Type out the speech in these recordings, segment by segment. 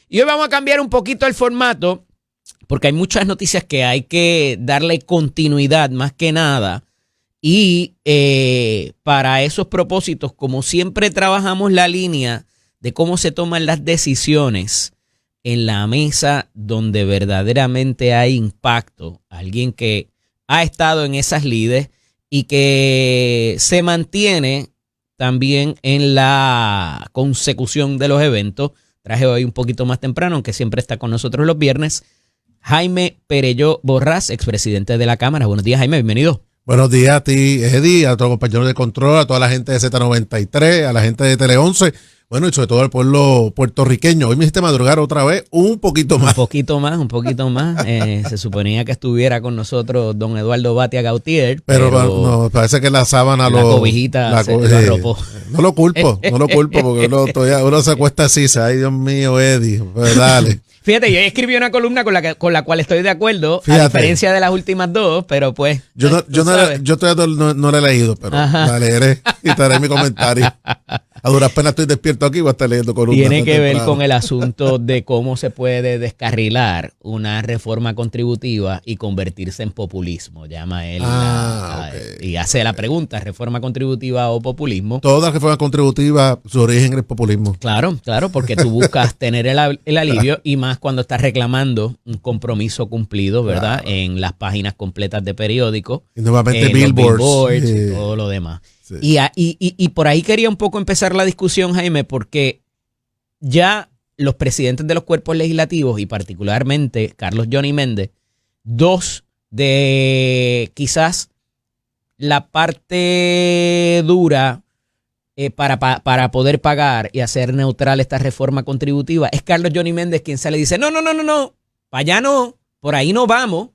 Y hoy vamos a cambiar un poquito el formato porque hay muchas noticias que hay que darle continuidad más que nada. Y para esos propósitos, como siempre trabajamos la línea de cómo se toman las decisiones en la mesa donde verdaderamente hay impacto, alguien que ha estado en esas lides y que se mantiene también en la consecución de los eventos. Traje hoy un poquito más temprano, aunque siempre está con nosotros los viernes, Jaime Perelló Borrás, expresidente de la Cámara. Buenos días, Jaime, bienvenido. Buenos días a ti, Eddie, a todos los compañeros de control, a toda la gente de Z93, a la gente de Tele 11, bueno, y sobre todo al pueblo puertorriqueño. Hoy me hiciste madrugar otra vez un poquito más. Un poquito más. Se suponía que estuviera con nosotros don Eduardo Batia Gautier. Pero no, parece que la sábana la cobijita lo arropó. No lo culpo, porque uno se acuesta así, ay Dios mío, Eddie, pues dale. Fíjate, yo escribí una columna con la cual estoy de acuerdo, a diferencia de las últimas dos, pero pues... Yo todavía no la he leído, pero la leeré y te haré mi comentario. A duras penas estoy despierto aquí y voy a estar leyendo columnas. Tiene que ver con el asunto de cómo se puede descarrilar una reforma contributiva y convertirse en populismo, llama él. Y hace la pregunta, ¿reforma contributiva o populismo? Toda reforma contributiva, su origen es populismo. Claro, porque tú buscas tener el alivio y más cuando estás reclamando un compromiso cumplido, ¿verdad? Claro. En las páginas completas de periódicos. Y nuevamente billboards y todo lo demás. Sí. Y por ahí quería un poco empezar la discusión, Jaime, porque ya los presidentes de los cuerpos legislativos y particularmente Carlos Johnny Méndez, dos de quizás la parte dura para poder pagar y hacer neutral esta reforma contributiva, es Carlos Johnny Méndez quien sale y dice, no, para allá no, por ahí no vamos.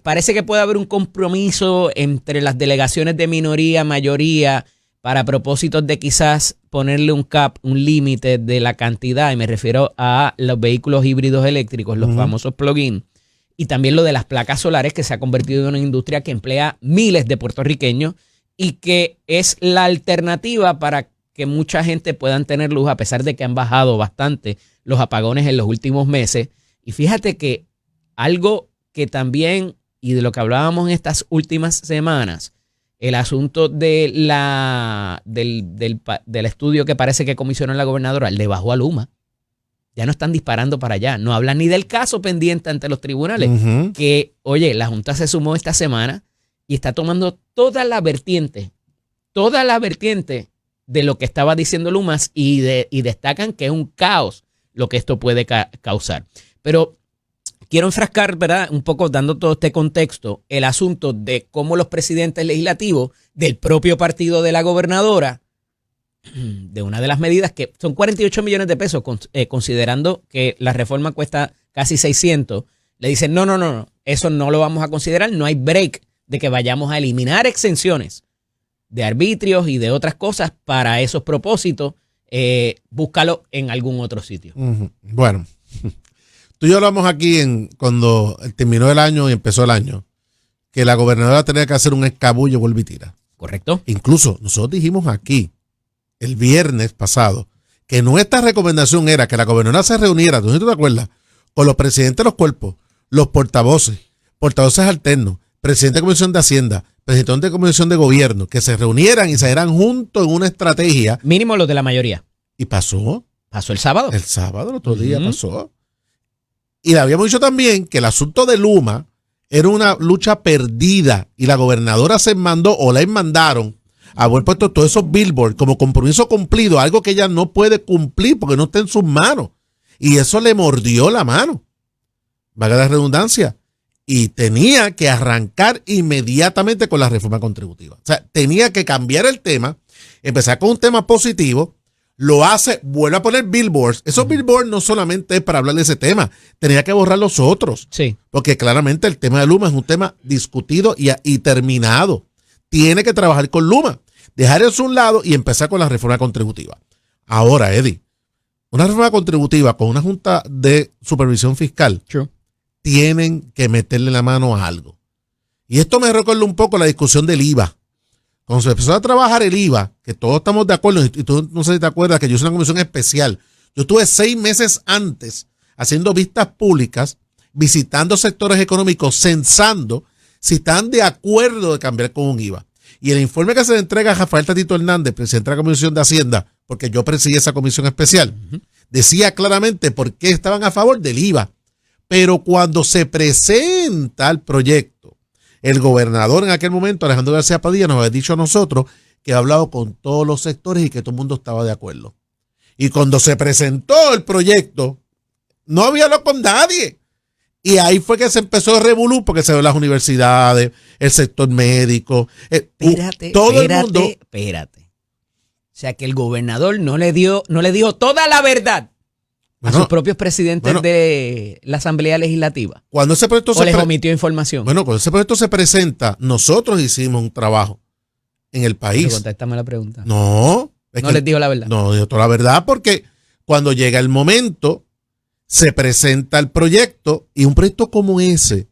Parece que puede haber un compromiso entre las delegaciones de minoría, mayoría, para propósitos de quizás ponerle un cap, un límite de la cantidad, y me refiero a los vehículos híbridos eléctricos, los famosos plug-in, y también lo de las placas solares, que se ha convertido en una industria que emplea miles de puertorriqueños y que es la alternativa para que mucha gente puedan tener luz, a pesar de que han bajado bastante los apagones en los últimos meses. Y fíjate que algo que también, y de lo que hablábamos en estas últimas semanas, el asunto de del estudio que parece que comisionó la gobernadora, le bajó a Luma. Ya no están disparando para allá. No hablan ni del caso pendiente ante los tribunales. Que, oye, la Junta se sumó esta semana y está tomando toda la vertiente de lo que estaba diciendo Lumas y destacan que es un caos lo que esto puede causar. Pero quiero enfrascar, ¿verdad?, un poco dando todo este contexto, el asunto de cómo los presidentes legislativos del propio partido de la gobernadora, de una de las medidas que son 48 millones de pesos, considerando que la reforma cuesta casi 600, le dicen, no, eso no lo vamos a considerar, no hay break de que vayamos a eliminar exenciones de arbitrios y de otras cosas para esos propósitos, búscalo en algún otro sitio. Bueno, tú y yo hablamos aquí cuando terminó el año y empezó el año, que la gobernadora tenía que hacer un escabullo, vuelve y tira. Correcto. Incluso nosotros dijimos aquí, el viernes pasado, que nuestra recomendación era que la gobernadora se reuniera, ¿tú te acuerdas?, con los presidentes de los cuerpos, los portavoces alternos, presidente de Comisión de Hacienda, presidente de Comisión de Gobierno, que se reunieran y se dieran juntos en una estrategia. Mínimo los de la mayoría. ¿Y pasó? ¿Pasó el sábado? El sábado, el otro día pasó. Y le habíamos dicho también que el asunto de Luma era una lucha perdida y la gobernadora se mandó o la mandaron a haber puesto todos esos billboards como compromiso cumplido, algo que ella no puede cumplir porque no está en sus manos. Y eso le mordió la mano, valga la redundancia, y tenía que arrancar inmediatamente con la reforma contributiva. O sea, tenía que cambiar el tema, empezar con un tema positivo, lo hace, vuelve a poner billboards. Esos billboards no solamente es para hablar de ese tema, tenía que borrar los otros. Sí. Porque claramente el tema de Luma es un tema discutido y terminado. Tiene que trabajar con Luma, dejar eso a un lado y empezar con la reforma contributiva. Ahora, Eddie, una reforma contributiva con una junta de supervisión fiscal, tienen que meterle la mano a algo. Y esto me recuerda un poco la discusión del IVA. Cuando se empezó a trabajar el IVA, que todos estamos de acuerdo, y tú no sé si te acuerdas que yo hice una comisión especial Yo estuve 6 meses antes haciendo vistas públicas, visitando sectores económicos, censando si están de acuerdo de cambiar con un IVA. Y el informe que se le entrega a Rafael Tatito Hernández, presidente de la Comisión de Hacienda, porque yo presidí esa comisión especial, decía claramente por qué estaban a favor del IVA. Pero cuando se presenta el proyecto, el gobernador en aquel momento, Alejandro García Padilla, nos había dicho a nosotros que ha hablado con todos los sectores y que todo el mundo estaba de acuerdo. Y cuando se presentó el proyecto, no había hablado con nadie. Y ahí fue que se empezó a revolver porque se ven las universidades, el sector médico, todo el mundo. Espérate. O sea que el gobernador no le dijo toda la verdad a sus propios presidentes de la Asamblea Legislativa. Cuando ese proyecto les omitió información. Bueno, cuando ese proyecto se presenta, nosotros hicimos un trabajo en el país. Pero contéstame la pregunta. No. No les dijo la verdad. No dijo toda la verdad porque cuando llega el momento, se presenta el proyecto y un proyecto como ese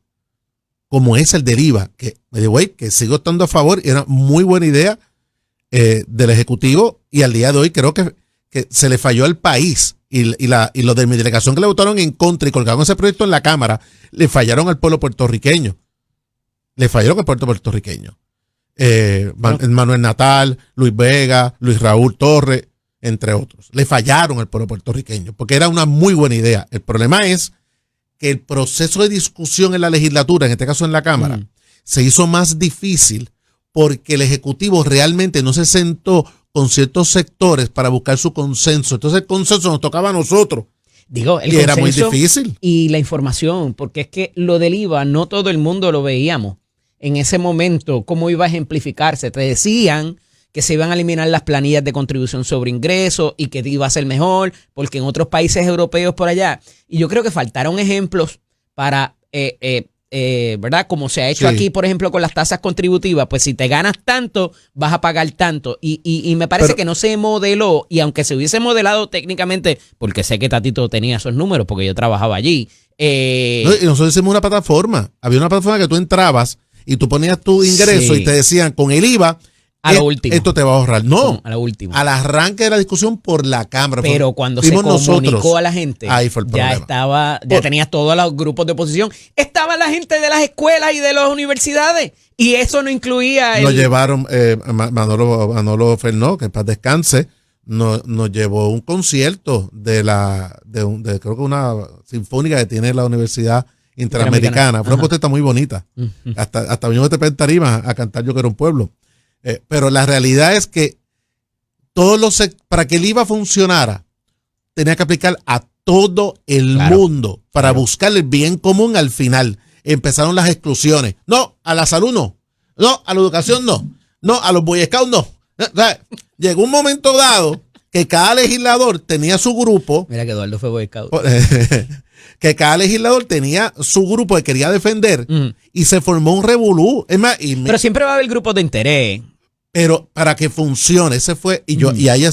el del IVA, que que sigo estando a favor, era muy buena idea del Ejecutivo y al día de hoy creo que se le falló al país y los de mi delegación que le votaron en contra y colgaron ese proyecto en la Cámara, le fallaron al pueblo puertorriqueño. Manuel Natal, Luis Vega, Luis Raúl Torres, entre otros. Le fallaron al pueblo puertorriqueño porque era una muy buena idea. El problema es que el proceso de discusión en la legislatura, en este caso en la Cámara, se hizo más difícil porque el Ejecutivo realmente no se sentó con ciertos sectores para buscar su consenso. Entonces el consenso nos tocaba a nosotros. Digo, el y era muy difícil. Y la información, porque es que lo del IVA no todo el mundo lo veíamos en ese momento, cómo iba a ejemplificarse. Te decían que se iban a eliminar las planillas de contribución sobre ingresos y que iba a ser mejor, porque en otros países europeos por allá. Y yo creo que faltaron ejemplos para, ¿verdad? Como se ha hecho aquí, por ejemplo, con las tasas contributivas, pues si te ganas tanto, vas a pagar tanto. Y me parece que no se modeló, y aunque se hubiese modelado técnicamente, porque sé que Tatito tenía esos números, porque yo trabajaba allí. Y nosotros hicimos una plataforma. Había una plataforma que tú entrabas y tú ponías tu ingreso y te decían, con el IVA, a lo último. Esto te va a ahorrar. No, a lo último. Al arranque de la discusión por la Cámara. Pero cuando se comunicó a la gente, ahí fue el problema. Ya tenías todos los grupos de oposición. Estaba la gente de las escuelas y de las universidades. Y eso no incluía. Nos llevaron, Manolo Fernó, que en paz descanse, nos llevó un concierto de creo que una sinfónica que tiene la Universidad Interamericana. Fue una protesta muy bonita. Hasta vinimos de Tarima a cantar Yo Quiero un Pueblo. Pero la realidad es que para que el IVA funcionara, tenía que aplicar a todo el mundo para buscar el bien común al final. Empezaron las exclusiones. No, a la salud no. No, a la educación no. No, a los Boy Scouts no. O sea, llegó un momento dado que cada legislador tenía su grupo. Mira que Eduardo fue Boy Scout. Que cada legislador tenía su grupo que quería defender y se formó un revolú. Es más, pero siempre va a haber grupos de interés. Pero para que funcione, ese fue, y ahí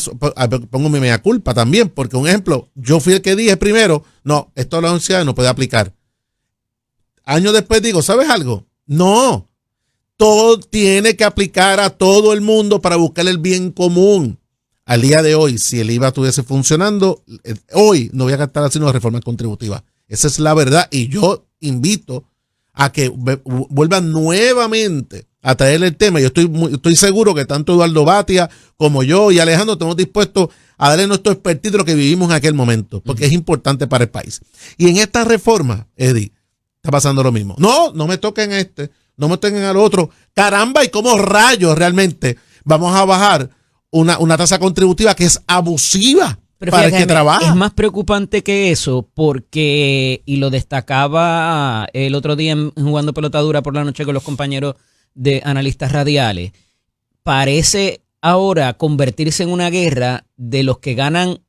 pongo mi mea culpa también, porque un ejemplo, yo fui el que dije primero, no, esto a la universidad no puede aplicar. Años después digo, ¿sabes algo? No, todo tiene que aplicar a todo el mundo para buscar el bien común. Al día de hoy, si el IVA estuviese funcionando, hoy no voy a estar haciendo reformas contributivas. Esa es la verdad, y yo invito a que vuelvan nuevamente a traer el tema. Yo estoy seguro que tanto Eduardo Batia como yo y Alejandro estamos dispuestos a darle nuestro expertise de lo que vivimos en aquel momento, porque es importante para el país. Y en esta reforma, Eddie, está pasando lo mismo. No me toquen no me toquen al otro. Caramba, ¿y cómo rayos realmente vamos a bajar una tasa contributiva que es abusiva? Pero para el que trabaja? Es más preocupante que eso porque, y lo destacaba el otro día Jugando Pelotadura por la noche con los compañeros de analistas radiales, parece ahora convertirse en una guerra de los que ganan,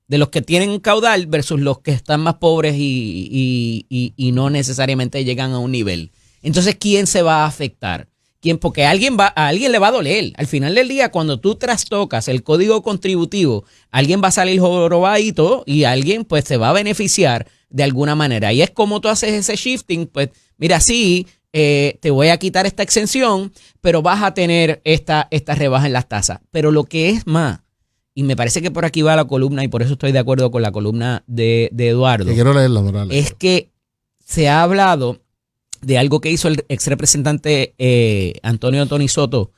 de los que tienen caudal versus los que están más pobres y no necesariamente llegan a un nivel. Entonces, ¿quién se va a afectar? ¿Quién? Porque a alguien le va a doler. Al final del día, cuando tú trastocas el código contributivo, alguien va a salir jorobadito y alguien pues se va a beneficiar de alguna manera. Y es como tú haces ese shifting, pues mira, sí, te voy a quitar esta exención, pero vas a tener esta rebaja en las tasas. Pero lo que es más, y me parece que por aquí va la columna, y por eso estoy de acuerdo con la columna de Eduardo, que quiero leerla, Morales, es que se ha hablado de algo que hizo el ex representante Antonio Tony Soto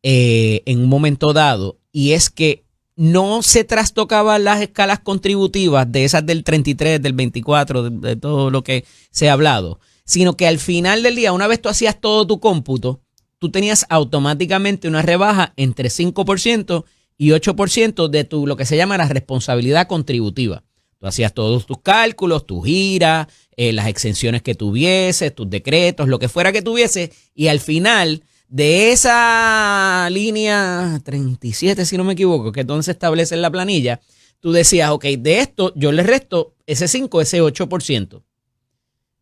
en un momento dado, y es que no se trastocaban las escalas contributivas de esas del 33, del 24, de todo lo que se ha hablado, sino que al final del día, una vez tú hacías todo tu cómputo, tú tenías automáticamente una rebaja entre 5% y 8% de tu, lo que se llama la responsabilidad contributiva. Tú hacías todos tus cálculos, tus giras, las exenciones que tuvieses, tus decretos, lo que fuera que tuvieses, y al final de esa línea 37, si no me equivoco, que entonces establece en la planilla, tú decías, ok, de esto yo le resto ese 5, ese 8%.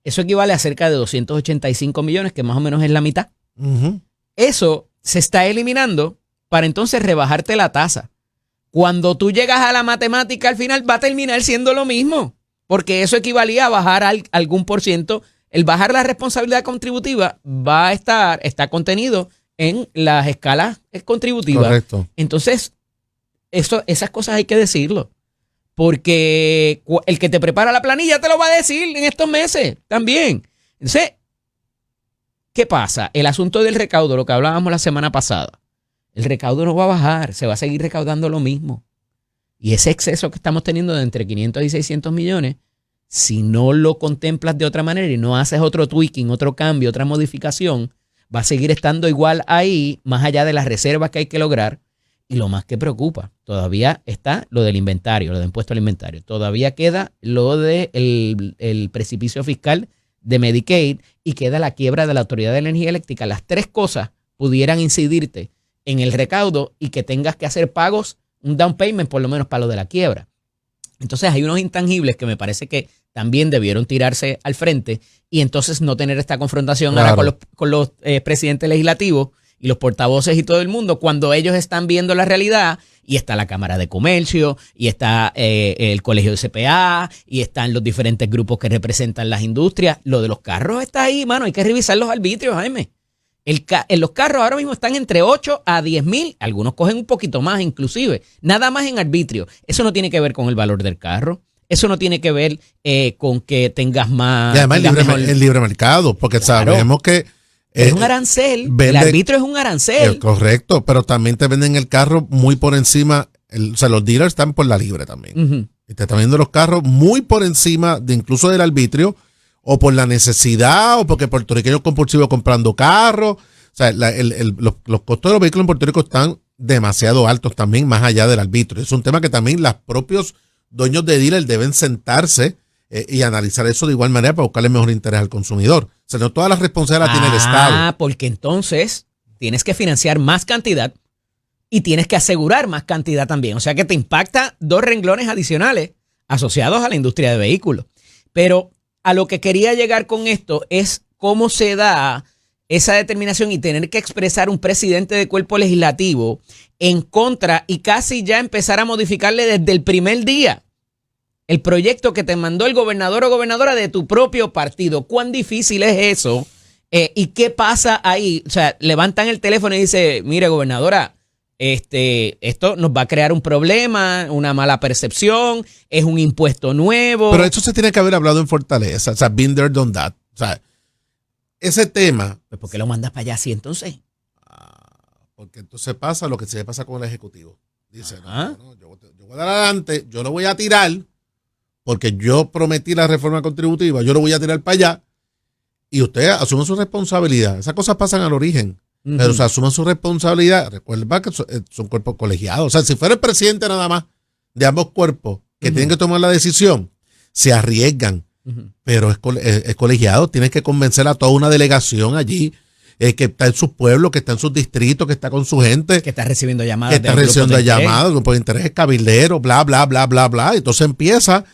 Eso equivale a cerca de 285 millones, que más o menos es la mitad. Uh-huh. Eso se está eliminando para entonces rebajarte la tasa. Cuando tú llegas a la matemática, al final va a terminar siendo lo mismo, porque eso equivalía a bajar algún por ciento. El bajar la responsabilidad contributiva está contenido en las escalas contributivas. Correcto. Entonces, esas cosas hay que decirlo, porque el que te prepara la planilla te lo va a decir en estos meses también. Entonces, ¿qué pasa? El asunto del recaudo, lo que hablábamos la semana pasada, el recaudo no va a bajar, se va a seguir recaudando lo mismo. Y ese exceso que estamos teniendo de entre 500 y 600 millones, si no lo contemplas de otra manera y no haces otro tweaking, otro cambio, otra modificación, va a seguir estando igual ahí, más allá de las reservas que hay que lograr. Y lo más que preocupa, todavía está lo del inventario, lo de impuesto al inventario. Todavía queda lo del el precipicio fiscal de Medicaid y queda la quiebra de la Autoridad de Energía Eléctrica. Las tres cosas pudieran incidirte en el recaudo y que tengas que hacer pagos, un down payment por lo menos para lo de la quiebra. Entonces hay unos intangibles que me parece que también debieron tirarse al frente y entonces no tener esta confrontación ahora con los presidentes legislativos y los portavoces y todo el mundo cuando ellos están viendo la realidad y está la Cámara de Comercio y está el Colegio de CPA y están los diferentes grupos que representan las industrias. Lo de los carros está ahí, mano, hay que revisar los arbitrios, Jaime. Los carros ahora mismo están entre 8 a 10 mil, algunos cogen un poquito más inclusive, nada más en arbitrio. Eso no tiene que ver con el valor del carro, eso no tiene que ver con que tengas más... Y además el libre mercado, porque claro, sabemos que... Es un arancel, el arbitrio es un arancel. Correcto, pero también te venden el carro muy por encima, o sea, los dealers están por la libre también. Uh-huh. Y te están vendiendo los carros muy por encima de incluso del arbitrio, o por la necesidad, o porque puertorriqueños compulsivos comprando carros. O sea, los costos de los vehículos en Puerto Rico están demasiado altos también, más allá del arbitrio. Es un tema que también los propios dueños de dealers deben sentarse y analizar eso de igual manera para buscarle mejor interés al consumidor. O sea, no todas las responsabilidades tiene el Estado. Ah, porque entonces tienes que financiar más cantidad y tienes que asegurar más cantidad también. O sea que te impacta dos renglones adicionales asociados a la industria de vehículos. Pero a lo que quería llegar con esto es cómo se da esa determinación y tener que expresar un presidente de cuerpo legislativo en contra y casi ya empezar a modificarle desde el primer día el proyecto que te mandó el gobernador o gobernadora de tu propio partido. ¿Cuán difícil es eso? ¿Y qué pasa ahí? O sea, levantan el teléfono y dicen, mire, gobernadora, esto nos va a crear un problema, una mala percepción, es un impuesto nuevo. Pero eso se tiene que haber hablado en Fortaleza. O sea, been there, done that. O sea, ese tema... Pues ¿por qué lo mandas para allá así entonces? Porque entonces pasa lo que se pasa con el Ejecutivo. Dice, no, yo voy a dar adelante, yo lo voy a tirar, porque yo prometí la reforma contributiva, yo lo voy a tirar para allá, y ustedes asumen su responsabilidad. Esas cosas pasan al origen, pero se asumen su responsabilidad. Recuerda que son cuerpos colegiados. O sea, si fuera el presidente nada más de ambos cuerpos que tienen que tomar la decisión, se arriesgan, pero es colegiado. Tienes que convencer a toda una delegación allí, que está en sus pueblos, que está en sus distritos, que está con su gente. Que está recibiendo llamadas. Que está recibiendo llamadas, grupos de interés, cabilderos, bla, bla, bla, bla, bla. Entonces empieza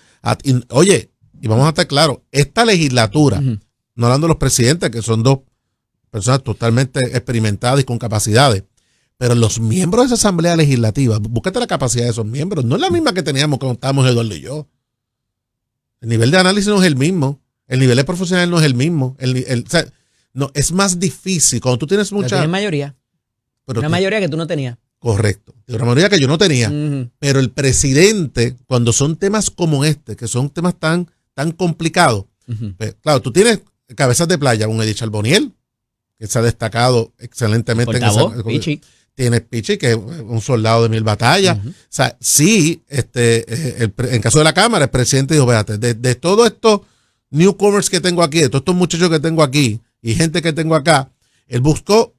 oye, y vamos a estar claros, esta legislatura, no hablando de los presidentes, que son dos personas totalmente experimentadas y con capacidades, pero los miembros de esa asamblea legislativa, búscate la capacidad de esos miembros, no es la misma que teníamos cuando estábamos Eduardo y yo. El nivel de análisis no es el mismo, el nivel de profesional no es el mismo, o sea, no, es más difícil cuando tú tienes mucha... Tienes mayoría, una mayoría que tú no tenías. Correcto. De una manera que yo no tenía. Pero el presidente, cuando son temas como este, que son temas tan complicados, pues, claro, tú tienes cabezas de playa, un Edith Charbonnier, que se ha destacado excelentemente Pichi. Tienes Pichi, que es un soldado de 1000 batallas. O sea, sí, en caso de la Cámara, el presidente dijo, fíjate, de todos estos newcomers que tengo aquí, de todos estos muchachos que tengo aquí y gente que tengo acá, él buscó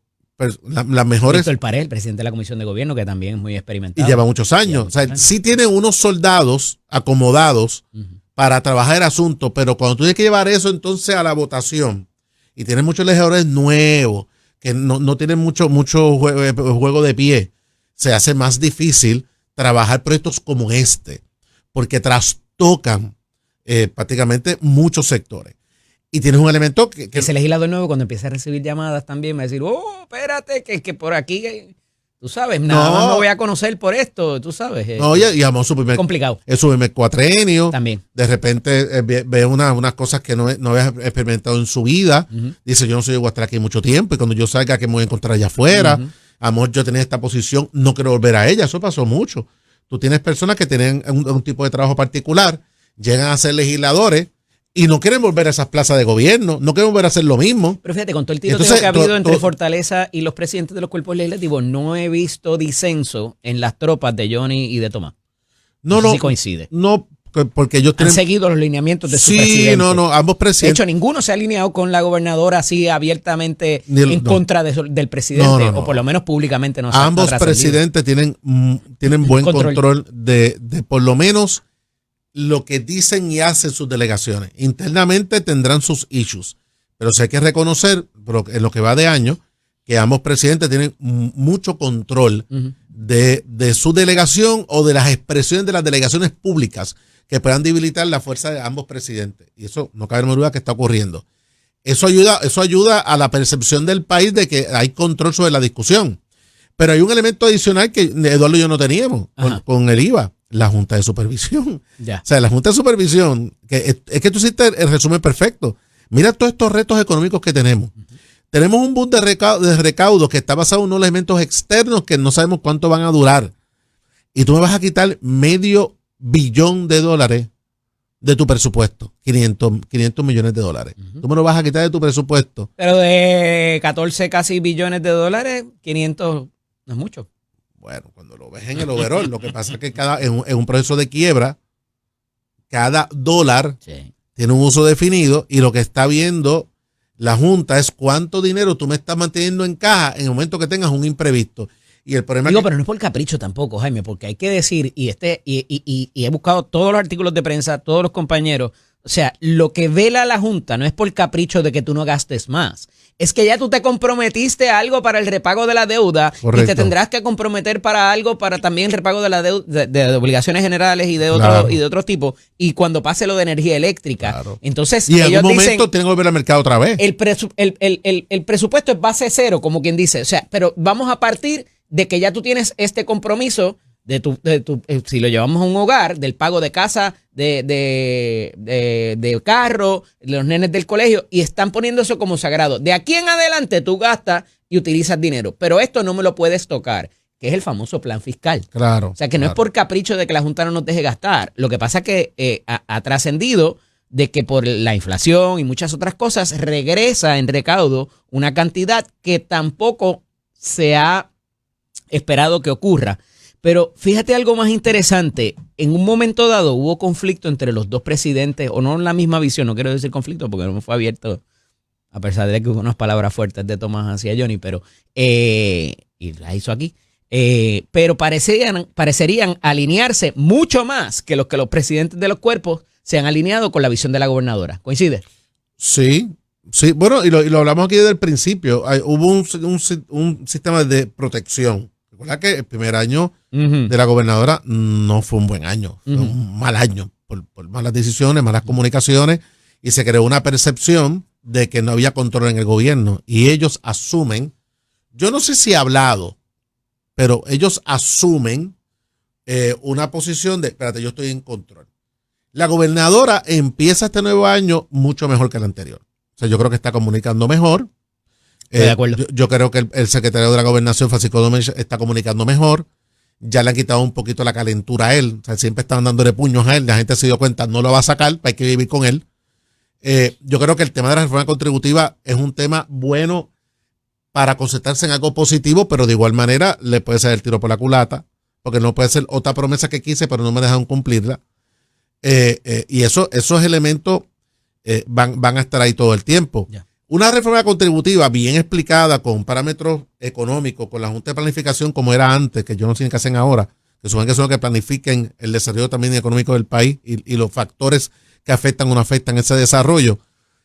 las mejores. Víctor Pared, el presidente de la Comisión de Gobierno, que también es muy experimentado. Y lleva muchos años. O sea, sí tiene unos soldados acomodados para trabajar el asunto, pero cuando tú tienes que llevar eso entonces a la votación y tienes muchos legisladores nuevos que no tienen mucho juego de pie, se hace más difícil trabajar proyectos como este, porque trastocan prácticamente muchos sectores. Y tienes un elemento que ese legislador nuevo, cuando empieza a recibir llamadas también, va a decir, espérate, que por aquí, tú sabes, nada más me voy a conocer por esto, tú sabes. No, y vamos, complicado. Es su primer cuatrenio. También. De repente ve unas cosas que no había experimentado en su vida. Dice, yo no soy de estar aquí mucho tiempo y cuando yo salga, que me voy a encontrar allá afuera. A lo mejor yo tenía esta posición, no quiero volver a ella. Eso pasó mucho. Tú tienes personas que tienen un tipo de trabajo particular, llegan a ser legisladores y no quieren volver a esas plazas de gobierno, no quieren volver a hacer lo mismo. Pero fíjate, con todo el tiroteo que ha habido entre Fortaleza y los presidentes de los cuerpos legislativos, no he visto disenso en las tropas de Johnny y de Tomás. No sé si coincide. No, porque ellos han seguido los lineamientos de su presidente. Sí, no, ambos presidentes. De hecho, ninguno se ha alineado con la gobernadora así abiertamente contra del presidente, o por lo menos públicamente no se ha Ambos presidentes tienen buen control de por lo menos lo que dicen y hacen sus delegaciones. Internamente tendrán sus issues, pero sí hay que reconocer, en lo que va de año, que ambos presidentes tienen mucho control de su delegación o de las expresiones de las delegaciones públicas que puedan debilitar la fuerza de ambos presidentes. Y eso no cabe duda que está ocurriendo. Eso ayuda a la percepción del país de que hay control sobre la discusión. Pero hay un elemento adicional que Eduardo y yo no teníamos con el IVA. La Junta de Supervisión. Ya. O sea, la Junta de Supervisión, es que tú hiciste el resumen perfecto. Mira todos estos retos económicos que tenemos. Tenemos un boom de recaudos que está basado en unos elementos externos que no sabemos cuánto van a durar. Y tú me vas a quitar $500 billion de tu presupuesto. 500 millones de dólares. Tú me lo vas a quitar de tu presupuesto. Pero de 14 casi billones de dólares, 500 no es mucho. Bueno, cuando lo ves en el overall, lo que pasa es que en un proceso de quiebra, cada dólar tiene un uso definido y lo que está viendo la Junta es cuánto dinero tú me estás manteniendo en caja en el momento que tengas un imprevisto. Y el problema pero no es por capricho tampoco, Jaime, porque hay que decir, y he buscado todos los artículos de prensa, todos los compañeros, o sea, lo que vela la Junta no es por capricho de que tú no gastes más. Es que ya tú te comprometiste a algo para el repago de la deuda. Correcto. Y te tendrás que comprometer para algo para también el repago de la deuda, de obligaciones generales y de otro tipo. Y cuando pase lo de energía eléctrica. Entonces, y en algún momento tienen que volver al mercado otra vez. El presupuesto es base cero, como quien dice. O sea, pero vamos a partir de que ya tú tienes este compromiso de tu si lo llevamos a un hogar, del pago de casa, de carro, de los nenes del colegio, y están poniendo eso como sagrado. De aquí en adelante tú gastas y utilizas dinero, pero esto no me lo puedes tocar, que es el famoso plan fiscal. Claro. O sea, que no es por capricho de que la Junta no nos deje gastar. Lo que pasa es que ha trascendido de que por la inflación y muchas otras cosas regresa en recaudo una cantidad que tampoco se ha esperado que ocurra. Pero fíjate algo más interesante. En un momento dado hubo conflicto entre los dos presidentes, o no en la misma visión, no quiero decir conflicto porque no me fue abierto, a pesar de que hubo unas palabras fuertes de Tomás hacia Johnny, pero y las hizo aquí. Pero parecerían alinearse mucho más que los presidentes de los cuerpos se han alineado con la visión de la gobernadora. ¿Coincide? Sí. Bueno, y lo hablamos aquí desde el principio. Hubo un sistema de protección. Recuerda que el primer año de la gobernadora no fue un buen año, fue un mal año por malas decisiones, malas comunicaciones, y se creó una percepción de que no había control en el gobierno. Y ellos asumen, yo no sé si ha hablado, pero ellos asumen una posición de, espérate, yo estoy en control. La gobernadora empieza este nuevo año mucho mejor que el anterior. O sea, yo creo que está comunicando mejor. De acuerdo. Yo creo que el secretario de la Gobernación, Francisco Domínguez, está comunicando mejor. Ya le han quitado un poquito la calentura a él. O sea, siempre estaban dándole puños a él. La gente se dio cuenta, no lo va a sacar, hay que vivir con él. Yo creo que el tema de la reforma contributiva es un tema bueno para concentrarse en algo positivo, pero de igual manera le puede ser el tiro por la culata, porque no puede ser otra promesa que quise, pero no me dejan cumplirla. Y esos elementos van a estar ahí todo el tiempo. Ya. Una reforma contributiva bien explicada, con parámetros económicos, con la Junta de Planificación como era antes, que yo no sé ni qué hacen ahora, que supongo que son los que planifiquen el desarrollo también económico del país y los factores que afectan o no afectan ese desarrollo.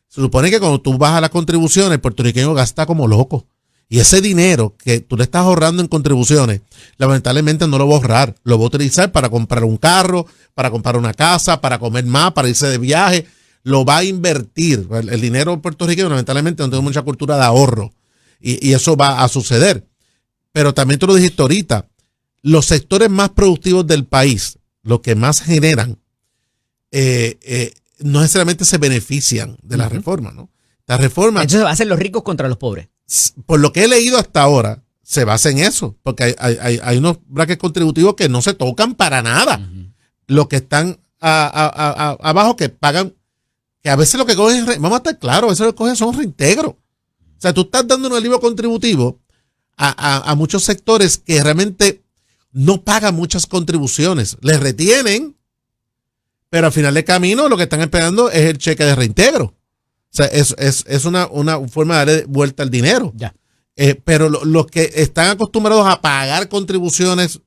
Se supone que cuando tú vas a las contribuciones, el puertorriqueño gasta como loco. Y ese dinero que tú le estás ahorrando en contribuciones, lamentablemente no lo va a ahorrar. Lo va a utilizar para comprar un carro, para comprar una casa, para comer más, para irse de viaje. Lo va a invertir. El dinero puertorriqueño lamentablemente no tiene mucha cultura de ahorro. Y eso va a suceder. Pero también tú lo dijiste ahorita, los sectores más productivos del país, los que más generan, no necesariamente se benefician de la reforma, ¿no? La reforma... Entonces va a ser los ricos contra los pobres. Por lo que he leído hasta ahora, se basa en eso. Porque hay unos brackets contributivos que no se tocan para nada. Los que están abajo que pagan, que a veces lo que cogen, vamos a estar claros, a veces lo que cogen son reintegros. O sea, tú estás dando un alivio contributivo a muchos sectores que realmente no pagan muchas contribuciones. Les retienen, pero al final del camino lo que están esperando es el cheque de reintegro. O sea, es una forma de darle vuelta al dinero. Ya. Pero los que están acostumbrados a pagar contribuciones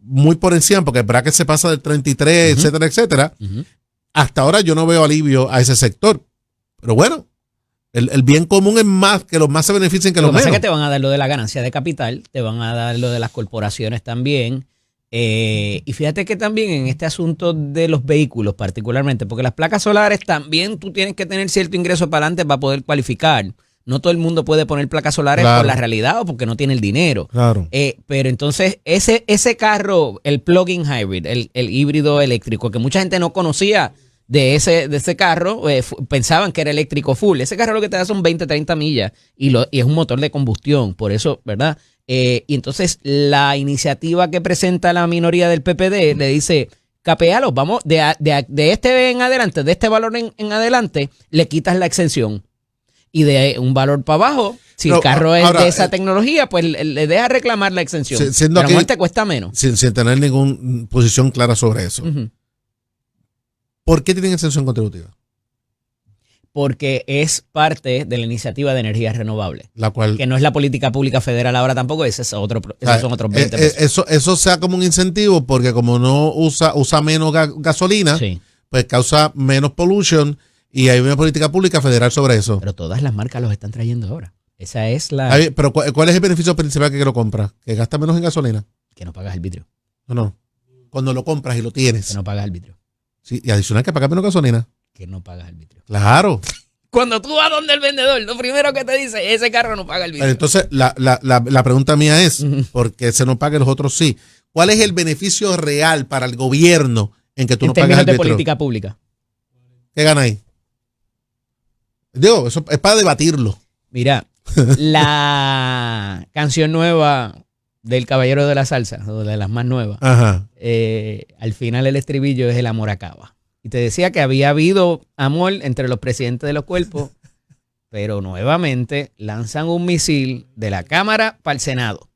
muy por encima, porque el bracket se pasa del 33, etcétera, etcétera, hasta ahora yo no veo alivio a ese sector. Pero bueno, el bien común es más, que los más se beneficien que los menos. Lo que pasa es que te van a dar lo de la ganancia de capital, te van a dar lo de las corporaciones también. Y fíjate que también en este asunto de los vehículos particularmente, porque las placas solares también tú tienes que tener cierto ingreso para adelante para poder cualificar. No todo el mundo puede poner placas solares por la realidad o porque no tiene el dinero. Claro. Pero entonces ese carro, el plug-in hybrid, el híbrido eléctrico, que mucha gente no conocía de ese carro, pensaban que era eléctrico full. Ese carro lo que te da son 20, 30 millas y es un motor de combustión. Por eso, ¿verdad? Y entonces la iniciativa que presenta la minoría del PPD le dice, capéalo, vamos, de este en adelante, de este valor en adelante, le quitas la exención. Y de un valor para abajo, si el carro es ahora, de esa tecnología, pues le deja reclamar la exención. Pero a lo te cuesta menos. Sin tener ninguna posición clara sobre eso. ¿Por qué tienen exención contributiva? Porque es parte de la iniciativa de energías renovables. La cual, que no es la política pública federal ahora tampoco, esos son otros 20 pesos. Eso sea como un incentivo, porque como no usa menos gasolina, sí, pues causa menos pollution. Y hay una política pública federal sobre eso. Pero todas las marcas los están trayendo ahora. Esa es la... Pero ¿cuál es el beneficio principal que lo compras? ¿Que gasta menos en gasolina? Que no pagas el vitrio. No. Cuando lo compras y lo tienes. Que no pagas el vitrio. Sí, y adicional que pagas menos gasolina. Que no pagas el vitrio. Claro. Cuando tú vas donde el vendedor, lo primero que te dice, ese carro no paga el vitrio. Pero entonces, la pregunta mía es, ¿por qué se no paga y los otros sí? ¿Cuál es el beneficio real para el gobierno en que tú no pagas el vitrio? En términos de política pública. ¿Qué gana ahí? Digo, eso es para debatirlo. Mira, la canción nueva del Caballero de la Salsa, o de las más nuevas, al final el estribillo es el amor acaba. Y te decía que había habido amor entre los presidentes de los cuerpos, pero nuevamente lanzan un misil de la Cámara para el Senado.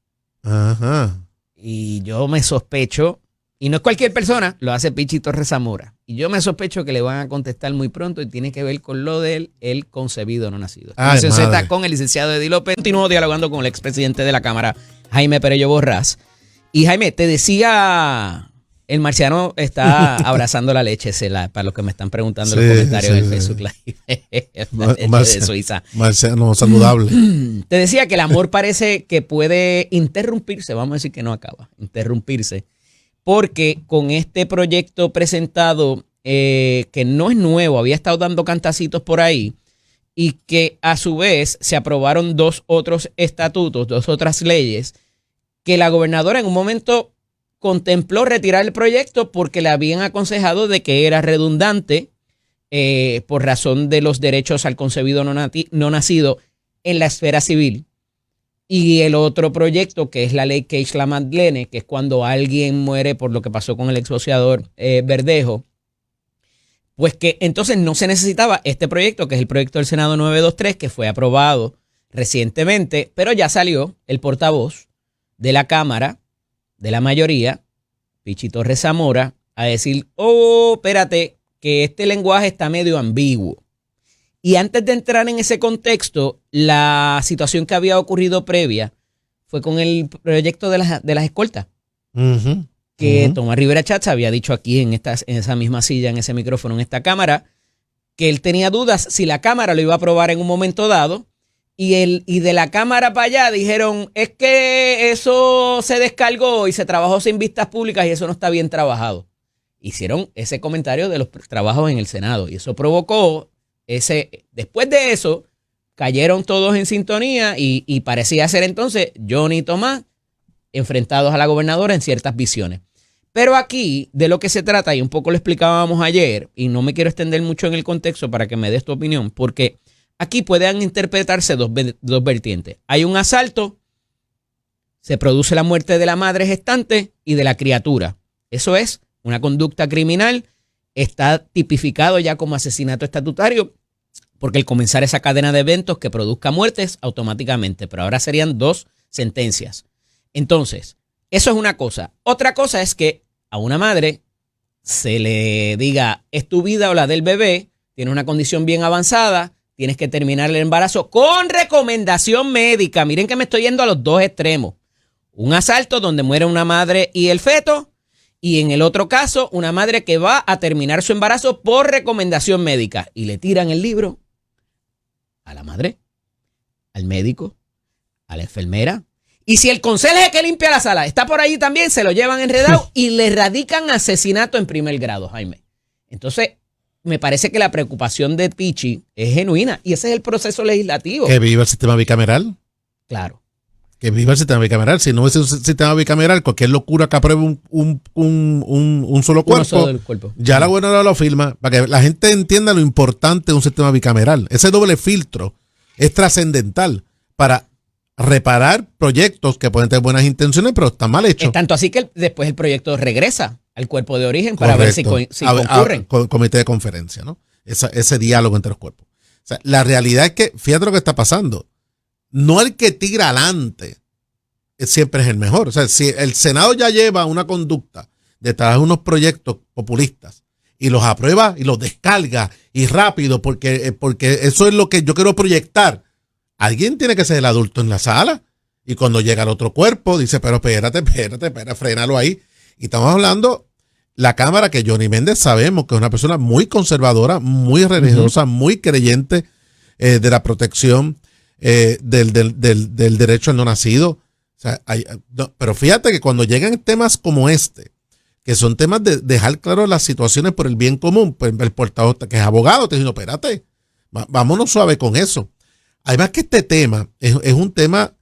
Y yo me sospecho, y no es cualquier persona, lo hace Pichi Torres Zamora. Y yo me sospecho que le van a contestar muy pronto y tiene que ver con lo del el concebido no nacido. Nación Z con el licenciado Eddie López. Continuó dialogando con el expresidente de la Cámara, Jaime Perello Borrás. Y Jaime, te decía, el marciano está abrazando la leche, para los que me están preguntando en los comentarios del Facebook Live. De Suiza. Marciano saludable. Te decía que el amor parece que puede interrumpirse, vamos a decir que no acaba, interrumpirse. Porque con este proyecto presentado, que no es nuevo, había estado dando cantacitos por ahí, y que a su vez se aprobaron dos otros estatutos, dos otras leyes, que la gobernadora en un momento contempló retirar el proyecto porque le habían aconsejado de que era redundante por razón de los derechos al concebido no nacido. en la esfera civil. Y el otro proyecto, que es la ley Cage-La-Madeleine, que es cuando alguien muere por lo que pasó con el exboxeador Verdejo, pues que entonces no se necesitaba este proyecto, que es el proyecto del Senado 923, que fue aprobado recientemente, pero ya salió el portavoz de la Cámara, de la mayoría, Pichi Torres Zamora, a decir, espérate, que este lenguaje está medio ambiguo. Y antes de entrar en ese contexto, la situación que había ocurrido previa fue con el proyecto de las escoltas. Que Tomás Rivera Chatz había dicho aquí en esa misma silla, en ese micrófono, en esta cámara, que él tenía dudas si la Cámara lo iba a aprobar en un momento dado. Y de la Cámara para allá dijeron, es que eso se descargó y se trabajó sin vistas públicas y eso no está bien trabajado. Hicieron ese comentario de los trabajos en el Senado y eso provocó después de eso, cayeron todos en sintonía y parecía ser entonces Johnny y Tomás enfrentados a la gobernadora en ciertas visiones. Pero aquí, de lo que se trata, y un poco lo explicábamos ayer, y no me quiero extender mucho en el contexto para que me des tu opinión, porque aquí pueden interpretarse dos vertientes. Hay un asalto, se produce la muerte de la madre gestante y de la criatura. Eso es una conducta criminal. Está tipificado ya como asesinato estatutario porque al comenzar esa cadena de eventos que produzca muertes automáticamente, pero ahora serían 2 sentencias. Entonces, eso es una cosa. Otra cosa es que a una madre se le diga, es tu vida o la del bebé, tiene una condición bien avanzada, tienes que terminar el embarazo con recomendación médica. Miren que me estoy yendo a los 2 extremos. Un asalto donde muere una madre y el feto. Y en el otro caso, una madre que va a terminar su embarazo por recomendación médica. Y le tiran el libro a la madre, al médico, a la enfermera. Y si el conserje que limpia la sala está por ahí también, se lo llevan enredado y le radican asesinato en primer grado, Jaime. Entonces, me parece que la preocupación de Pichi es genuina. Y ese es el proceso legislativo. Que viva el sistema bicameral. Claro. Que viva el sistema bicameral. Si no es un sistema bicameral, cualquier locura que apruebe un solo cuerpo, ya la gobernadora lo firma, para que la gente entienda lo importante de un sistema bicameral. Ese doble filtro es trascendental para reparar proyectos que pueden tener buenas intenciones, pero están mal hechos. Es tanto así que después el proyecto regresa al cuerpo de origen para ver si concurren. Comité de conferencia, ¿no? Ese diálogo entre los cuerpos. O sea, la realidad es que, fíjate lo que está pasando. No el que tira adelante siempre es el mejor. O sea, si el Senado ya lleva una conducta de traer unos proyectos populistas y los aprueba y los descarga y rápido porque eso es lo que yo quiero proyectar, alguien tiene que ser el adulto en la sala. Y cuando llega el otro cuerpo, dice, pero espérate, frénalo ahí. Y estamos hablando, la Cámara, que Johnny Méndez sabemos que es una persona muy conservadora, muy religiosa, muy creyente de la protección del derecho al no nacido. O sea, pero fíjate que cuando llegan temas como este, que son temas de dejar claro las situaciones por el bien común, pues el portavoz que es abogado te dice, no, espérate, vámonos suave con eso. Además que este tema es un tema,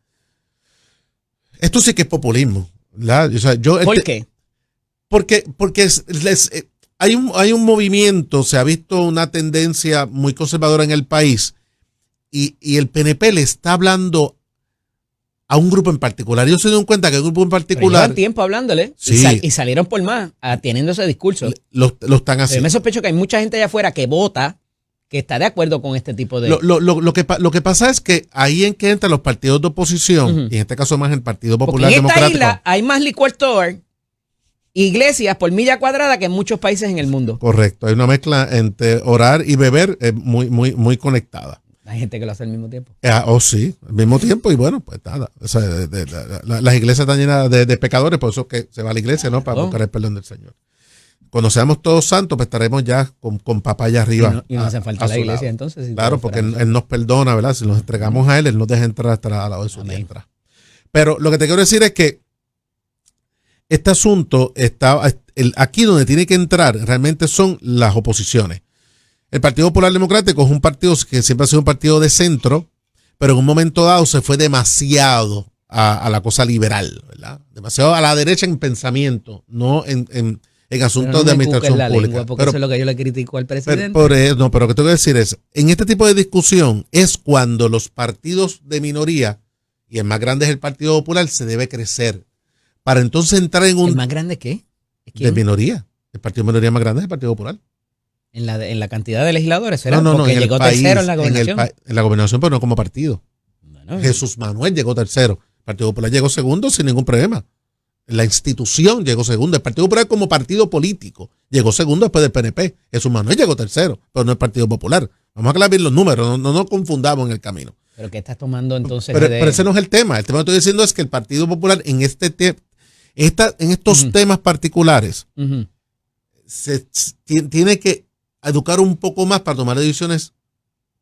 esto sí que es populismo, ¿verdad? O sea, ¿Por qué? Porque hay un movimiento, se ha visto una tendencia muy conservadora en el país y el PNP le está hablando a un grupo en particular. Ellos se dieron cuenta que el grupo en particular... Llevan tiempo hablándole sí, y salieron por más, teniendo ese discurso. Lo están haciendo. Pero me sospecho que hay mucha gente allá afuera que vota, que está de acuerdo con este tipo de... Lo que pasa es que ahí en que entran los partidos de oposición, y en este caso más el Partido Popular Democrático. En esta isla hay más liquor store, iglesias por milla cuadrada que en muchos países en el mundo. Correcto, hay una mezcla entre orar y beber muy conectada. Hay gente que lo hace al mismo tiempo. Sí, al mismo tiempo y bueno, pues nada. O sea, las iglesias están llenas de pecadores, por eso que se va a la iglesia, ¿no? Para buscar el perdón del Señor. Cuando seamos todos santos, pues estaremos ya con papá allá arriba. Y no hace falta la iglesia lado. entonces. Si claro, porque él nos perdona, ¿verdad? Si nos entregamos a Él, Él nos deja entrar hasta al lado de su diestra. Pero lo que te quiero decir es que este asunto aquí donde tiene que entrar realmente son las oposiciones. El Partido Popular Democrático es un partido que siempre ha sido un partido de centro, pero en un momento dado se fue demasiado a la cosa liberal, ¿verdad? Demasiado a la derecha en pensamiento, no en en asuntos de administración pública. Lengua, porque eso es lo que yo le critico al presidente. Pero lo que tengo que decir es, en este tipo de discusión es cuando los partidos de minoría, y el más grande es el Partido Popular, se debe crecer. Para entonces entrar en un... ¿El más grande qué? De minoría. El partido de minoría más grande es el Partido Popular. En la cantidad de legisladores, ¿será? No, porque en llegó el país, tercero en la gobernación. En la gobernación, pero no como partido. Bueno, Jesús Manuel llegó tercero. El Partido Popular llegó segundo sin ningún problema. La institución llegó segundo. El Partido Popular como partido político llegó segundo después del PNP. Jesús Manuel llegó tercero, pero no el Partido Popular. Vamos a aclarar bien los números, no nos confundamos en el camino. ¿Pero qué estás tomando entonces? Pero ese no es el tema. El tema que estoy diciendo es que el Partido Popular en estos temas particulares tiene que educar un poco más para tomar decisiones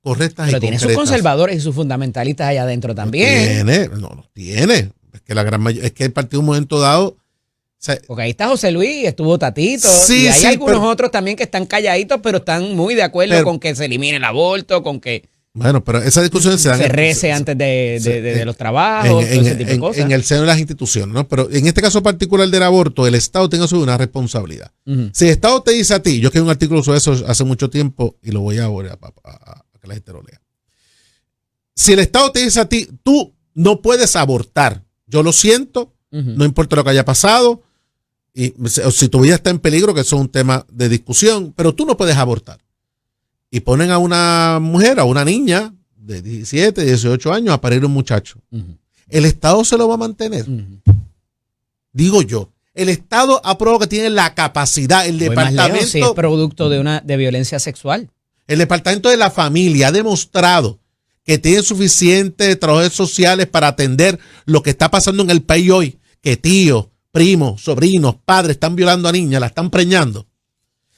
correctas y concretas. Pero tiene sus conservadores y sus fundamentalistas allá adentro también. No tiene. Es que la gran mayoría, es que el partido en un momento dado. Porque ahí está José Luis, estuvo Tatito, sí, y hay algunos otros también que están calladitos, pero están muy de acuerdo con que se elimine el aborto, con que bueno, pero esas discusiones se rece antes de los trabajos, todo ese tipo de cosas. En el seno de las instituciones, ¿no? Pero en este caso particular del aborto, el Estado tiene sobre una responsabilidad. Si el Estado te dice a ti, yo escribí un artículo sobre eso hace mucho tiempo y lo voy a que la gente lo lea. Si el Estado te dice a ti, tú no puedes abortar, yo lo siento, no importa lo que haya pasado, y si tu vida está en peligro, que eso es un tema de discusión, pero tú no puedes abortar. Y ponen a una mujer, a una niña de 17, 18 años a parir un muchacho. ¿El Estado se lo va a mantener? Digo yo. El Estado aprueba que tiene la capacidad, el departamento... Si es producto de violencia sexual. El departamento de la familia ha demostrado que tiene suficientes trabajadores sociales para atender lo que está pasando en el país hoy, que tíos, primos, sobrinos, padres están violando a niñas, la están preñando.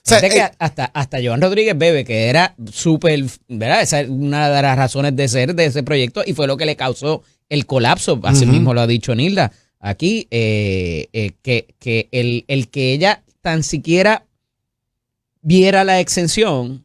O sea, que hasta Joan Rodríguez Bebe, que era súper, ¿verdad? Esa es una de las razones de ser de ese proyecto y fue lo que le causó el colapso, así mismo lo ha dicho Nilda aquí, que el que ella tan siquiera viera la exención,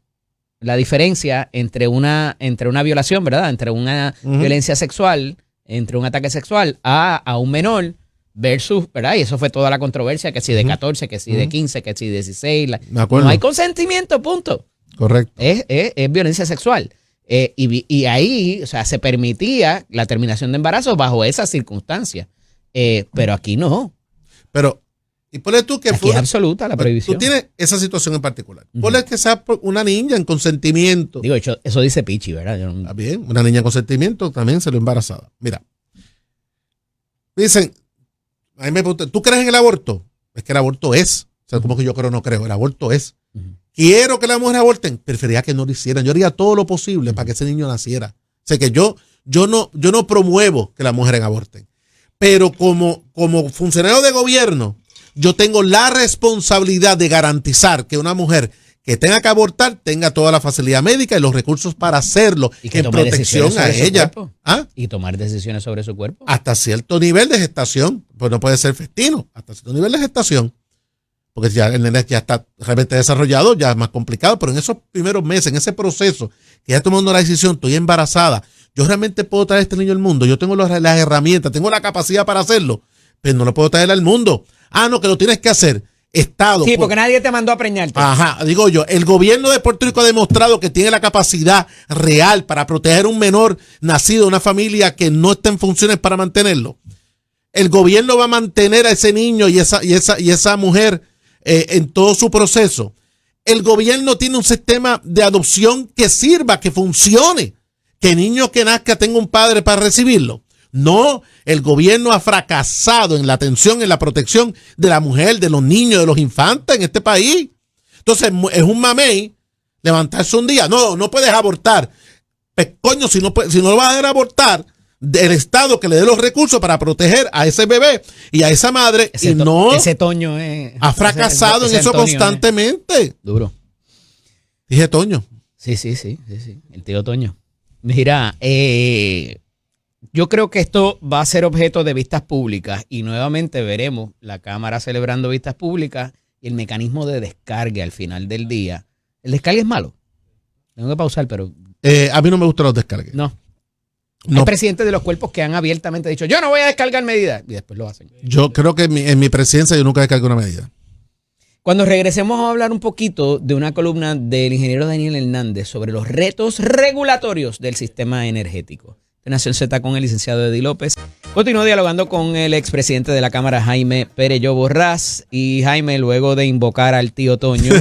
la diferencia entre una violación, ¿verdad? Entre una violencia sexual, entre un ataque sexual a un menor, versus, ¿verdad? Y eso fue toda la controversia, que si de 14, que si de 15, que si de 16. No hay consentimiento, punto. Correcto. Es violencia sexual. Y ahí, o sea, se permitía la terminación de embarazo bajo esas circunstancias. Pero aquí no. Pero, y ponle tú que aquí es absoluta la prohibición. Tú tienes esa situación en particular. Ponle que sea una niña en consentimiento. Digo, eso dice Pichi, ¿verdad? Está bien, una niña en consentimiento también se lo embarazada. Mira, dicen, a mí me preguntan, ¿tú crees en el aborto? Es que el aborto es. O sea, como que yo creo no creo, el aborto es. Quiero que las mujeres aborten, preferiría que no lo hicieran. Yo haría todo lo posible para que ese niño naciera. O sea, que yo no promuevo que las mujeres aborten. Pero como funcionario de gobierno, yo tengo la responsabilidad de garantizar que una mujer que tenga que abortar tenga toda la facilidad médica y los recursos para hacerlo y que en protección a ella. Y tomar decisiones sobre su cuerpo. Hasta cierto nivel de gestación, pues no puede ser festino, hasta cierto nivel de gestación, porque ya el nene ya está realmente desarrollado, ya es más complicado, pero en esos primeros meses, en ese proceso, que ya tomando la decisión, estoy embarazada, yo realmente puedo traer a este niño al mundo, yo tengo las herramientas, tengo la capacidad para hacerlo, pero no lo puedo traer al mundo. No, que lo tienes que hacer. Estado. Sí, porque nadie te mandó a preñarte. Ajá, digo yo, el gobierno de Puerto Rico ha demostrado que tiene la capacidad real para proteger a un menor nacido de una familia que no está en funciones para mantenerlo. El gobierno va a mantener a ese niño y esa mujer en todo su proceso. El gobierno tiene un sistema de adopción que sirva, que funcione, que el niño que nazca tenga un padre para recibirlo. No, el gobierno ha fracasado en la atención, en la protección de la mujer, de los niños, de los infantes en este país. Entonces, es un mamey levantarse un día. No puedes abortar. Pues, coño, si no lo vas a dejar abortar, del Estado que le dé los recursos para proteger a ese bebé y a esa madre. Ese Toño ha fracasado en eso constantemente. Duro. Dije Toño. Sí. El tío Toño. Mira, yo creo que esto va a ser objeto de vistas públicas y nuevamente veremos la Cámara celebrando vistas públicas y el mecanismo de descargue al final del día. ¿El descargue es malo? Tengo que pausar, pero... a mí no me gustan los descargues. No. Hay presidentes de los cuerpos que han abiertamente dicho, yo no voy a descargar medidas, y después lo hacen. Yo creo que en mi presidencia yo nunca descargué una medida. Cuando regresemos a hablar un poquito de una columna del ingeniero Daniel Hernández sobre los retos regulatorios del sistema energético. De Nación Z con el licenciado Eddie López. Continúo dialogando con el expresidente de la Cámara, Jaime Perelló Borrás. Y Jaime, luego de invocar al tío Toño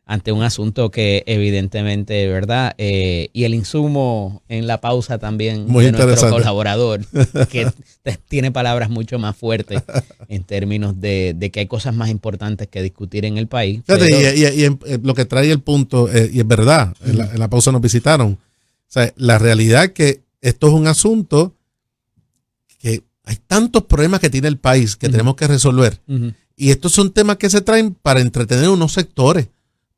ante un asunto que evidentemente, ¿verdad? Y el insumo en la pausa también muy de nuestro interesante colaborador, que tiene palabras mucho más fuertes en términos de que hay cosas más importantes que discutir en el país. Fíjate, pero... y lo que trae el punto, y es verdad, en la pausa nos visitaron. O sea, la realidad es que esto es un asunto que hay tantos problemas que tiene el país que tenemos que resolver. Y estos son temas que se traen para entretener a unos sectores,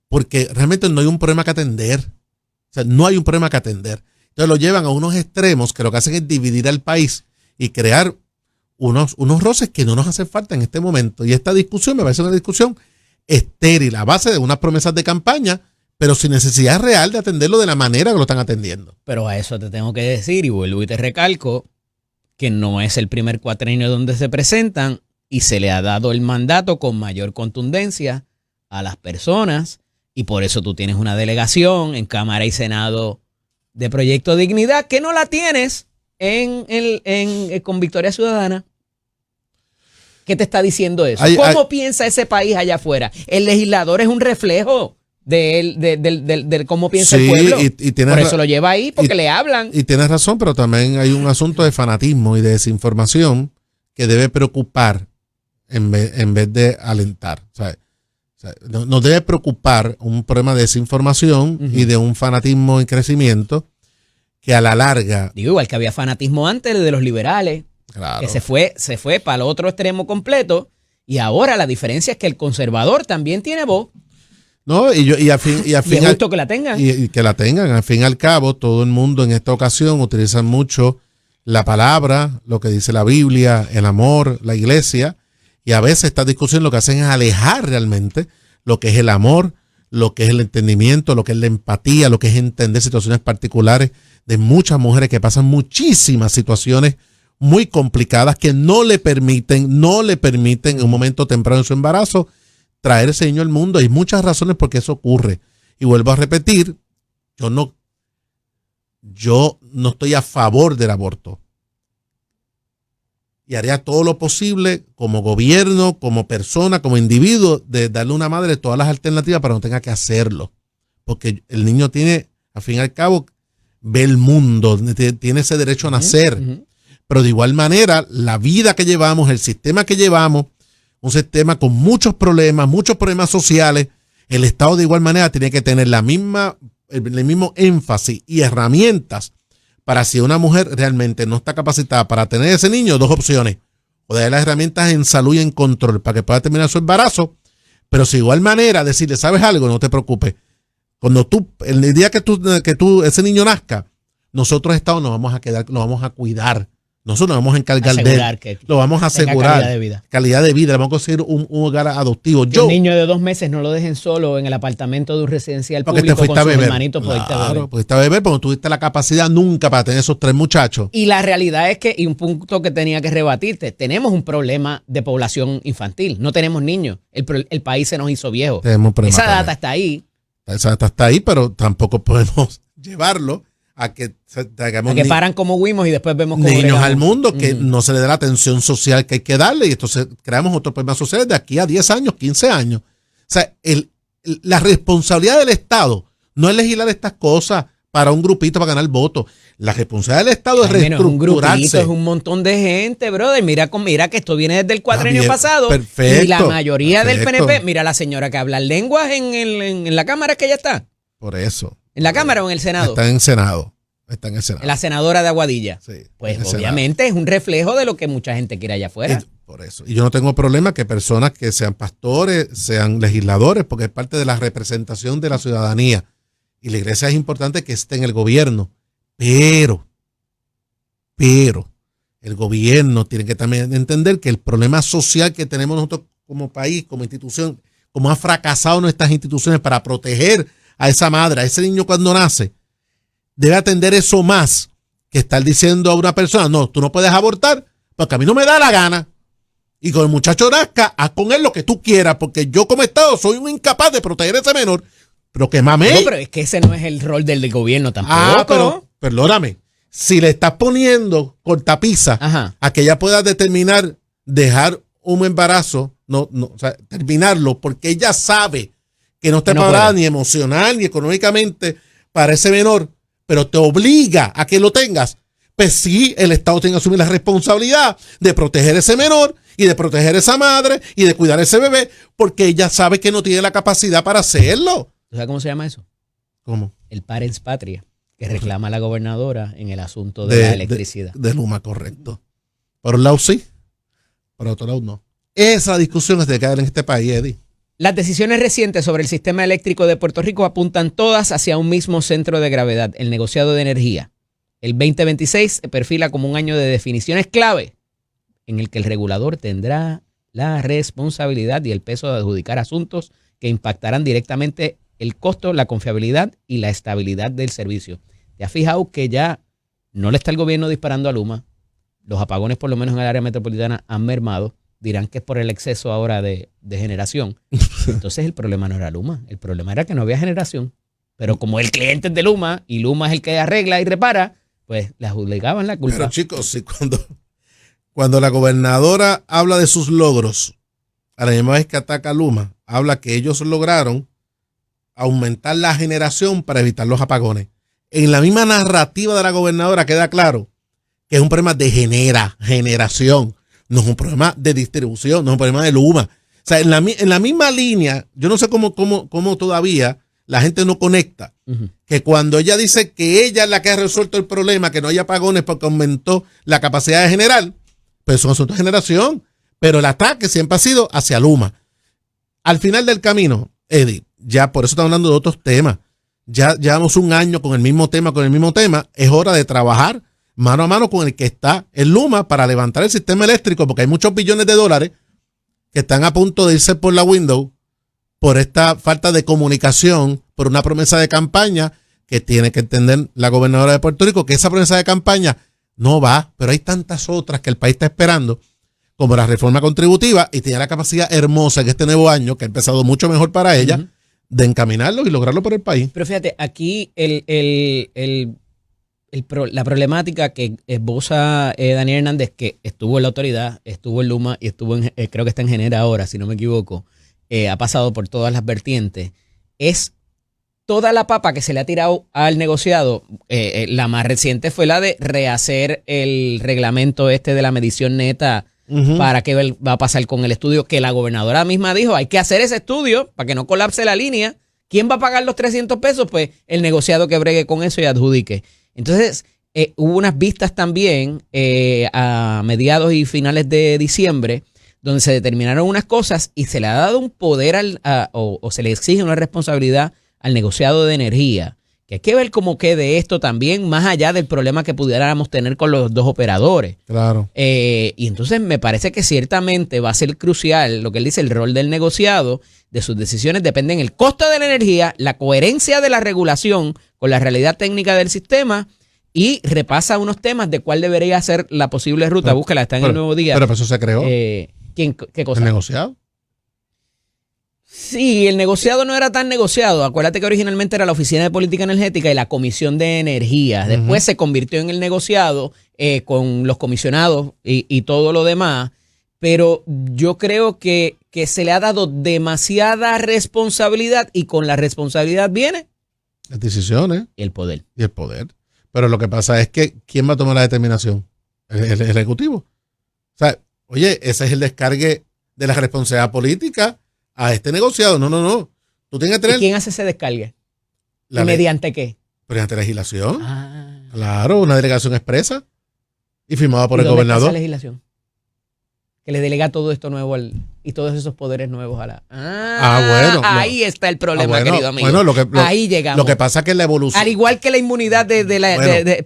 porque realmente no hay un problema que atender. O sea, no hay un problema que atender. Entonces lo llevan a unos extremos que lo que hacen es dividir al país y crear unos roces que no nos hacen falta en este momento. Y esta discusión me parece una discusión estéril, a base de unas promesas de campaña, pero sin necesidad real de atenderlo de la manera que lo están atendiendo. Pero a eso te tengo que decir, y vuelvo y te recalco, que no es el primer cuatrenio donde se presentan y se le ha dado el mandato con mayor contundencia a las personas, y por eso tú tienes una delegación en Cámara y Senado de Proyecto Dignidad que no la tienes con Victoria Ciudadana. ¿Qué te está diciendo eso? ¿Cómo piensa ese país allá afuera? El legislador es un reflejo de cómo piensa el pueblo. Por eso lo lleva ahí, porque le hablan. Y tienes razón, pero también hay un asunto de fanatismo y de desinformación que debe preocupar en vez de alentar. O sea, nos debe preocupar un problema de desinformación y de un fanatismo en crecimiento que a la larga... Digo, igual que había fanatismo antes de los liberales, claro, que se fue para el otro extremo completo, y ahora la diferencia es que el conservador también tiene voz. No, y al fin y es justo que la tengan. Y que la tengan. Al fin y al cabo, todo el mundo en esta ocasión utiliza mucho la palabra, lo que dice la Biblia, el amor, la iglesia, y a veces esta discusión lo que hacen es alejar realmente lo que es el amor, lo que es el entendimiento, lo que es la empatía, lo que es entender situaciones particulares de muchas mujeres que pasan muchísimas situaciones muy complicadas que no le permiten en un momento temprano de su embarazo traer ese niño al mundo. Hay muchas razones por qué eso ocurre. Y vuelvo a repetir, yo no estoy a favor del aborto. Y haría todo lo posible como gobierno, como persona, como individuo, de darle a una madre todas las alternativas para que no tenga que hacerlo. Porque el niño tiene, al fin y al cabo, ve el mundo, tiene ese derecho a nacer. Pero de igual manera, la vida que llevamos, el sistema que llevamos, un sistema con muchos problemas sociales, el Estado de igual manera tiene que tener el mismo énfasis y herramientas para, si una mujer realmente no está capacitada para tener ese niño, dos opciones: o darle las herramientas en salud y en control para que pueda terminar su embarazo, pero si de igual manera decirle, ¿sabes algo? No te preocupes. El día que ese niño nazca, nosotros Estado nos vamos a cuidar. Nosotros nos vamos a encargar de él. Lo vamos a asegurar. Calidad de vida. Le vamos a conseguir un hogar adoptivo. Un niño de 2 meses no lo dejen solo en el apartamento de un residencial público con sus hermanitos. Claro, porque a beber, porque no tuviste la capacidad nunca para tener esos 3 muchachos. Y la realidad es que, y un punto que tenía que rebatirte, tenemos un problema de población infantil. No tenemos niños. El país se nos hizo viejo. Esa data está ahí. Esa data está ahí, pero tampoco podemos llevarlo a que paran como Wimos y después vemos cómo niños al mundo, que no se le da la atención social que hay que darle, y entonces creamos otros problemas sociales de aquí a 10 años, 15 años. O sea, la responsabilidad del Estado no es legislar estas cosas para un grupito para ganar votos. La responsabilidad del Estado es reestructurarse. Un grupito, es un montón de gente, brother. Mira que esto viene desde el cuatrenio pasado. Perfecto, y la mayoría del PNP, mira la señora que habla lenguas en la Cámara, es que ella está. Por eso. ¿En la Cámara o en el Senado? Está en el Senado. La senadora de Aguadilla. Sí, pues obviamente Senado. Es un reflejo de lo que mucha gente quiere allá afuera. Por eso. Y yo no tengo problema que personas que sean pastores, sean legisladores, porque es parte de la representación de la ciudadanía. Y la iglesia es importante que esté en el gobierno. Pero el gobierno tiene que también entender que el problema social que tenemos nosotros como país, como institución, como ha fracasado nuestras instituciones para proteger a esa madre, a ese niño cuando nace, debe atender eso más que estar diciendo a una persona, no, tú no puedes abortar porque a mí no me da la gana. Y con el muchacho nazca, haz con él lo que tú quieras, porque yo como Estado soy un incapaz de proteger a ese menor. Pero que mame. No, pero es que ese no es el rol del gobierno tampoco. Pero, perdóname, si le estás poniendo cortapisa a que ella pueda determinar dejar un embarazo, o sea, terminarlo, porque ella sabe que no está preparada ni emocional ni económicamente para ese menor, pero te obliga a que lo tengas, pues sí, el Estado tiene que asumir la responsabilidad de proteger ese menor y de proteger esa madre y de cuidar a ese bebé, porque ella sabe que no tiene la capacidad para hacerlo. ¿Sabes cómo se llama eso? ¿Cómo? El Parens Patria, que reclama a la gobernadora en el asunto de la electricidad. De Luma, correcto. Por un lado sí, por otro lado no. Esa discusión es de caer en este país, Eddie. Las decisiones recientes sobre el sistema eléctrico de Puerto Rico apuntan todas hacia un mismo centro de gravedad, el negociado de energía. El 2026 se perfila como un año de definiciones clave en el que el regulador tendrá la responsabilidad y el peso de adjudicar asuntos que impactarán directamente el costo, la confiabilidad y la estabilidad del servicio. ¿Te has fijado que ya no le está el gobierno disparando a Luma? Los apagones, por lo menos en el área metropolitana, han mermado. Dirán que es por el exceso ahora de generación. Entonces el problema no era Luma, el problema era que no había generación. Pero como el cliente es de Luma y Luma es el que arregla y repara, pues le adjudicaban la culpa. Pero chicos, sí, cuando la gobernadora habla de sus logros, a la misma vez que ataca a Luma, habla que ellos lograron aumentar la generación para evitar los apagones. En la misma narrativa de la gobernadora queda claro que es un problema de generación. No es un problema de distribución, no es un problema de Luma. O sea, en la misma línea, yo no sé cómo todavía la gente no conecta, que cuando ella dice que ella es la que ha resuelto el problema, que no hay apagones porque aumentó la capacidad de generar, pues es un asunto de generación. Pero el ataque siempre ha sido hacia Luma. Al final del camino, Eddie, ya por eso estamos hablando de otros temas. Ya llevamos un año con el mismo tema. Es hora de trabajar mano a mano con el que está en Luma para levantar el sistema eléctrico, porque hay muchos billones de dólares que están a punto de irse por la window por esta falta de comunicación, por una promesa de campaña que tiene que entender la gobernadora de Puerto Rico, que esa promesa de campaña no va, pero hay tantas otras que el país está esperando, como la reforma contributiva, y tiene la capacidad hermosa en este nuevo año, que ha empezado mucho mejor para ella, de encaminarlo y lograrlo por el país. Pero fíjate, aquí la problemática que esboza Daniel Hernández, que estuvo en la autoridad, estuvo en Luma y estuvo creo que está en Genera ahora, si no me equivoco, ha pasado por todas las vertientes, es toda la papa que se le ha tirado al negociado. La más reciente fue la de rehacer el reglamento de la medición neta para qué va a pasar con el estudio, que la gobernadora misma dijo, hay que hacer ese estudio para que no colapse la línea. ¿Quién va a pagar los 300 pesos? Pues el negociado que bregue con eso y adjudique. Entonces, hubo unas vistas también a mediados y finales de diciembre, donde se determinaron unas cosas y se le ha dado un poder o se le exige una responsabilidad al negociado de energía, que hay que ver cómo quede esto también, más allá del problema que pudiéramos tener con los dos operadores. Claro. Y entonces me parece que ciertamente va a ser crucial lo que él dice, el rol del negociado, de sus decisiones dependen el costo de la energía, la coherencia de la regulación con la realidad técnica del sistema, y repasa unos temas de cuál debería ser la posible ruta. Búscala, está en el Nuevo Día. Pero eso se creó. ¿Qué cosa? ¿El negociado? Sí, el negociado no era tan negociado. Acuérdate que originalmente era la Oficina de Política Energética y la Comisión de Energía. Después se convirtió en el negociado con los comisionados y todo lo demás. Pero yo creo que se le ha dado demasiada responsabilidad y con la responsabilidad viene las decisiones. Y el poder. Y el poder. Pero lo que pasa es que ¿quién va a tomar la determinación? El Ejecutivo. O sea, oye, ese es el descargue de la responsabilidad política a este negociado. No. Tú tienes que tener... ¿Y quién hace ese descargue? ¿Y mediante qué? Mediante legislación. Claro, una delegación expresa y firmada por el gobernador. ¿Esa legislación? Que le delega todo esto nuevo y todos esos poderes nuevos a la... bueno. Ahí está el problema, querido amigo. Bueno, ahí llegamos. Lo que pasa es que la evolución... Al igual que la inmunidad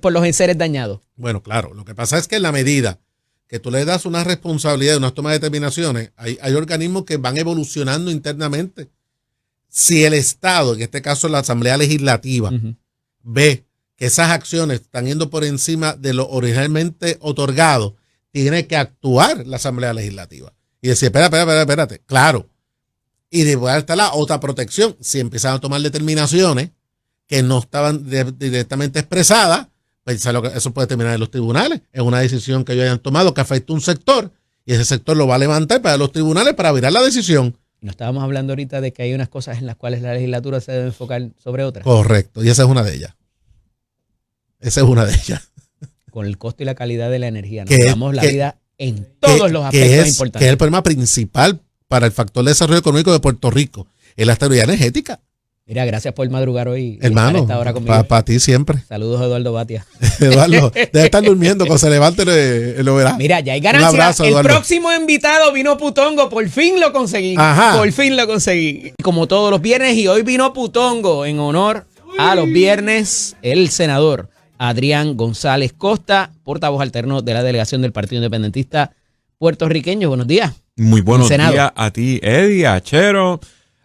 por los enseres dañados. Bueno, claro. Lo que pasa es que en la medida que tú le das una responsabilidad, unas tomas de determinaciones, hay organismos que van evolucionando internamente. Si el Estado, en este caso la Asamblea Legislativa, ve que esas acciones están yendo por encima de lo originalmente otorgado, tiene que actuar la Asamblea Legislativa. Y decir, espérate. Claro. Y después está la otra protección. Si empiezan a tomar determinaciones que no estaban directamente expresadas, pues eso puede terminar en los tribunales. Es una decisión que ellos hayan tomado que afecta a un sector y ese sector lo va a levantar para los tribunales para virar la decisión. No estábamos hablando ahorita de que hay unas cosas en las cuales la legislatura se debe enfocar sobre otras. Correcto. Y esa es una de ellas. Con el costo y la calidad de la energía. Nos damos la vida en todos los aspectos importantes. Que es el problema principal para el factor de desarrollo económico de Puerto Rico. Es la estabilidad energética. Mira, gracias por madrugar hoy. Hermano, para ti siempre. Saludos a Eduardo Batia. Eduardo, debe estar durmiendo, cuando se levante lo verá. Mira, ya hay ganancia. Un abrazo, Eduardo. El próximo invitado vino Putongo, por fin lo conseguí. Ajá. Por fin lo conseguí. Como todos los viernes, y hoy vino Putongo en honor a los viernes, el senador Adrián González Costa, portavoz alterno de la delegación del Partido Independentista puertorriqueño. Buenos días. Muy buenos días a ti, Eddie, a Chero,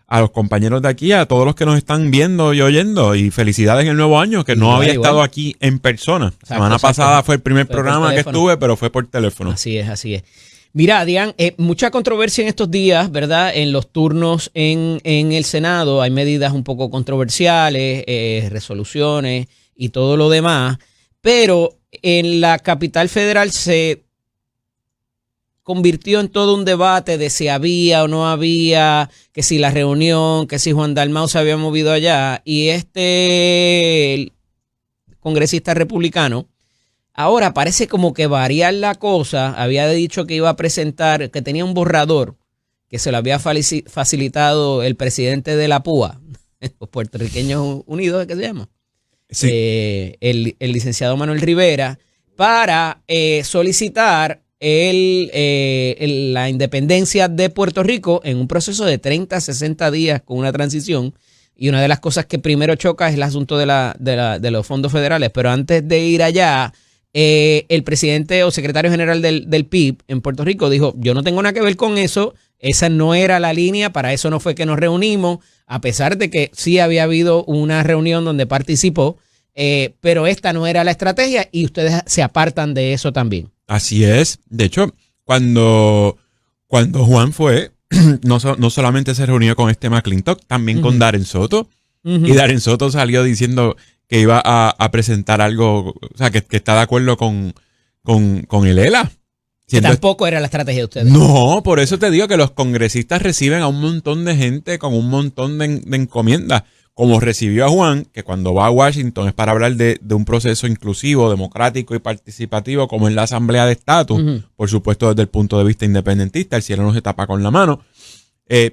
a los compañeros de aquí, a todos los que nos están viendo y oyendo, y felicidades en el nuevo año, que no había estado aquí en persona. La semana pasada fue el primer programa que estuve, pero fue por teléfono. Así es. Mira, Adrián, mucha controversia en estos días, ¿verdad? En los turnos en el Senado hay medidas un poco controversiales, resoluciones y todo lo demás, pero en la capital federal se convirtió en todo un debate de si había o no había, que si la reunión, que si Juan Dalmau se había movido allá, y el congresista republicano, ahora parece como que variar la cosa. Había dicho que iba a presentar, que tenía un borrador que se lo había facilitado el presidente de la PUA, los Puertorriqueños Unidos, ¿es que se llama? Sí. El licenciado Manuel Rivera, para solicitar la independencia de Puerto Rico en un proceso de 30 a 60 días con una transición. Y una de las cosas que primero choca es el asunto de los fondos federales. Pero antes de ir allá, el presidente o secretario general del PIB en Puerto Rico dijo, yo no tengo nada que ver con eso, esa no era la línea, para eso no fue que nos reunimos, a pesar de que sí había habido una reunión donde participó, pero esta no era la estrategia y ustedes se apartan de eso también. Así es. De hecho, cuando Juan fue, no solamente se reunió con McClintock, también con Darren Soto. Y Darren Soto salió diciendo que iba a presentar algo, o sea, que está de acuerdo con el ELA. Que tampoco era la estrategia de ustedes. No, por eso te digo que los congresistas reciben a un montón de gente con un montón de encomiendas, como recibió a Juan, que cuando va a Washington es para hablar de un proceso inclusivo, democrático y participativo, como en la Asamblea de Estatus, por supuesto desde el punto de vista independentista, el cielo no se tapa con la mano.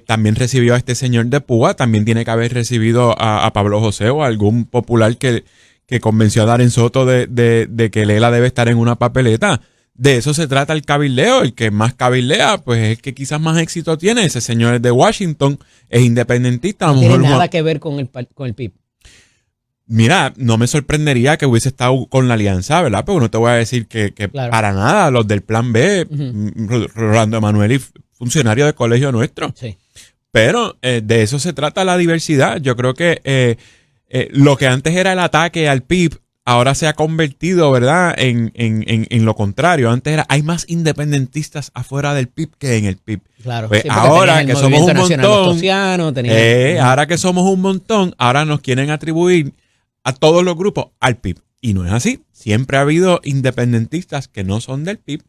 También recibió a este señor de Púa, también tiene que haber recibido a Pablo José o a algún popular que convenció a Darren Soto de que Lela debe estar en una papeleta. De eso se trata el cabildeo. El que más cabildea, pues es el que quizás más éxito tiene. Ese señor es de Washington, es independentista. No tiene nada que ver con el PIB. Mira, no me sorprendería que hubiese estado con la alianza, ¿verdad? Pero no te voy a decir que claro, para nada. Los del Plan B, Rolando Emanueli, funcionario de colegio nuestro. Sí. Pero de eso se trata la diversidad. Yo creo que lo que antes era el ataque al PIB, ahora se ha convertido, ¿verdad?, en lo contrario. Antes hay más independentistas afuera del PIB que en el PIB. Claro. Pues sí, ahora que somos un montón, ahora que somos un montón, ahora nos quieren atribuir a todos los grupos al PIB. Y no es así. Siempre ha habido independentistas que no son del PIB,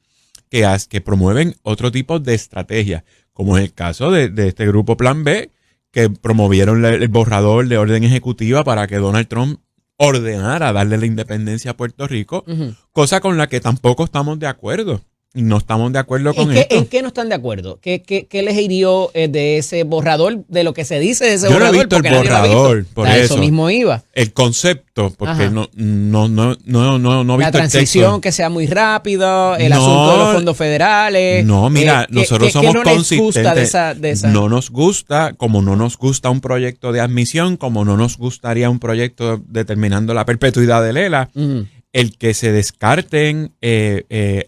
que promueven otro tipo de estrategias, como es el caso de este grupo Plan B, que promovieron el borrador de orden ejecutiva para que Donald Trump ordenara darle la independencia a Puerto Rico, cosa con la que tampoco estamos de acuerdo. Y no estamos de acuerdo con esto. ¿En qué no están de acuerdo? ¿Qué les hirió de ese borrador, de lo que se dice de ese borrador? Yo no he visto el borrador, por eso. Mismo iba. El concepto, porque no he visto la transición que sea muy rápido, el asunto de los fondos federales. No, mira, nosotros somos consistentes. De esa? No nos gusta, como no nos gusta un proyecto de admisión, como no nos gustaría un proyecto determinando la perpetuidad del ELA. El que se descarten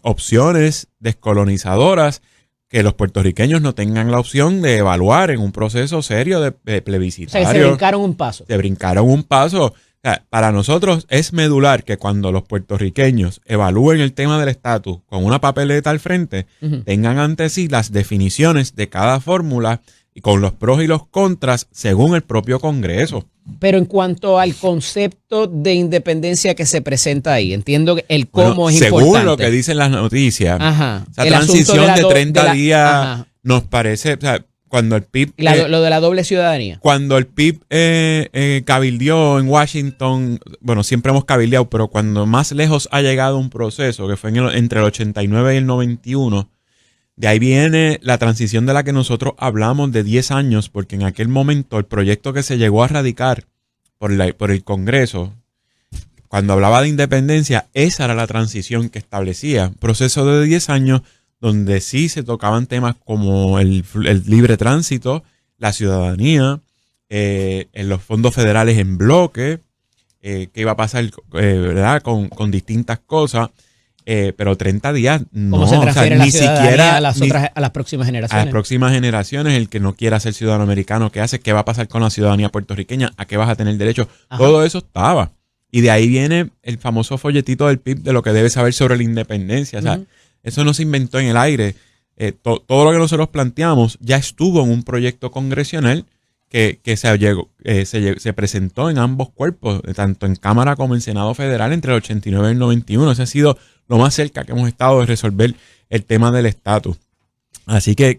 opciones descolonizadoras, que los puertorriqueños no tengan la opción de evaluar en un proceso serio de plebiscitario. O sea, que se brincaron un paso. Se brincaron un paso. sea, para nosotros es medular que cuando los puertorriqueños evalúen el tema del estatus con una papeleta al frente, tengan ante sí las definiciones de cada fórmula y con los pros y los contras según el propio Congreso. Pero en cuanto al concepto de independencia que se presenta ahí, entiendo que el cómo es según importante. Según lo que dicen las noticias, esa el transición de 30 días nos parece, o sea, cuando el PIB... lo de la doble ciudadanía. Cuando el PIB cabildeó en Washington, bueno, siempre hemos cabildeado, pero cuando más lejos ha llegado un proceso, que fue entre el 89 y el 91, de ahí viene la transición de la que nosotros hablamos de 10 años, porque en aquel momento el proyecto que se llegó a radicar por el Congreso, cuando hablaba de independencia, esa era la transición que establecía. Un proceso de 10 años donde sí se tocaban temas como el libre tránsito, la ciudadanía, en los fondos federales en bloque, qué iba a pasar ¿verdad? Con distintas cosas. Pero 30 días no, ¿cómo se transfiere o sea, la ni siquiera a las próximas generaciones? A las próximas generaciones, el que no quiera ser ciudadano americano, ¿qué hace? ¿Qué va a pasar con la ciudadanía puertorriqueña? ¿A qué vas a tener derecho? Ajá. Todo eso estaba. Y de ahí viene el famoso folletito del PIB de lo que debes saber sobre la independencia. O sea, eso no se inventó en el aire. Todo lo que nosotros planteamos ya estuvo en un proyecto congresional que se presentó en ambos cuerpos, tanto en Cámara como en Senado Federal, entre el 89 y el 91. Ese ha sido lo más cerca que hemos estado de resolver el tema del estatus. Así que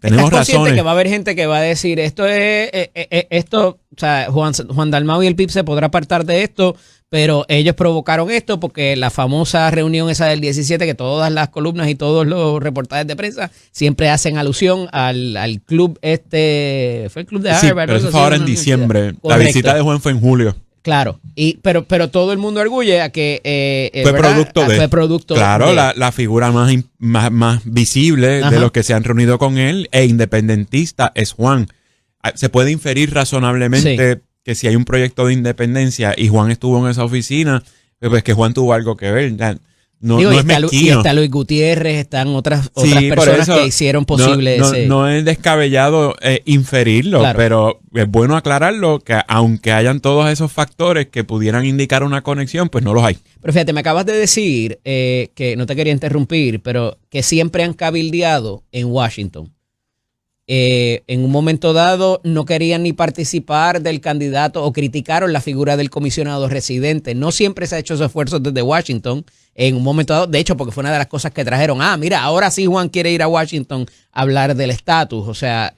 tenemos razones. Que va a haber gente que va a decir esto, o sea, Juan Dalmau y el PIB se podrá apartar de esto, pero ellos provocaron esto porque la famosa reunión esa del 17, que todas las columnas y todos los reportajes de prensa siempre hacen alusión al club fue el club de Harvard. Sí, pero eso fue ahora en diciembre. La visita de Juan fue en julio. Claro, pero todo el mundo arguye a que fue producto de. Claro, de la figura más visible de los que se han reunido con él e independentista es Juan. Se puede inferir razonablemente que si hay un proyecto de independencia y Juan estuvo en esa oficina, pues que Juan tuvo algo que ver. No es mezquino. Y está Luis Gutiérrez, están otras personas que hicieron posible ese. No es descabellado inferirlo, claro. Pero es bueno aclararlo que aunque hayan todos esos factores que pudieran indicar una conexión, pues no los hay. Pero fíjate, me acabas de decir que no te quería interrumpir, pero que siempre han cabildeado en Washington. En un momento dado no querían ni participar del candidato o criticaron la figura del comisionado residente. No siempre se ha hecho esos esfuerzos desde Washington. En un momento dado, de hecho, porque fue una de las cosas que trajeron. Mira, ahora sí Juan quiere ir a Washington a hablar del estatus. O sea,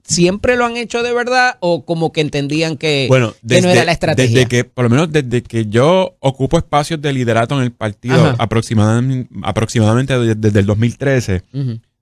¿siempre lo han hecho de verdad o como que entendían que no era la estrategia? Por lo menos desde que yo ocupo espacios de liderato en el partido, aproximadamente desde el 2013,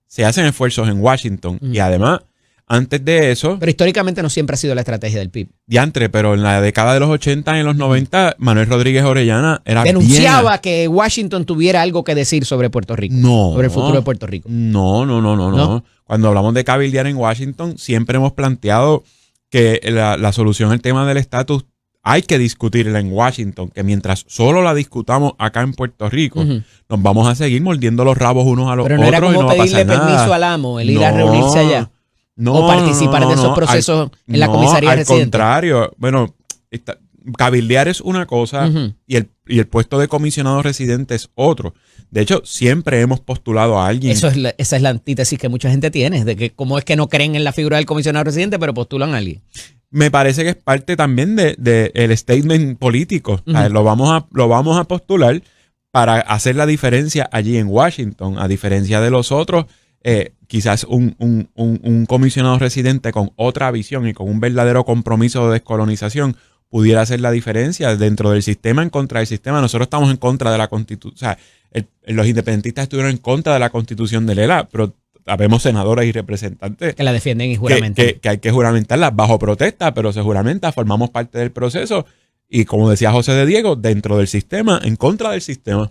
se hacen esfuerzos en Washington y además, antes de eso... Pero históricamente no siempre ha sido la estrategia del PIB. Diantre, pero en la década de los 80 y en los 90, Manuel Rodríguez Orellana denunciaba que Washington tuviera algo que decir sobre Puerto Rico. Sobre el futuro de Puerto Rico. No. Cuando hablamos de cabildear en Washington, siempre hemos planteado que la solución al tema del estatus hay que discutirla en Washington, que mientras solo la discutamos acá en Puerto Rico, nos vamos a seguir mordiendo los rabos unos a los otros y no va a pasar nada. Pero no era como pedirle permiso al amo, el ir a reunirse allá. O participar de esos procesos en la comisaría residente. Al contrario, bueno, cabildear es una cosa y el puesto de comisionado residente es otro. De hecho, siempre hemos postulado a alguien. Esa es la antítesis que mucha gente tiene, de que cómo es que no creen en la figura del comisionado residente, pero postulan a alguien. Me parece que es parte también de el statement político. O sea, lo vamos a postular para hacer la diferencia allí en Washington, a diferencia de los otros. Quizás un comisionado residente con otra visión y con un verdadero compromiso de descolonización pudiera hacer la diferencia dentro del sistema, en contra del sistema. Nosotros estamos en contra de la Constitución. O sea, los independentistas estuvieron en contra de la Constitución de Lela, pero habemos senadores y representantes que la defienden y juramentan. Que hay que juramentarla bajo protesta, pero se juramenta, formamos parte del proceso y, como decía José de Diego, dentro del sistema, en contra del sistema.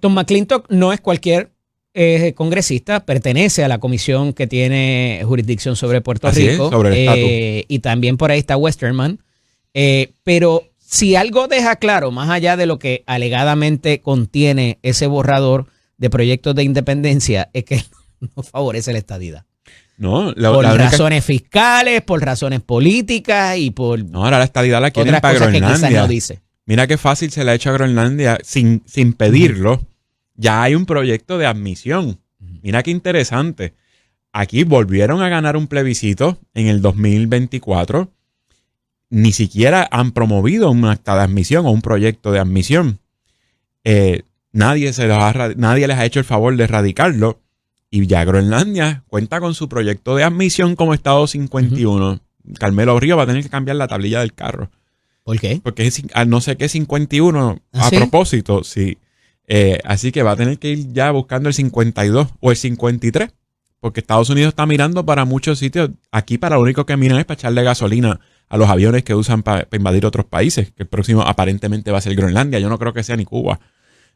Tom McClintock no es cualquier congresista, pertenece a la comisión que tiene jurisdicción sobre Puerto Rico, sobre el estatus. Y también por ahí está Westerman, pero si algo deja claro, más allá de lo que alegadamente contiene ese borrador de proyectos de independencia, es que no favorece la estadidad. No, por razones fiscales, por razones políticas y por no, ahora la estadidad la quieren otras para cosas que Groenlandia. quizás no dice. Mira qué fácil se le ha hecho a Groenlandia sin pedirlo. Ya hay un proyecto de admisión. Mira qué interesante. Aquí volvieron a ganar un plebiscito en el 2024. Ni siquiera han promovido un acta de admisión o un proyecto de admisión. Nadie les ha hecho el favor de erradicarlo. Y ya Groenlandia cuenta con su proyecto de admisión como Estado 51. Carmelo Río va a tener que cambiar la tablilla del carro. ¿Por qué? Porque es no sé qué 51 a ¿Sí? propósito, sí. Así que va a tener que ir ya buscando el 52 o el 53. Porque Estados Unidos está mirando para muchos sitios. Aquí para lo único que miran es para echarle gasolina a los aviones que usan para invadir otros países. Que el próximo aparentemente va a ser Groenlandia. Yo no creo que sea ni Cuba.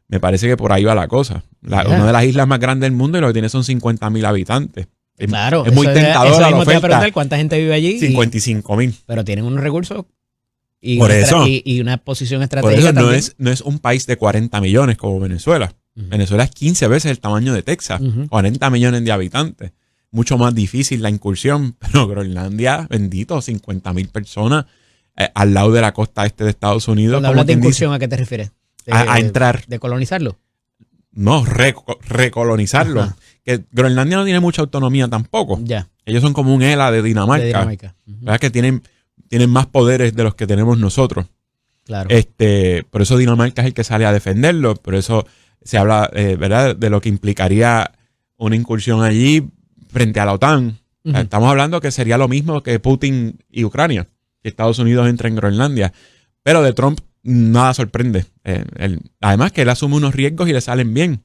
Me parece que por ahí va la cosa. Una de las islas más grandes del mundo y lo que tiene son 50,000 habitantes. Claro. Es muy tentadora eso la mismo te voy a oferta. preguntar cuánta gente vive allí. 55,000. Pero tienen unos recursos y, Por eso. y una posición Por estratégica eso también. no es un país de 40 millones como Venezuela. Venezuela es 15 veces el tamaño de Texas. 40 millones de habitantes. Mucho más difícil la incursión. Pero Groenlandia, bendito, 50,000 personas al lado de la costa este de Estados Unidos. Cuando hablas de incursión, ¿a qué te refieres? A entrar. ¿De colonizarlo? No, recolonizarlo. Ajá. Que Groenlandia no tiene mucha autonomía tampoco. Ya. Ellos son como un ELA de Dinamarca. De Dinamarca. ¿Verdad? Que tienen más poderes de los que tenemos nosotros. Claro. Por eso Dinamarca es el que sale a defenderlo. Por eso se habla, ¿verdad?, de lo que implicaría una incursión allí frente a la OTAN. Estamos hablando que sería lo mismo que Putin y Ucrania, que Estados Unidos entra en Groenlandia. Pero de Trump nada sorprende. Además que él asume unos riesgos y le salen bien.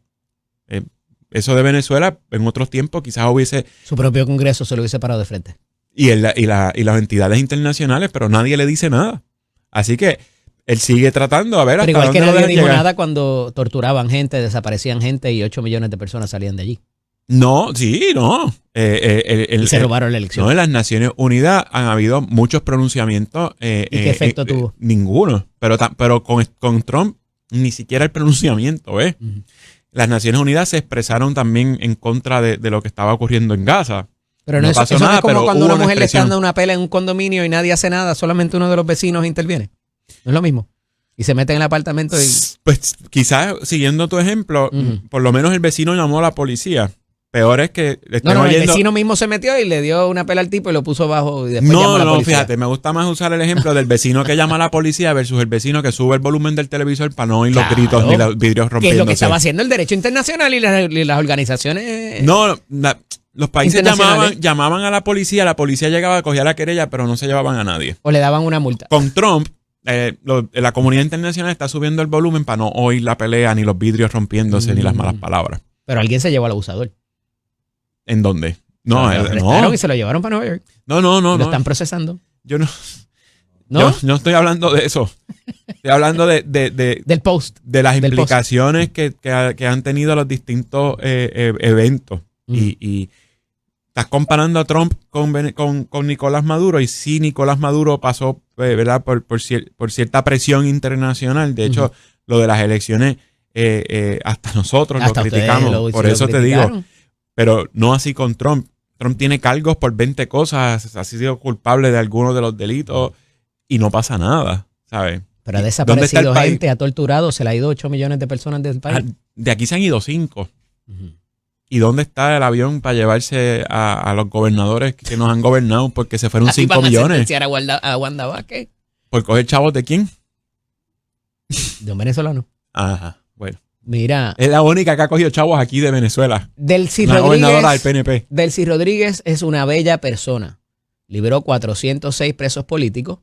Eso de Venezuela, en otros tiempos quizás hubiese... Su propio Congreso se lo hubiese parado de frente. Y las entidades internacionales, pero nadie le dice nada. Así que él sigue tratando a ver Pero hasta igual que dónde nadie lo dijo dejan llegar. nada cuando torturaban gente, desaparecían gente y 8 millones de personas salían de allí. No, sí, no. Y se robaron la elección. No, en las Naciones Unidas han habido muchos pronunciamientos. ¿Y qué efecto tuvo? Ninguno. Pero con Trump ni siquiera el pronunciamiento, ¿ves? Las Naciones Unidas se expresaron también en contra de lo que estaba ocurriendo en Gaza. Pero no pasó eso nada, no es como pero cuando hubo una mujer le está expresión. dando una pela en un condominio y nadie hace nada, solamente uno de los vecinos interviene. No es lo mismo. Y se mete en el apartamento y... Pues quizás, siguiendo tu ejemplo, por lo menos el vecino llamó a la policía. Peor es que le estén No, el oyendo... vecino mismo se metió y le dio una pela al tipo y lo puso abajo y después llamó a la policía. Fíjate, me gusta más usar el ejemplo del vecino que llama a la policía versus el vecino que sube el volumen del televisor para no oír los gritos ni los vidrios Que es rompiéndose. lo que estaba haciendo el derecho internacional y las organizaciones... No, los países internacionales. llamaban a la policía llegaba, cogía la querella, pero no se llevaban a nadie. O le daban una multa. Con Trump, la comunidad internacional está subiendo el volumen para no oír la pelea, ni los vidrios rompiéndose, ni las malas palabras. Pero alguien se llevó al abusador. ¿En dónde? No, Lo arrestaron y se lo llevaron para Nueva York. No. Lo están procesando. Yo no. ¿No? Yo no estoy hablando de eso. Estoy hablando Del post. de las del implicaciones que han tenido los distintos eventos. Y estás comparando a Trump con Nicolás Maduro. Y sí, Nicolás Maduro pasó, ¿verdad?, por cierta presión internacional. De hecho, lo de las elecciones, hasta nosotros Hasta lo ustedes criticamos. Por eso te digo. criticaron. Pero no así con Trump. Trump tiene cargos por 20 cosas. Ha sido culpable de algunos de los delitos. Y no pasa nada, ¿sabes? Pero ha ¿Dónde está el desaparecido país? gente, ha torturado, se le ha ido 8 millones de personas del país. De aquí se han ido 5. ¿Y dónde está el avión para llevarse a los gobernadores que nos han gobernado? Porque se fueron Así 5 van a millones. sentenciar a Wanda Vázquez, ¿Por coger chavos de quién? de un venezolano. Ajá, bueno. Mira, Es la única que ha cogido chavos aquí de Venezuela. Delcy Una gobernadora del Rodríguez, PNP. Delcy Rodríguez es una bella persona. Liberó 406 presos políticos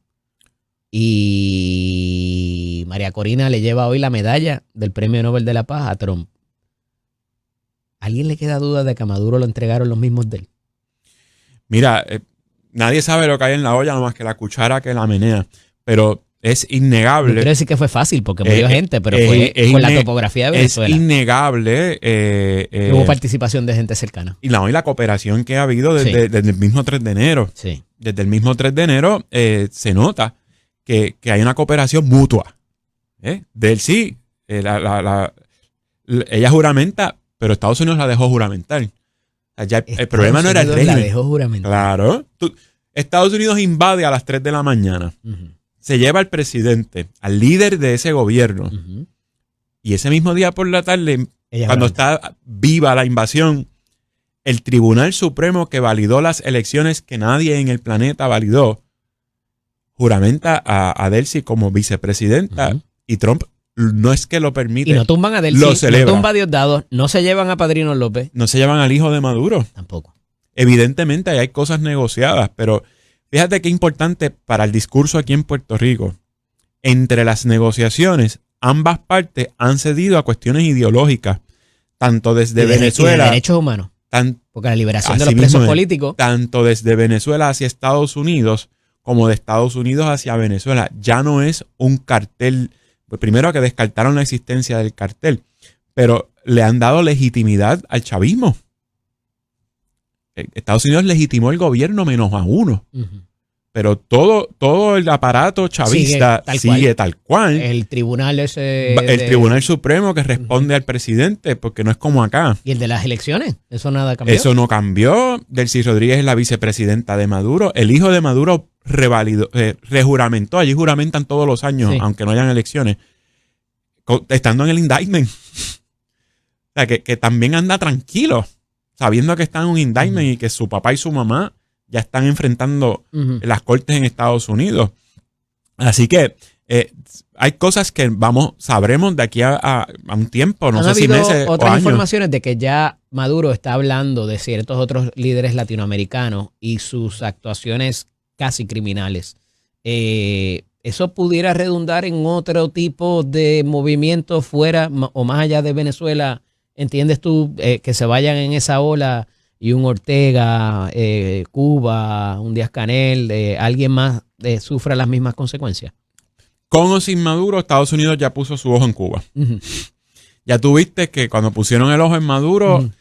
y María Corina le lleva hoy la medalla del Premio Nobel de la Paz a Trump. ¿A alguien le queda duda de que a Maduro lo entregaron los mismos de él? Mira, nadie sabe lo que hay en la olla, nomás que la cuchara que la menea. Pero es No innegable. quiero decir que fue fácil porque murió gente, pero es fue con la inne- topografía de Es Venezuela. innegable. Hubo participación de gente cercana. Y la cooperación que ha habido Sí. desde el mismo 3 de enero. Sí. Desde el mismo 3 de enero se nota que hay una cooperación mutua. Del sí, ella juramenta, pero Estados Unidos la dejó juramentar. sea, ya el problema no era el Estados Unidos la régimen. dejó juramentada. Claro. Estados Unidos invade a las 3 de la mañana. Ujú, Se lleva al presidente, al líder de ese gobierno. ujú. Y ese mismo día por la tarde, Ella cuando juramentada. está viva la invasión, el Tribunal Supremo que validó las elecciones que nadie en el planeta validó, juramenta a Delcy como vicepresidenta. Ujú. Y Trump no es que lo permite. Y no tumban a Delcy, Lo no celebra. tumba a Diosdado, no se llevan a Padrino López. No se llevan al hijo de Maduro. Tampoco. Evidentemente hay cosas negociadas, pero fíjate qué importante para el discurso aquí en Puerto Rico. Entre las negociaciones, ambas partes han cedido a cuestiones ideológicas, tanto desde Y de Venezuela, derechos humanos. Porque la liberación de Así los presos mismo es. políticos. tanto desde Venezuela hacia Estados Unidos, como de Estados Unidos hacia Venezuela. Ya no es un cartel. Pues primero que descartaron la existencia del cartel, pero le han dado legitimidad al chavismo. Estados Unidos legitimó el gobierno menos a uno, Ujú. pero todo el aparato chavista sigue tal cual. El tribunal ese. El Tribunal Supremo que responde al presidente, porque no es como acá. Y el de las elecciones. Eso nada cambió. Eso no cambió. Delcy Rodríguez es la vicepresidenta de Maduro. El hijo de Maduro revalidó, rejuramentó. Allí juramentan todos los años, Sí. aunque no hayan elecciones, estando en el indictment. O sea, que también anda tranquilo, sabiendo que está en un indictment y que su papá y su mamá ya están enfrentando Ujú. las cortes en Estados Unidos. Así que hay cosas que sabremos de aquí a un tiempo, no Han sé si habido meses o otras años. informaciones de que ya Maduro está hablando de ciertos otros líderes latinoamericanos y sus actuaciones casi criminales. ¿Eso pudiera redundar en otro tipo de movimiento fuera o más allá de Venezuela? ¿Entiendes tú que se vayan en esa ola y un Ortega, Cuba, un Díaz-Canel, alguien más sufra las mismas consecuencias? Con o sin Maduro, Estados Unidos ya puso su ojo en Cuba. Ujú. Ya tuviste que cuando pusieron el ojo en Maduro, Ujú.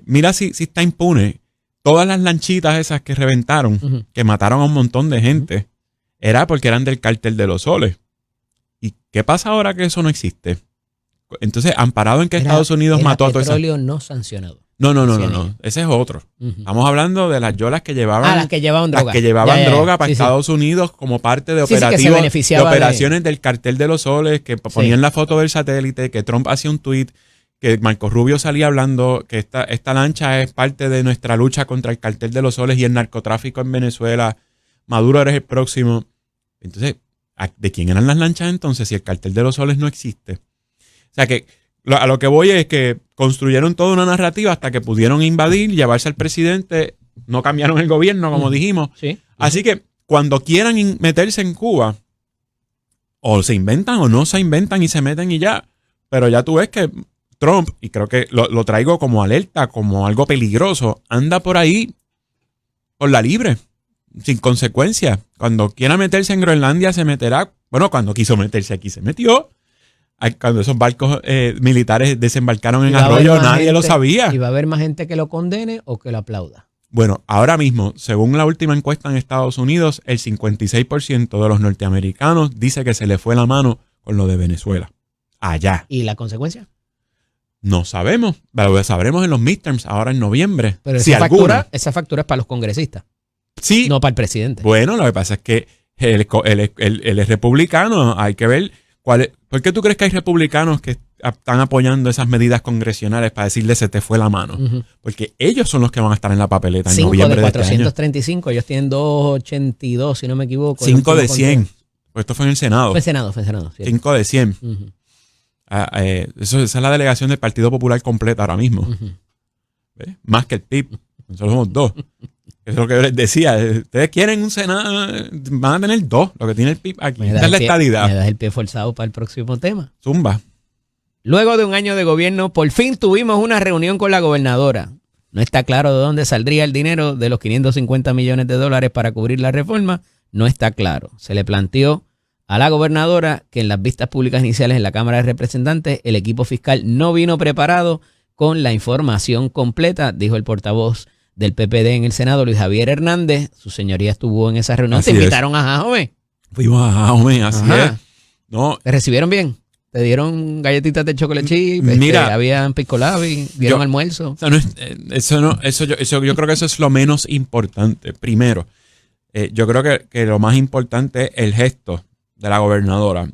mira si está impune. Todas las lanchitas esas que reventaron, Ujú. que mataron a un montón de gente, era porque eran del cártel de los soles. ¿Y qué pasa ahora que eso no existe? Entonces, amparado en que Estados Unidos mató a todas esas... petróleo no sancionado. No. Cianuro. Ese es otro. Ujú. Estamos hablando de las yolas que llevaban... Las que llevaban Las droga. que llevaban Ya, ya, ya. droga para Sí, sí. Estados Unidos como parte de Sí, sí, que se operativos, de beneficiaba operaciones del cartel de los soles, que ponían la foto del satélite, que Trump hacía un tweet, que Marco Rubio salía hablando que esta lancha es parte de nuestra lucha contra el cartel de los soles y el narcotráfico en Venezuela. Maduro eres el próximo. Entonces, ¿de quién eran las lanchas entonces si el cartel de los soles no existe? O sea que a lo que voy es que construyeron toda una narrativa hasta que pudieron invadir, llevarse al presidente, no cambiaron el gobierno, como dijimos. Sí. Así que cuando quieran meterse en Cuba, o se inventan o no se inventan y se meten y ya. Pero ya tú ves que Trump, y creo que lo traigo como alerta, como algo peligroso, anda por ahí por la libre, sin consecuencias. Cuando quiera meterse en Groenlandia se meterá. Bueno, cuando quiso meterse aquí se metió. Cuando esos barcos militares desembarcaron en Arroyo, nadie lo sabía. ¿Y va a haber más gente que lo condene o que lo aplauda? Bueno, ahora mismo, según la última encuesta en Estados Unidos, el 56% de los norteamericanos dice que se le fue la mano con lo de Venezuela. Allá. ¿Y la consecuencia? No sabemos. Lo sabremos en los midterms, ahora en noviembre. Pero si esa alguna. factura es para los congresistas, Sí. no para el presidente. Bueno, lo que pasa es que él es republicano. Hay que ver ¿por qué tú crees que hay republicanos que están apoyando esas medidas congresionales para decirle se te fue la mano? Ujú. Porque ellos son los que van a estar en la papeleta en 5 noviembre de de este año. 435, ellos tienen 282, si no me equivoco. 5 de El último 100. conteo. Pues esto fue en el Senado. Fue Senado. ¿Cierto? 5 de 100. Ujú, Esa es la delegación del Partido Popular completa ahora mismo. ujú. ¿Ves? Más que el PIB. Nosotros somos 2. Es lo que yo les decía. Ustedes quieren un Senado, van a tener 2. Lo que tiene el PIB aquí. Me Esta es la me estadidad. das el pie forzado para el próximo tema. Zumba. Luego de un año de gobierno, por fin tuvimos una reunión con la gobernadora. No está claro de dónde saldría el dinero de los $550 millones para cubrir la reforma. No está claro. Se le planteó a la gobernadora que en las vistas públicas iniciales en la Cámara de Representantes el equipo fiscal no vino preparado con la información completa, dijo el portavoz del PPD en el Senado, Luis Javier Hernández. Su señoría estuvo en esa reunión. Así ¿Te es. invitaron a Jajome? Fuimos a Jaume, así Ajá. es. No, ¿Te recibieron bien? Te dieron galletitas de chocolate chip, Mira, habían piscolabi, dieron almuerzo. O sea, yo creo que eso es lo menos importante. Primero, yo creo que lo más importante es el gesto de la gobernadora.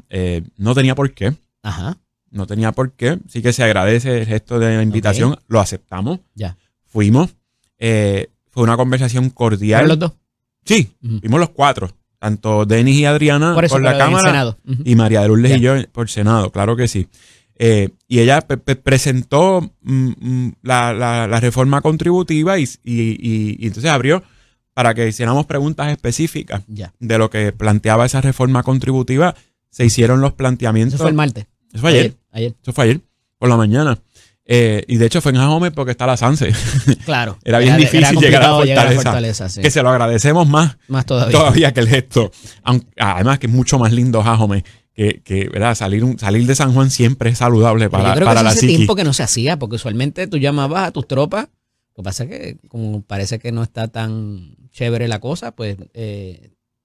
No tenía por qué. Ajá. No tenía por qué. Sí que se agradece el gesto de la invitación. Okay. Lo aceptamos. Ya. Fuimos. Fue una conversación cordial. ¿Fueron los dos? Sí, fuimos los 4. Tanto Denis y Adriana por la Cámara y María de Lourdes y yo por Senado, claro que sí. Y ella presentó la reforma contributiva y entonces abrió para que hiciéramos preguntas específicas de lo que planteaba esa reforma contributiva. Se hicieron los planteamientos. Eso fue el martes. Eso fue ayer. Eso fue ayer, por la mañana. Y de hecho fue en Jajome porque está la Sanse. Claro. Era bien difícil llegar a Fortaleza. Sí. Que se lo agradecemos más todavía que el gesto. Además que es mucho más lindo Jajome. Que ¿verdad? Salir de San Juan siempre es saludable para la hace psiqui. Tiempo que no se hacía, porque usualmente tú llamabas a tus tropas. Lo que pasa es que como parece que no está tan chévere la cosa, pues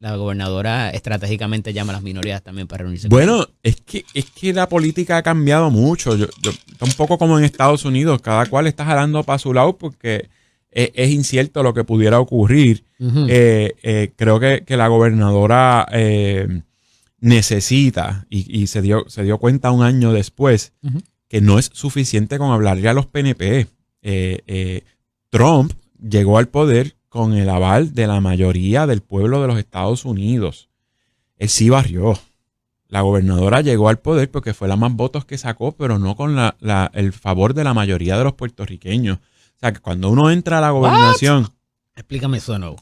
la gobernadora estratégicamente llama a las minorías también para reunirse. Bueno, es que la política ha cambiado mucho. Está un poco como en Estados Unidos. Cada cual está jalando para su lado porque es incierto lo que pudiera ocurrir. Uh-huh. Creo que la gobernadora necesita, y se dio cuenta un año después, uh-huh, que no es suficiente con hablarle a los PNP. Trump llegó al poder con el aval de la mayoría del pueblo de los Estados Unidos. Él sí barrió. La gobernadora llegó al poder porque fue la más votos que sacó, pero no con el favor de la mayoría de los puertorriqueños. O sea, que cuando uno entra a la gobernación... ¿What? Explícame eso de nuevo.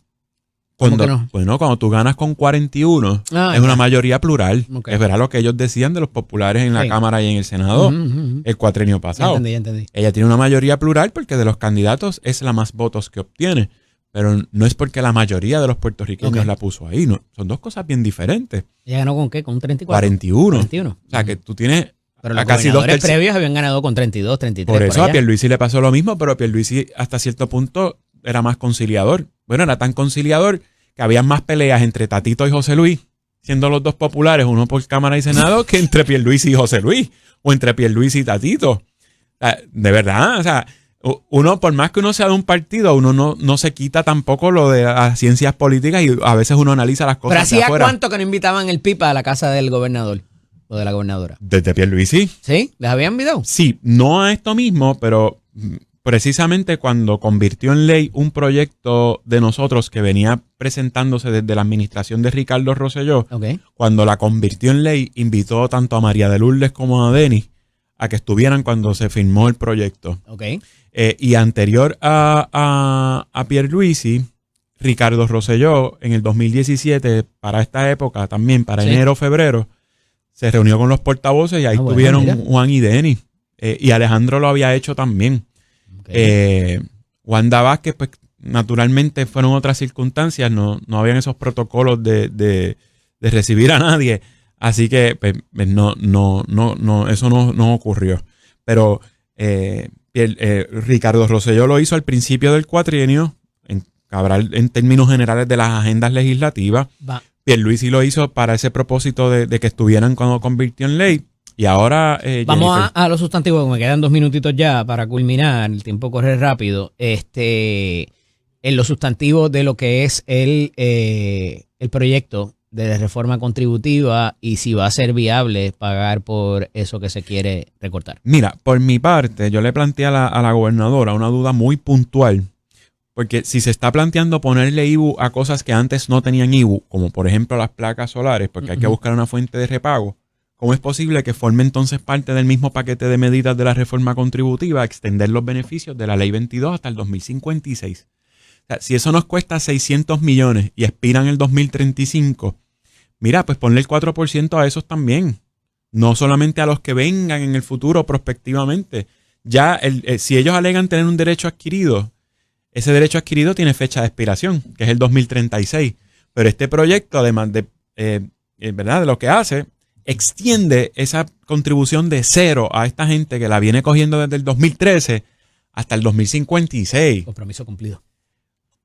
Cuando tú ganas con 41, es una mayoría plural. Okay. Es verdad lo que ellos decían de los populares en la Cámara y en el Senado el cuatrenio pasado. Ya entendí. Ella tiene una mayoría plural porque de los candidatos es la más votos que obtiene. Pero no es porque la mayoría de los puertorriqueños la puso ahí. No, son dos cosas bien diferentes. ¿Ella ganó con qué? ¿Con un 34? 41. O sea, que tú tienes... Pero los gobernadores previos habían ganado con 32, 33. Por eso a Pierluisi le pasó lo mismo, pero Pierluisi hasta cierto punto era más conciliador. Bueno, era tan conciliador que había más peleas entre Tatito y José Luis, siendo los dos populares, uno por Cámara y Senado, que entre Pierluisi y José Luis, o entre Pierluisi y Tatito. O sea, de verdad, o sea... Uno, por más que uno sea de un partido, uno no se quita tampoco lo de las ciencias políticas y a veces uno analiza las cosas. ¿Pero hacía cuánto que no invitaban el Pipa a la casa del gobernador o de la gobernadora? Desde Pierluisi. ¿Sí? ¿Les habían invitado? Sí, no a esto mismo, pero precisamente cuando convirtió en ley un proyecto de nosotros que venía presentándose desde la administración de Ricardo Rosselló, cuando la convirtió en ley, invitó tanto a María de Lourdes como a Denis a que estuvieran cuando se firmó el proyecto. Y anterior a Pierluisi, Ricardo Rosselló, en el 2017, para esta época también, para enero o febrero, se reunió con los portavoces y ahí estuvieron Juan y Denis. Y Alejandro lo había hecho también. Wanda Vázquez, pues naturalmente fueron otras circunstancias, no habían esos protocolos de recibir a nadie. Así que pues, no, eso no ocurrió. Pero Ricardo Rosselló lo hizo al principio del cuatrienio, en términos generales de las agendas legislativas. Pierluisi lo hizo para ese propósito de que estuvieran cuando convirtió en ley. Y ahora... Vamos a los sustantivos, me quedan 2 minutitos ya para culminar, el tiempo corre rápido. En los sustantivos de lo que es el proyecto de reforma contributiva y si va a ser viable pagar por eso que se quiere recortar. Mira, por mi parte, yo le planteé a la gobernadora una duda muy puntual, porque si se está planteando ponerle IBU a cosas que antes no tenían IBU, como por ejemplo las placas solares, porque hay que buscar una fuente de repago, ¿cómo es posible que forme entonces parte del mismo paquete de medidas de la reforma contributiva extender los beneficios de la Ley 22 hasta el 2056? O sea, si eso nos cuesta 600 millones y expira en el 2035, mira, pues ponle el 4% a esos también. No solamente a los que vengan en el futuro prospectivamente. Ya, si ellos alegan tener un derecho adquirido, ese derecho adquirido tiene fecha de expiración, que es el 2036. Pero este proyecto, además de, ¿verdad?, de lo que hace, extiende esa contribución de cero a esta gente que la viene cogiendo desde el 2013 hasta el 2056. Compromiso cumplido.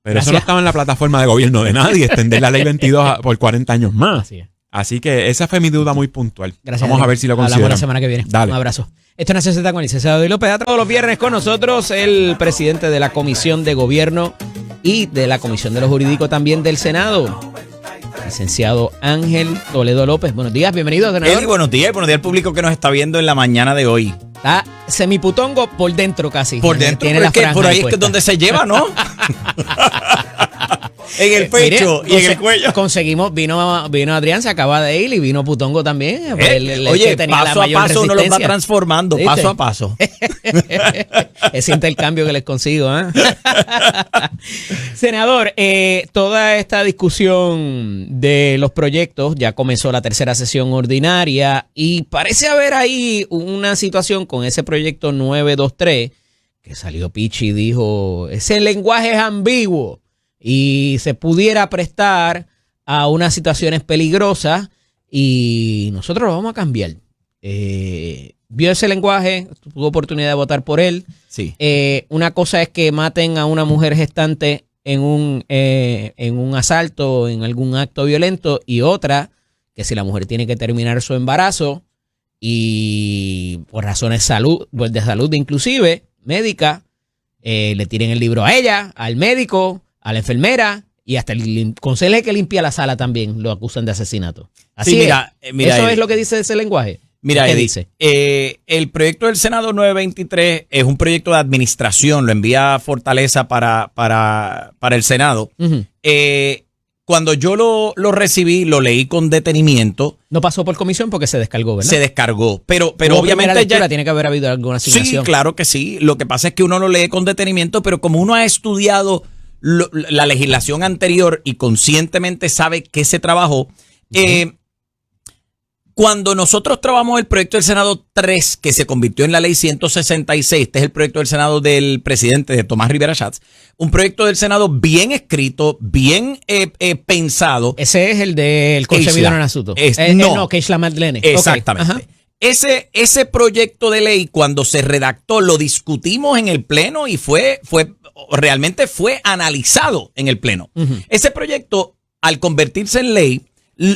Pero gracias. Eso no estaba en la plataforma de gobierno de nadie, extender la ley 22 por 40 años más. Así que esa fue mi duda muy puntual. Gracias. Vamos a ver si lo consideran. Hablamos la semana que viene. Dale. Un abrazo. Esto es Nación Z con el licenciado David López. Todos los viernes con nosotros el presidente de la Comisión de Gobierno y de la Comisión de lo Jurídico también del Senado, licenciado Ángel Toledo López. Buenos días, bienvenido, senador. Eddie, buenos días al público que nos está viendo en la mañana de hoy. Está semiputongo por dentro casi. Por dentro, tiene pero la es que franja por ahí es puesta. que donde se lleva, ¿no? En el pecho Mire, y en el cuello. Conseguimos, vino Adrián, se acaba de ir y vino Putongo también. Oye, que tenía la paso a mayor paso uno los va resistencia. transformando, ¿Viste? paso a paso. Ese intercambio que les consigo. Senador, toda esta discusión de los proyectos, ya comenzó la tercera sesión ordinaria y parece haber ahí una situación con ese proyecto 923 que salió Pichi y dijo, ese lenguaje es ambiguo y se pudiera prestar a unas situaciones peligrosas y nosotros lo vamos a cambiar. Vio ese lenguaje, tuvo oportunidad de votar por él. Sí. Una cosa es que maten a una mujer gestante en un asalto, en algún acto violento, y otra, que si la mujer tiene que terminar su embarazo y por razones de salud inclusive, médica, le tiren el libro a ella, al médico, a la enfermera y hasta el conserje que limpia la sala también lo acusan de asesinato. Así Sí, es. mira, Eso Eddie. es lo que dice ese lenguaje. Mira, ¿Qué Eddie, dice? El proyecto del Senado 923 es un proyecto de administración, lo envía Fortaleza para el Senado. Ujú. Cuando yo lo recibí, lo leí con detenimiento, No pasó por comisión porque se descargó, ¿verdad? se descargó, pero Hubo primera obviamente lectura, ya... tiene que haber habido alguna Sí, asignación. claro que sí. Lo que pasa es que uno lo lee con detenimiento, pero como uno ha estudiado la legislación anterior y conscientemente sabe qué se trabajó, cuando nosotros trabajamos el proyecto del Senado 3, que se convirtió en la ley 166, este es el proyecto del Senado del presidente de Tomás Rivera Schatz, un proyecto del Senado bien escrito, bien pensado. Ese es el del concebido Keishla. en Asunto. No. Keishla Madlene. Exactamente. Ok, ajá. Ese proyecto de ley, cuando se redactó, lo discutimos en el Pleno y realmente fue analizado en el Pleno. Ujú. Ese proyecto, al convertirse en ley,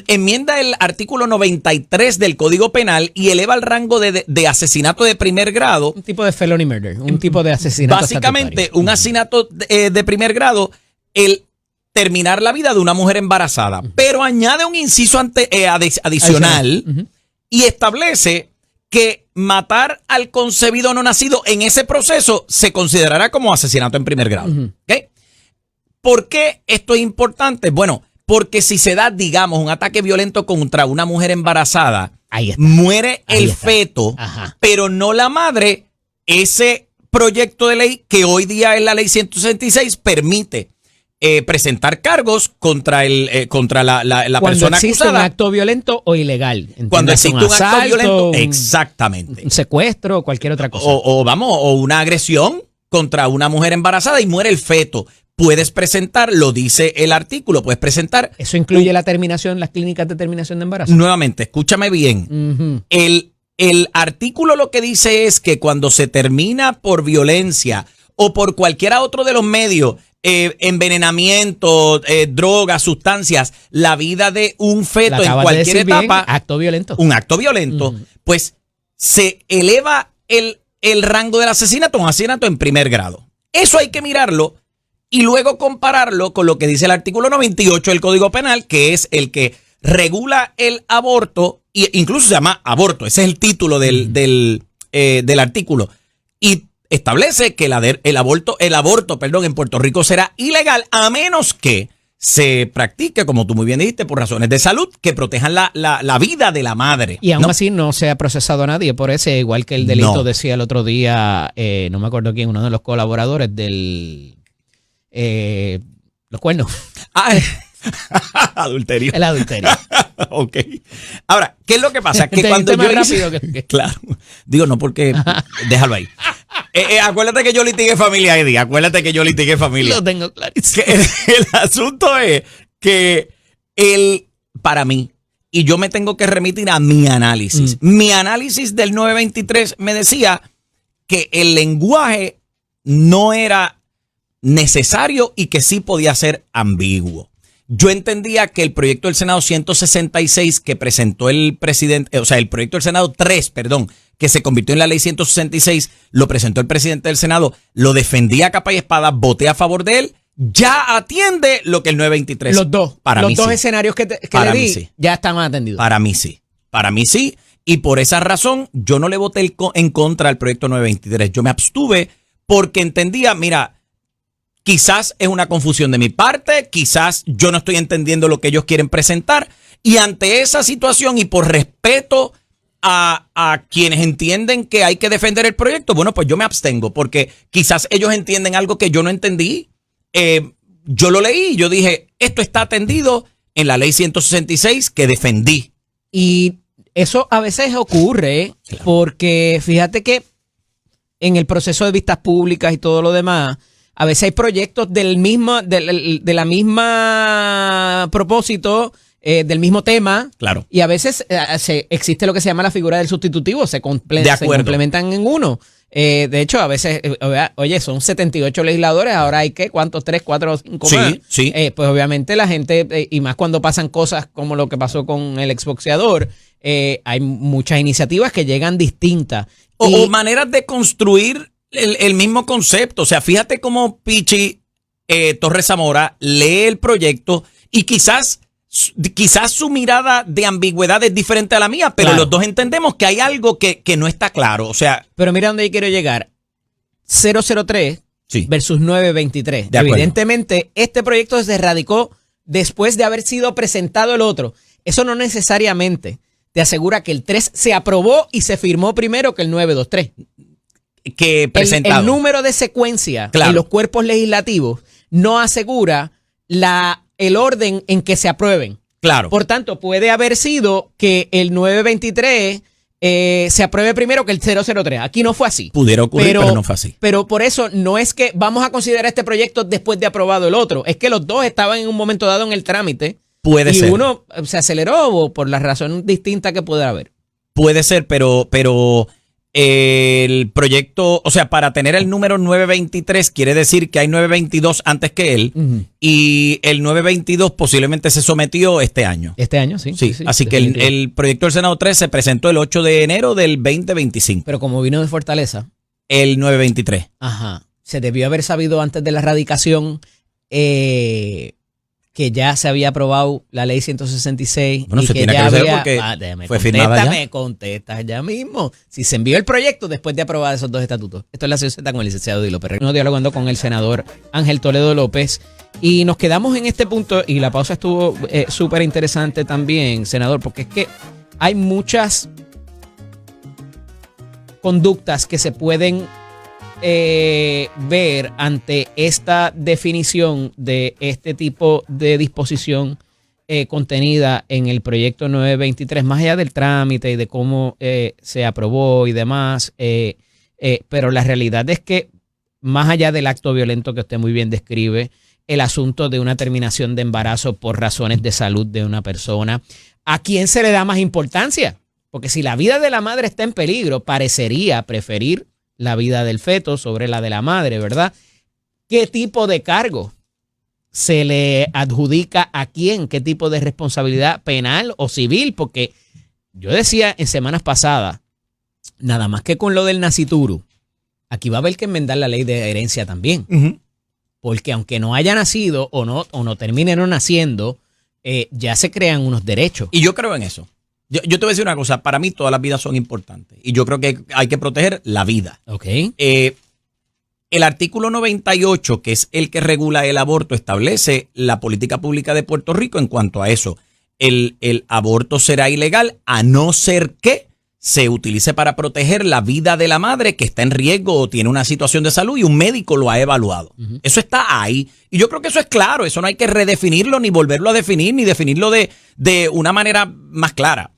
enmienda el artículo 93 del Código Penal y eleva el rango de asesinato de primer grado. Un tipo de felony murder, un tipo de asesinato Básicamente, estatutario. un asesinato de primer grado, el terminar la vida de una mujer embarazada. Pero añade un inciso adicional Ujú. y establece que matar al concebido no nacido en ese proceso se considerará como asesinato en primer grado. Ujú. ¿Ok? ¿Por qué esto es importante? Bueno, porque si se da, digamos, un ataque violento contra una mujer embarazada, Ahí está. muere Ahí el está. feto, Ajá. pero no la madre, ese proyecto de ley que hoy día es la ley 166 permite presentar cargos contra la Cuando persona existe un acusada. acto violento o ilegal. Cuando Entiéndase, existe un acto asalto, violento, un exactamente. secuestro o cualquier otra cosa. O una agresión contra una mujer embarazada y muere el feto. Puedes presentar, lo dice el artículo, puedes presentar. Eso incluye la terminación, las clínicas de terminación de embarazo. Nuevamente, escúchame bien. Ujú. El artículo lo que dice es que cuando se termina por violencia o por cualquiera otro de los medios, envenenamiento, drogas, sustancias, la vida de un La feto en acabas de cualquier decir bien, etapa, acto violento. un acto violento, pues se eleva el rango del asesinato a un asesinato en primer grado. Eso hay que mirarlo y luego compararlo con lo que dice el artículo 98 del Código Penal, que es el que regula el aborto, e incluso se llama aborto, ese es el título del artículo, y establece que el aborto, en Puerto Rico será ilegal a menos que se practique, como tú muy bien dijiste, por razones de salud que protejan la vida de la madre. Y aún ¿no? así no se ha procesado a nadie por ese, igual que el delito No. decía el otro día, no me acuerdo quién, uno de los colaboradores del los cuernos, Adulterio. el adulterio. Ok. Ahora, ¿qué es lo que pasa? Que Te cuando diste yo más hice... rápido que- Claro. Digo, no porque... Déjalo ahí. Acuérdate que yo litigué familia, Eddie. Acuérdate que yo litigué familia. Lo tengo clarísimo. Que el asunto es que para mí, y yo me tengo que remitir a mi análisis. Mi análisis del 923 me decía que el lenguaje no era necesario y que sí podía ser ambiguo. Yo entendía que el proyecto del Senado 166 que presentó el presidente, o sea, el proyecto del Senado 3, perdón, que se convirtió en la ley 166, lo presentó el presidente del Senado, lo defendía a capa y espada, voté a favor de él, ya atiende lo que el 923. Los dos. Para los mí dos sí. escenarios que Para le mí di sí. ya están atendidos. Para mí sí. Para mí sí. Y por esa razón, yo no le voté en contra del proyecto 923. Yo me abstuve porque entendía, mira, quizás es una confusión de mi parte, quizás yo no estoy entendiendo lo que ellos quieren presentar. Y ante esa situación y por respeto a quienes entienden que hay que defender el proyecto, bueno, pues yo me abstengo porque quizás ellos entienden algo que yo no entendí. Yo lo leí y yo dije, esto está atendido en la ley 166 que defendí. Y eso a veces ocurre porque fíjate que en el proceso de vistas públicas y todo lo demás, a veces hay proyectos de la misma propósito, del mismo tema. Claro. Y a veces existe lo que se llama la figura del sustitutivo, se complementan en uno. De hecho, a veces, oye, son 78 legisladores, ahora hay que, ¿cuántos? 3, 4, 5 más. Sí. Pues obviamente la gente, y más cuando pasan cosas como lo que pasó con el exboxeador, hay muchas iniciativas que llegan distintas. O maneras de construir el mismo concepto. O sea, fíjate cómo Pichi Torres Zamora lee el proyecto y quizás su mirada de ambigüedad es diferente a la mía, pero claro, los dos entendemos que hay algo que no está claro. O sea, pero mira dónde yo quiero llegar. 003 sí, versus 923. De acuerdo. Evidentemente, este proyecto se radicó después de haber sido presentado el otro. Eso no necesariamente te asegura que el 3 se aprobó y se firmó primero que el 923. que presentado. El número de secuencia Claro. en los cuerpos legislativos no asegura el orden en que se aprueben. Claro. Por tanto, puede haber sido que el 923 se apruebe primero que el 003. Aquí no fue así. Pudiera ocurrir, pero no fue así. Pero por eso no es que vamos a considerar este proyecto después de aprobado el otro. Es que los dos estaban en un momento dado en el trámite. Puede y ser. uno se aceleró o por la razón distinta que pueda haber. Puede ser, pero el proyecto, o sea, para tener el número 923 quiere decir que hay 922 antes que él. Uh-huh. Y el 922 posiblemente se sometió este año. Este año, sí. Sí, así que el proyecto del Senado 3 se presentó el 8 de enero del 2025. Pero como vino de Fortaleza. El 923. Ajá. Se debió haber sabido antes de la radicación que ya se había aprobado la ley 166. Bueno, y se que tiene ya que saber había, porque fue firmada ya. Me contestas ya mismo. Si se envió el proyecto después de aprobar esos dos estatutos. Esto es la CZ con el licenciado Dilo Perrero. Estamos dialogando con el senador Ángel Toledo López. Y nos quedamos en este punto, y la pausa estuvo súper interesante también, senador, porque es que hay muchas conductas que se pueden ver ante esta definición de este tipo de disposición contenida en el proyecto 923, más allá del trámite y de cómo se aprobó y demás, pero la realidad es que más allá del acto violento que usted muy bien describe, el asunto de una terminación de embarazo por razones de salud de una persona, ¿a quién se le da más importancia? Porque si la vida de la madre está en peligro, parecería preferir la vida del feto sobre la de la madre, ¿verdad? ¿Qué tipo de cargo se le adjudica a quién? ¿Qué tipo de responsabilidad penal o civil? Porque yo decía en semanas pasadas, nada más que con lo del nascituru, aquí va a haber que enmendar la ley de herencia también. Uh-huh. Porque aunque no haya nacido o no termine no naciendo, ya se crean unos derechos. Y yo creo en eso. Yo te voy a decir una cosa, para mí todas las vidas son importantes y yo creo que hay que proteger la vida. Ok. El artículo 98, que es el que regula el aborto, establece la política pública de Puerto Rico en cuanto a eso. El aborto será ilegal a no ser que se utilice para proteger la vida de la madre que está en riesgo o tiene una situación de salud y un médico lo ha evaluado. Uh-huh. Eso está ahí. Y yo creo que eso es claro. Eso no hay que redefinirlo ni volverlo a definir ni definirlo de una manera más clara.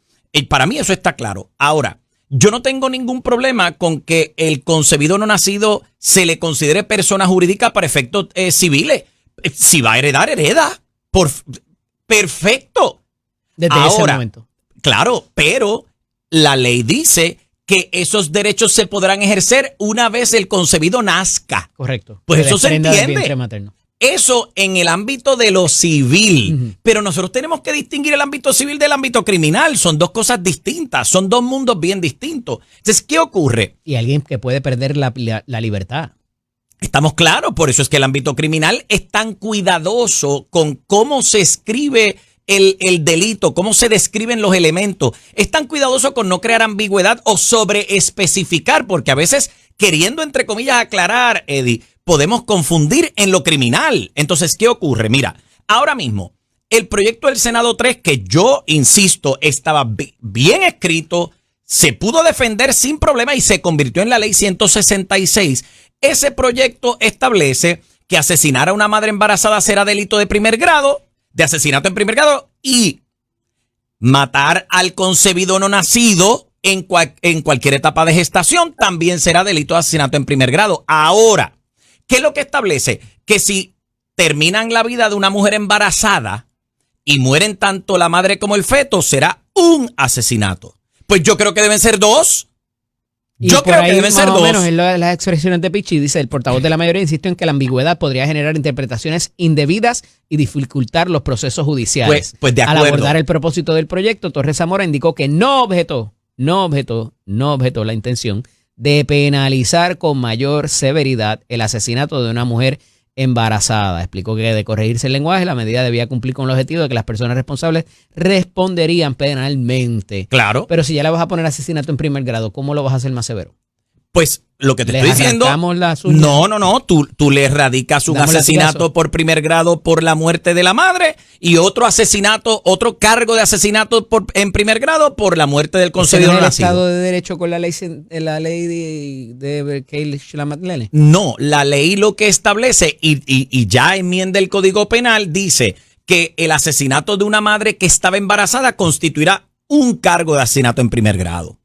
Para mí eso está claro. Ahora, yo no tengo ningún problema con que el concebido no nacido se le considere persona jurídica para efectos civiles. Si va a heredar, hereda. Perfecto. Desde ese momento. Claro, pero la ley dice que esos derechos se podrán ejercer una vez el concebido nazca. Correcto. Pues eso se entiende. Eso en el ámbito de lo civil. Pero nosotros tenemos que distinguir el ámbito civil del ámbito criminal. Son dos cosas distintas. Son dos mundos bien distintos. Entonces, ¿qué ocurre? Y alguien que puede perder la libertad. Estamos claros. Por eso es que el ámbito criminal es tan cuidadoso con cómo se escribe el delito, cómo se describen los elementos. Es tan cuidadoso con no crear ambigüedad o sobreespecificar, porque a veces, queriendo, entre comillas, aclarar, Eddie, podemos confundir en lo criminal. Entonces, ¿qué ocurre? Mira, ahora mismo, el proyecto del Senado 3, que yo insisto, estaba bien escrito, se pudo defender sin problema y se convirtió en la ley 166. Ese proyecto establece que asesinar a una madre embarazada será delito de primer grado, de asesinato en primer grado, y matar al concebido no nacido en cualquier etapa de gestación también será delito de asesinato en primer grado. Ahora, ¿qué es lo que establece? Que si terminan la vida de una mujer embarazada y mueren tanto la madre como el feto, será un asesinato. Pues yo creo que deben ser dos. Yo creo que deben ser dos. Menos en las expresiones de Pichi dice, el portavoz de la mayoría insiste en que la ambigüedad podría generar interpretaciones indebidas y dificultar los procesos judiciales. Pues de acuerdo. Al abordar el propósito del proyecto, Torres Zamora indicó que no objetó la intención de penalizar con mayor severidad el asesinato de una mujer embarazada. Explicó que de corregirse el lenguaje, la medida debía cumplir con el objetivo de que las personas responsables responderían penalmente. Claro. Pero si ya le vas a poner asesinato en primer grado, ¿cómo lo vas a hacer más severo? Pues lo que te estoy diciendo, no, tú le radicas un asesinato por primer grado por la muerte de la madre y otro asesinato, otro cargo de asesinato en primer grado por la muerte del concebido no nacido. ¿Estado de Derecho con la ley de Keil Schlamatlene? No, la ley lo que establece y ya enmienda el Código Penal dice que el asesinato de una madre que estaba embarazada constituirá un cargo de asesinato en primer grado.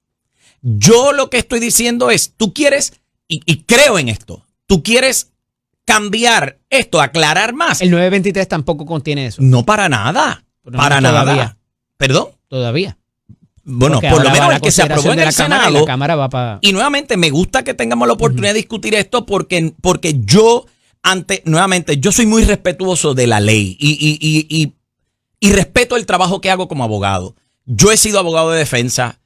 Yo lo que estoy diciendo es, tú quieres, y creo en esto, tú quieres cambiar esto, aclarar más. El 923 tampoco contiene eso. No, para nada. Para nada. ¿Perdón? Todavía. Bueno, por lo menos el que se aprobó en el Senado. La Cámara va para... Y nuevamente, me gusta que tengamos la oportunidad de discutir esto porque yo, nuevamente, yo soy muy respetuoso de la ley y respeto el trabajo que hago como abogado. Yo he sido abogado de defensa.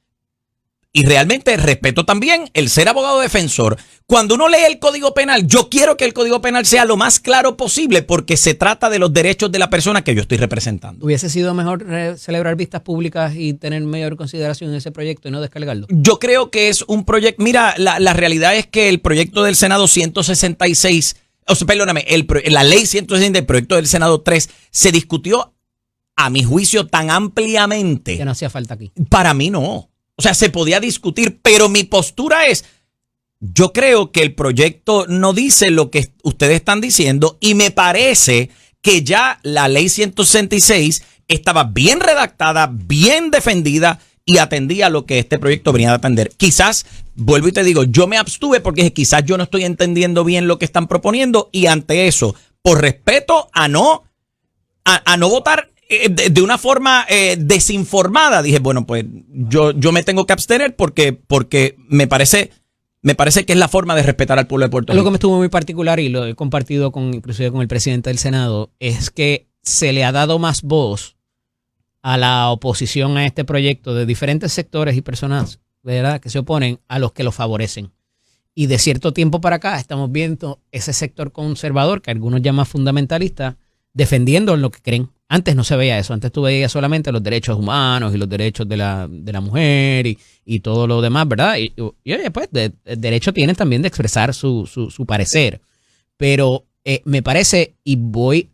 Y realmente respeto también el ser abogado defensor. Cuando uno lee el Código Penal, yo quiero que el Código Penal sea lo más claro posible porque se trata de los derechos de la persona que yo estoy representando. ¿Hubiese sido mejor celebrar vistas públicas y tener mayor consideración en ese proyecto y no descargarlo? Yo creo que es un proyecto... Mira, la realidad es que el proyecto del Senado 166... perdóname, la ley 166 del proyecto del Senado 3 se discutió, a mi juicio, tan ampliamente. Que no hacía falta aquí. Para mí no. O sea, se podía discutir, pero mi postura es, yo creo que el proyecto no dice lo que ustedes están diciendo y me parece que ya la ley 166 estaba bien redactada, bien defendida y atendía lo que este proyecto venía a atender. Quizás, vuelvo y te digo, yo me abstuve porque quizás yo no estoy entendiendo bien lo que están proponiendo y ante eso, por respeto a no votar de una forma desinformada, dije, bueno, pues yo me tengo que abstener porque me parece que es la forma de respetar al pueblo de Puerto Rico. Lo que me estuvo muy particular y lo he compartido inclusive con el presidente del Senado es que se le ha dado más voz a la oposición a este proyecto de diferentes sectores y personas, ¿verdad?, que se oponen a los que lo favorecen. Y de cierto tiempo para acá estamos viendo ese sector conservador, que algunos llaman fundamentalista, defendiendo lo que creen. Antes no se veía eso, antes tú veías solamente los derechos humanos y los derechos de la mujer y todo lo demás, ¿verdad? Y oye, pues, el derecho tienen también de expresar su parecer. Pero me parece, y voy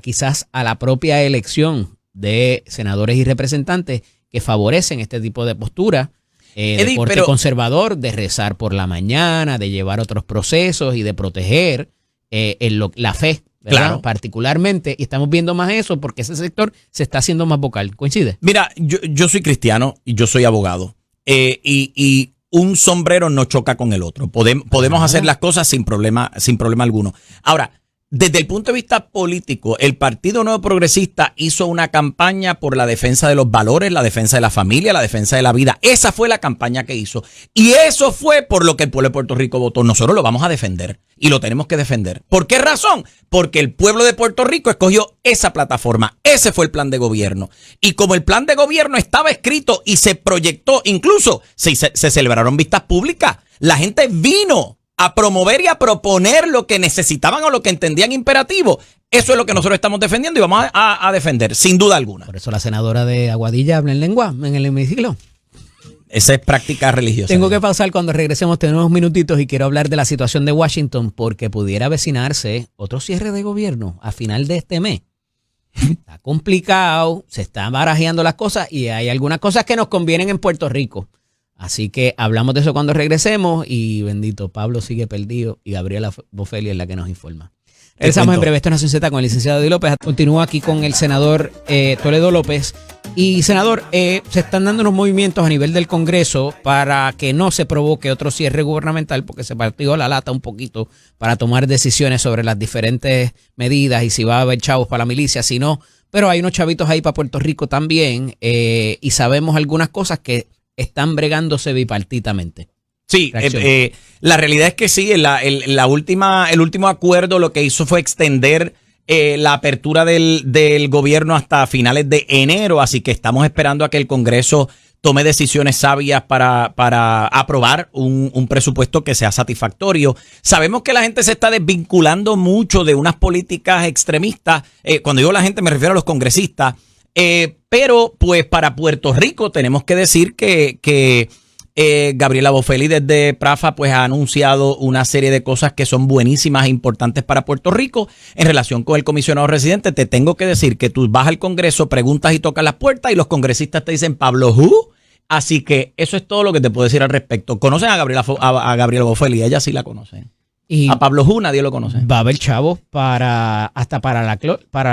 quizás a la propia elección de senadores y representantes que favorecen este tipo de postura, de corte conservador, de rezar por la mañana, de llevar otros procesos y de proteger la fe. ¿verdad? Claro. Particularmente, y estamos viendo más eso porque ese sector se está haciendo más vocal. ¿Coincide? Mira, yo soy cristiano y yo soy abogado. Y un sombrero no choca con el otro. Podemos hacer las cosas sin problema alguno. Ahora, desde el punto de vista político, el Partido Nuevo Progresista hizo una campaña por la defensa de los valores, la defensa de la familia, la defensa de la vida. Esa fue la campaña que hizo. Y eso fue por lo que el pueblo de Puerto Rico votó. Nosotros lo vamos a defender y lo tenemos que defender. ¿Por qué razón? Porque el pueblo de Puerto Rico escogió esa plataforma. Ese fue el plan de gobierno. Y como el plan de gobierno estaba escrito y se proyectó, incluso se celebraron vistas públicas, la gente vino a promover y a proponer lo que necesitaban o lo que entendían imperativo. Eso es lo que nosotros estamos defendiendo y vamos a defender, sin duda alguna. Por eso la senadora de Aguadilla habla en lengua en el hemiciclo. Esa es práctica religiosa. Tengo que pausar cuando regresemos, tenemos unos minutitos y quiero hablar de la situación de Washington porque pudiera avecinarse otro cierre de gobierno a final de este mes. Está complicado, se están barajeando las cosas y hay algunas cosas que nos convienen en Puerto Rico. Así que hablamos de eso cuando regresemos y bendito, Pablo sigue perdido y Gabriela Bofelli es la que nos informa. Regresamos en breve, esto es Nación Z con el licenciado Eddie López. Continúa aquí con el senador Toledo López. Y senador, se están dando unos movimientos a nivel del Congreso para que no se provoque otro cierre gubernamental porque se partió la lata un poquito para tomar decisiones sobre las diferentes medidas y si va a haber chavos para la milicia, si no. Pero hay unos chavitos ahí para Puerto Rico también y sabemos algunas cosas que están bregándose bipartitamente. Sí, la realidad es que sí, el último acuerdo lo que hizo fue extender la apertura del gobierno hasta finales de enero, así que estamos esperando a que el Congreso tome decisiones sabias para aprobar un presupuesto que sea satisfactorio. Sabemos que la gente se está desvinculando mucho de unas políticas extremistas. Cuando digo la gente me refiero a los congresistas. Pero pues para Puerto Rico tenemos que decir que Gabriela Bofelli desde Prafa pues ha anunciado una serie de cosas que son buenísimas e importantes para Puerto Rico. En relación con el comisionado residente, te tengo que decir que tú vas al Congreso, preguntas y tocas las puertas y los congresistas te dicen Pablo ¿who? Así que eso es todo lo que te puedo decir al respecto. ¿Conocen a Gabriela Bofelli? Ella sí la conoce. Y a Pablo Hu nadie lo conoce. Va a haber chavos para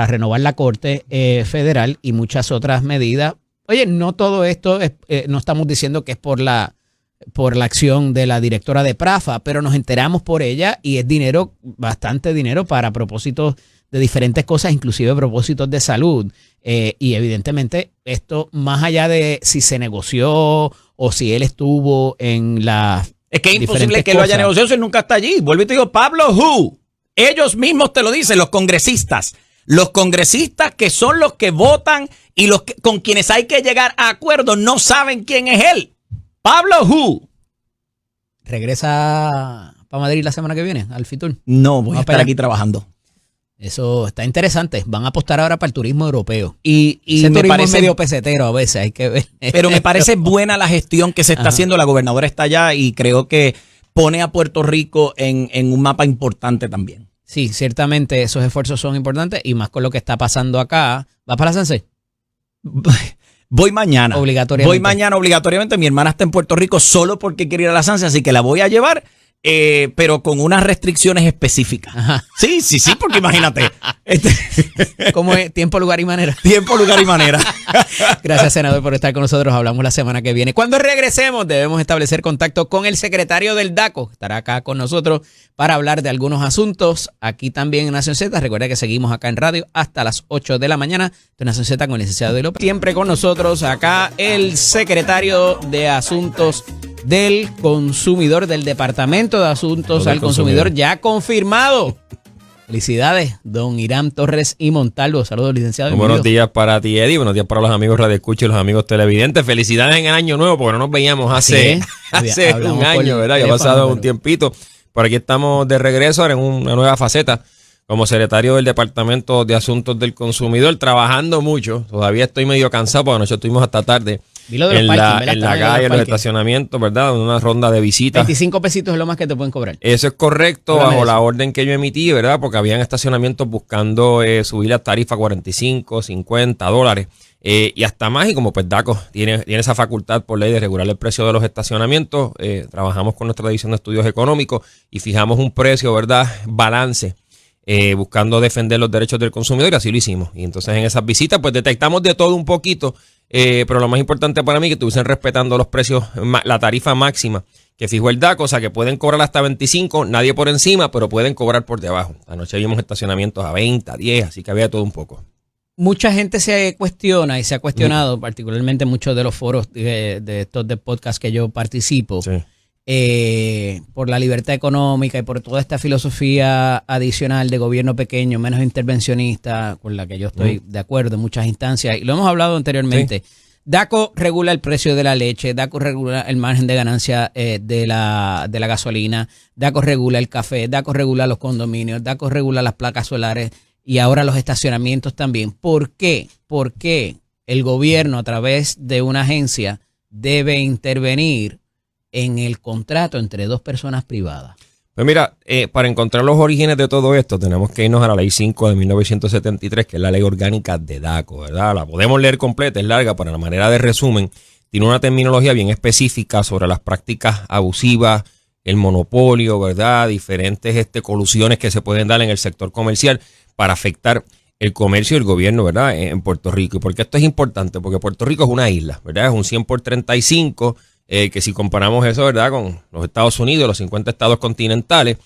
renovar la Corte Federal y muchas otras medidas. Oye, no todo esto, no estamos diciendo que es por la acción de la directora de Prafa, pero nos enteramos por ella y es dinero, bastante dinero para propósitos de diferentes cosas, inclusive propósitos de salud. Y evidentemente esto, más allá de si se negoció o si él estuvo en la... Es que es imposible que lo haya negociado si él nunca está allí. Vuelvo y te digo, Pablo Hu, ellos mismos te lo dicen, los congresistas. Los congresistas que son los que votan y los con quienes hay que llegar a acuerdos no saben quién es él. Pablo Hu. ¿Regresa para Madrid la semana que viene, al Fitur? No, voy a estar aquí trabajando. Eso está interesante. Van a apostar ahora para el turismo europeo. Y me parece medio pesetero a veces, hay que ver. Pero me parece buena la gestión que se está haciendo. La gobernadora está allá y creo que pone a Puerto Rico en un mapa importante también. Sí, ciertamente esos esfuerzos son importantes y más con lo que está pasando acá. ¿Vas para la Sanse? Voy mañana. Obligatoriamente. Voy mañana obligatoriamente. Mi hermana está en Puerto Rico solo porque quiere ir a la Sanse, así que la voy a llevar. Pero con unas restricciones específicas. Ajá. Sí, porque imagínate. ¿Cómo es? Tiempo, lugar y manera. Tiempo, lugar y manera. Gracias, senador, por estar con nosotros. Hablamos la semana que viene. Cuando regresemos, debemos establecer contacto con el secretario del DACO. Estará acá con nosotros para hablar de algunos asuntos. Aquí también en Nación Z. Recuerda que seguimos acá en radio hasta las 8 de la mañana. De Nación Z con el licenciado Eddie López. Siempre con nosotros acá el secretario de Asuntos del Consumidor, del Departamento de Asuntos al Consumidor, ya confirmado. Felicidades, don Irán Torres y Montalvo. Saludos, licenciado. Buenos días para ti, Eddie. Buenos días para los amigos Radio Escucha y los amigos televidentes. Felicidades en el año nuevo, porque no nos veíamos hace un año, ¿verdad? Ya ha pasado un tiempito. Por aquí estamos de regreso ahora en una nueva faceta como secretario del Departamento de Asuntos del Consumidor, trabajando mucho. Todavía estoy medio cansado porque anoche estuvimos hasta tarde en la calle, en los estacionamientos, ¿verdad? Una ronda de visitas. 25 pesitos es lo más que te pueden cobrar. Eso es correcto, bajo la orden que yo emití, ¿verdad? Porque habían estacionamientos buscando subir la tarifa a 45, 50 dólares y hasta más. Y como pues DACO tiene esa facultad por ley de regular el precio de los estacionamientos, trabajamos con nuestra división de estudios económicos y fijamos un precio, ¿verdad? Balance buscando defender los derechos del consumidor, y así lo hicimos. Y entonces en esas visitas pues detectamos de todo un poquito, pero lo más importante para mí es que estuviesen respetando los precios, la tarifa máxima que fijó el DACO, o sea que pueden cobrar hasta 25, nadie por encima, pero pueden cobrar por debajo. Anoche vimos estacionamientos a 20, a 10, así que había todo un poco. Mucha gente se cuestiona y se ha cuestionado, particularmente muchos de los foros de estos de podcast que yo participo, por la libertad económica y por toda esta filosofía adicional de gobierno pequeño, menos intervencionista, con la que yo estoy de acuerdo en muchas instancias, y lo hemos hablado anteriormente. DACO regula el precio de la leche, DACO regula el margen de ganancia de la gasolina, DACO regula el café, DACO regula los condominios, DACO regula las placas solares y ahora los estacionamientos también. ¿Por qué? ¿Por qué el gobierno a través de una agencia debe intervenir en el contrato entre dos personas privadas? Pues mira, para encontrar los orígenes de todo esto tenemos que irnos a la Ley 5 de 1973, que es la ley orgánica de DACO, ¿verdad? La podemos leer completa, es larga, pero la manera de resumen tiene una terminología bien específica sobre las prácticas abusivas, el monopolio, ¿verdad? Diferentes colusiones que se pueden dar en el sector comercial para afectar el comercio y el gobierno, ¿verdad? En Puerto Rico. ¿Y por qué esto es importante? Porque Puerto Rico es una isla, ¿verdad? Es un 100 por 35, que si comparamos eso, ¿verdad?, con los Estados Unidos, los 50 estados continentales,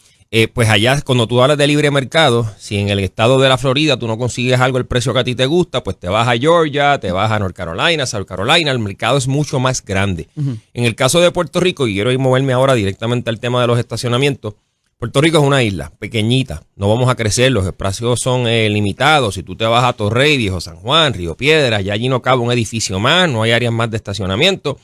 pues allá cuando tú hablas de libre mercado, si en el estado de la Florida tú no consigues algo el precio que a ti te gusta, pues te vas a Georgia, te vas a North Carolina, South Carolina, el mercado es mucho más grande. En el caso de Puerto Rico, y quiero moverme ahora directamente al tema de los estacionamientos, Puerto Rico es una isla pequeñita, no vamos a crecer, los espacios son limitados. Si tú te vas a Torrey, Viejo San Juan, Río Piedras, ya allí no cabe un edificio más, no hay áreas más de estacionamiento.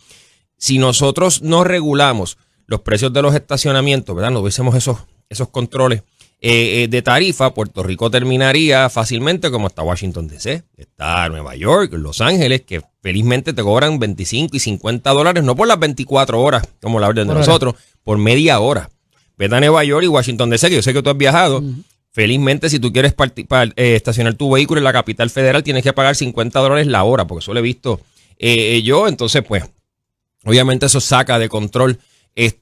Si nosotros no regulamos los precios de los estacionamientos, ¿verdad? No hubiésemos esos controles de tarifa, Puerto Rico terminaría fácilmente como está Washington DC, está Nueva York, Los Ángeles, que felizmente te cobran 25 y $50, no por las 24 horas como la orden de nosotros, por media hora. Vete a Nueva York y Washington DC, que yo sé que tú has viajado. Felizmente, si tú quieres estacionar tu vehículo en la capital federal, tienes que pagar $50 la hora, porque eso lo he visto yo. Entonces, pues, obviamente eso saca de control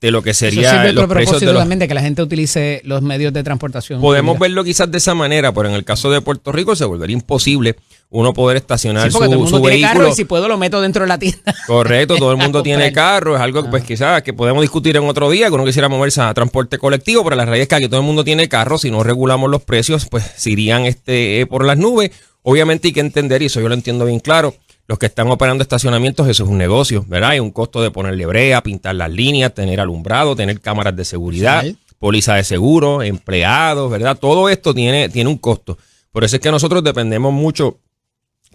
lo que sería los precios de también de que la gente utilice los medios de transportación. Podemos verlo quizás de esa manera, pero en el caso de Puerto Rico se volvería imposible uno poder estacionar su vehículo. Carro, y si puedo lo meto dentro de la tienda. Correcto, todo el mundo tiene carro, es algo que pues quizás que podemos discutir en otro día, que uno quisiera moverse a transporte colectivo, pero la realidad es que aquí todo el mundo tiene carro, si no regulamos los precios, pues se irían por las nubes. Obviamente hay que entender, y eso yo lo entiendo bien claro, los que están operando estacionamientos, eso es un negocio, ¿verdad? Hay un costo de ponerle brea, pintar las líneas, tener alumbrado, tener cámaras de seguridad, ¿sí? Póliza de seguro, empleados, ¿verdad? Todo esto tiene un costo. Por eso es que nosotros dependemos mucho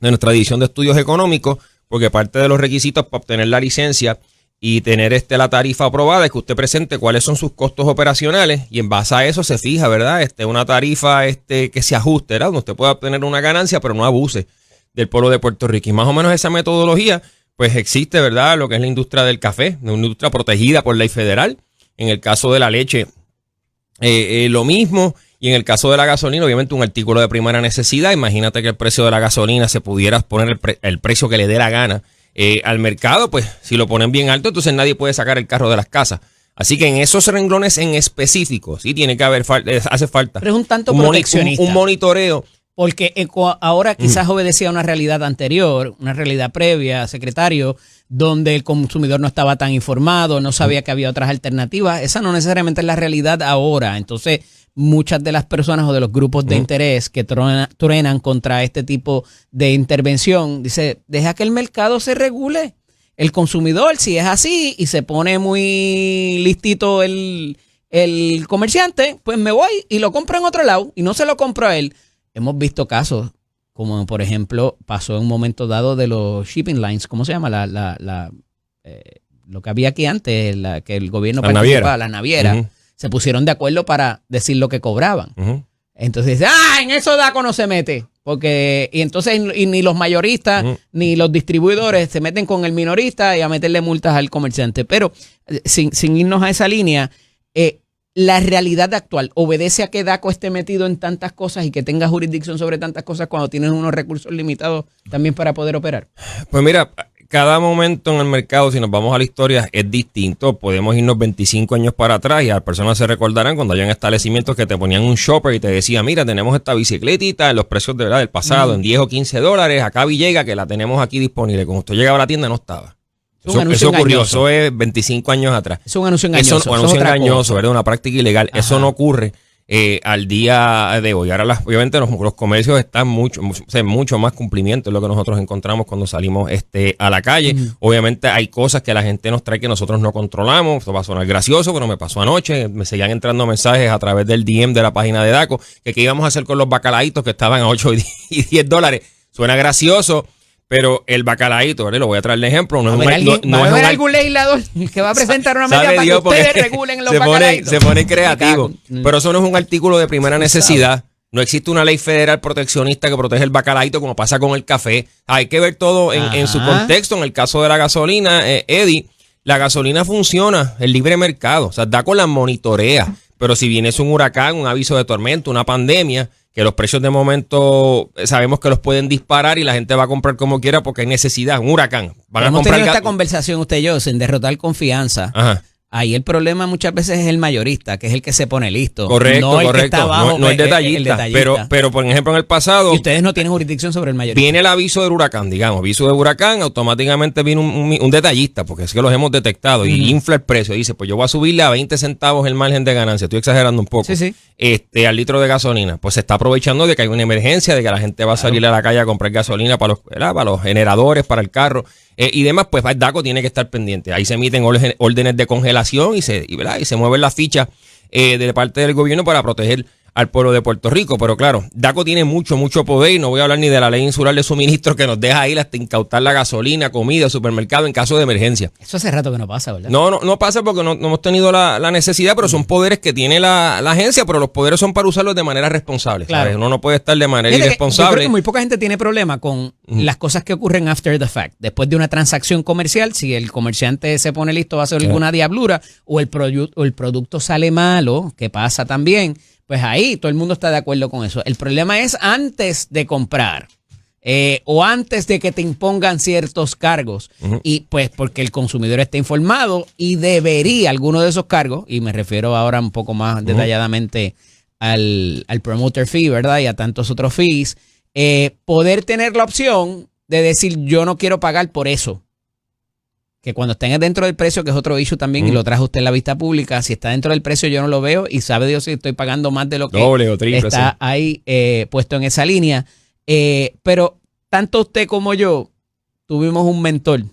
de nuestra división de estudios económicos, porque parte de los requisitos para obtener la licencia y tener la tarifa aprobada es que usted presente cuáles son sus costos operacionales y en base a eso se fija, ¿verdad? Una tarifa que se ajuste, ¿verdad? Donde usted pueda obtener una ganancia, pero no abuse del pueblo de Puerto Rico. Y más o menos esa metodología, pues existe, ¿verdad? Lo que es la industria del café, una industria protegida por ley federal. En el caso de la leche, lo mismo. Y en el caso de la gasolina, obviamente un artículo de primera necesidad. Imagínate que el precio de la gasolina se pudiera poner el precio que le dé la gana al mercado, pues si lo ponen bien alto, entonces nadie puede sacar el carro de las casas. Así que en esos renglones en específico, sí tiene que haber, hace falta. Pero es un tanto proteccionista. Un monitoreo. Porque ahora quizás obedecía a una realidad anterior, una realidad previa, secretario, donde el consumidor no estaba tan informado, no sabía que había otras alternativas. Esa no necesariamente es la realidad ahora. Entonces, muchas de las personas o de los grupos de interés que truenan contra este tipo de intervención, dice, deja que el mercado se regule. El consumidor, si es así y se pone muy listito el comerciante, pues me voy y lo compro en otro lado y no se lo compro a él. Hemos visto casos, como por ejemplo, pasó en un momento dado de los shipping lines, ¿cómo se llama? Lo que había aquí antes, que el gobierno participaba, la naviera, se pusieron de acuerdo para decir lo que cobraban. Entonces dice, en eso DACO no se mete, y entonces ni los mayoristas ni los distribuidores se meten con el minorista y a meterle multas al comerciante. Pero sin irnos a esa línea, la realidad actual obedece a que DACO esté metido en tantas cosas y que tenga jurisdicción sobre tantas cosas cuando tienes unos recursos limitados también para poder operar. Pues mira, cada momento en el mercado, si nos vamos a la historia, es distinto. Podemos irnos 25 años para atrás y las personas se recordarán cuando hayan establecimientos que te ponían un shopper y te decía, mira, tenemos esta bicicletita en los precios de verdad del pasado, en 10 o 15 dólares, acá Villega, que la tenemos aquí disponible. Cuando usted llegaba a la tienda no estaba. Eso ocurrió, eso es 25 años atrás. Es un anuncio engañoso. Eso, un anuncio engañoso, ¿verdad? Una práctica ilegal. Ajá. Eso no ocurre al día de hoy. Ahora, obviamente, los comercios están mucho más cumplimiento, es lo que nosotros encontramos cuando salimos a la calle. Obviamente, hay cosas que la gente nos trae que nosotros no controlamos. Esto va a sonar gracioso, pero me pasó anoche. Me seguían entrando mensajes a través del DM de la página de DACO que qué íbamos a hacer con los bacalaitos que estaban a 8 y 10 dólares. Suena gracioso. Pero el bacalaíto, ¿verdad? Lo voy a traer de ejemplo. No ¿Va a haber algún legislador que va a presentar una medida para que ustedes regulen los bacalaitos? Se pone creativo. Pero eso no es un artículo de primera necesidad. No existe una ley federal proteccionista que protege el bacalaíto como pasa con el café. Hay que ver todo en su contexto. En el caso de la gasolina, Eddie, la gasolina funciona, el libre mercado. O sea, DACO la monitorea. Pero si viene un huracán, un aviso de tormenta, una pandemia, que los precios de momento sabemos que los pueden disparar y la gente va a comprar como quiera porque hay necesidad, un huracán. Hemos tenido esta conversación usted y yo sin derrotar confianza. Ajá. Ahí el problema muchas veces es el mayorista, que es el que se pone listo. Correcto. No el detallista. Pero, por ejemplo, en el pasado... Y ustedes no tienen jurisdicción sobre el mayorista. Viene el aviso del huracán, digamos. Aviso de huracán, automáticamente viene un detallista, porque es que los hemos detectado, y infla el precio. Dice, pues yo voy a subirle a 20 centavos el margen de ganancia. Estoy exagerando un poco. Sí. Al litro de gasolina. Pues se está aprovechando de que hay una emergencia, de que la gente va a salir a la calle a comprar gasolina para los generadores, para el carro. Y demás, pues el DACO tiene que estar pendiente. Ahí se emiten órdenes de congelación y se mueven las fichas de parte del gobierno para proteger al pueblo de Puerto Rico. Pero claro, DACO tiene mucho poder y no voy a hablar ni de la ley insular de suministro que nos deja ir hasta incautar la gasolina, comida, supermercado en caso de emergencia. Eso hace rato que no pasa, ¿verdad? No pasa porque no hemos tenido la necesidad, pero son poderes que tiene la agencia, pero los poderes son para usarlos de manera responsable. Claro. ¿Sabes? Uno no puede estar de manera irresponsable. Yo creo que muy poca gente tiene problema con las cosas que ocurren after the fact. Después de una transacción comercial, si el comerciante se pone listo va a hacer alguna diablura o el producto sale malo, que pasa también, pues ahí todo el mundo está de acuerdo con eso. El problema es antes de comprar o antes de que te impongan ciertos cargos. Y pues porque el consumidor está informado y debería alguno de esos cargos, y me refiero ahora un poco más detalladamente al promoter fee, ¿verdad? Y a tantos otros fees, poder tener la opción de decir yo no quiero pagar por eso. Que cuando estén dentro del precio, que es otro issue también, y lo trajo usted en la vista pública, si está dentro del precio yo no lo veo y sabe Dios si estoy pagando más de lo que doble o triple, está ahí puesto en esa línea. Pero tanto usted como yo tuvimos un mentor.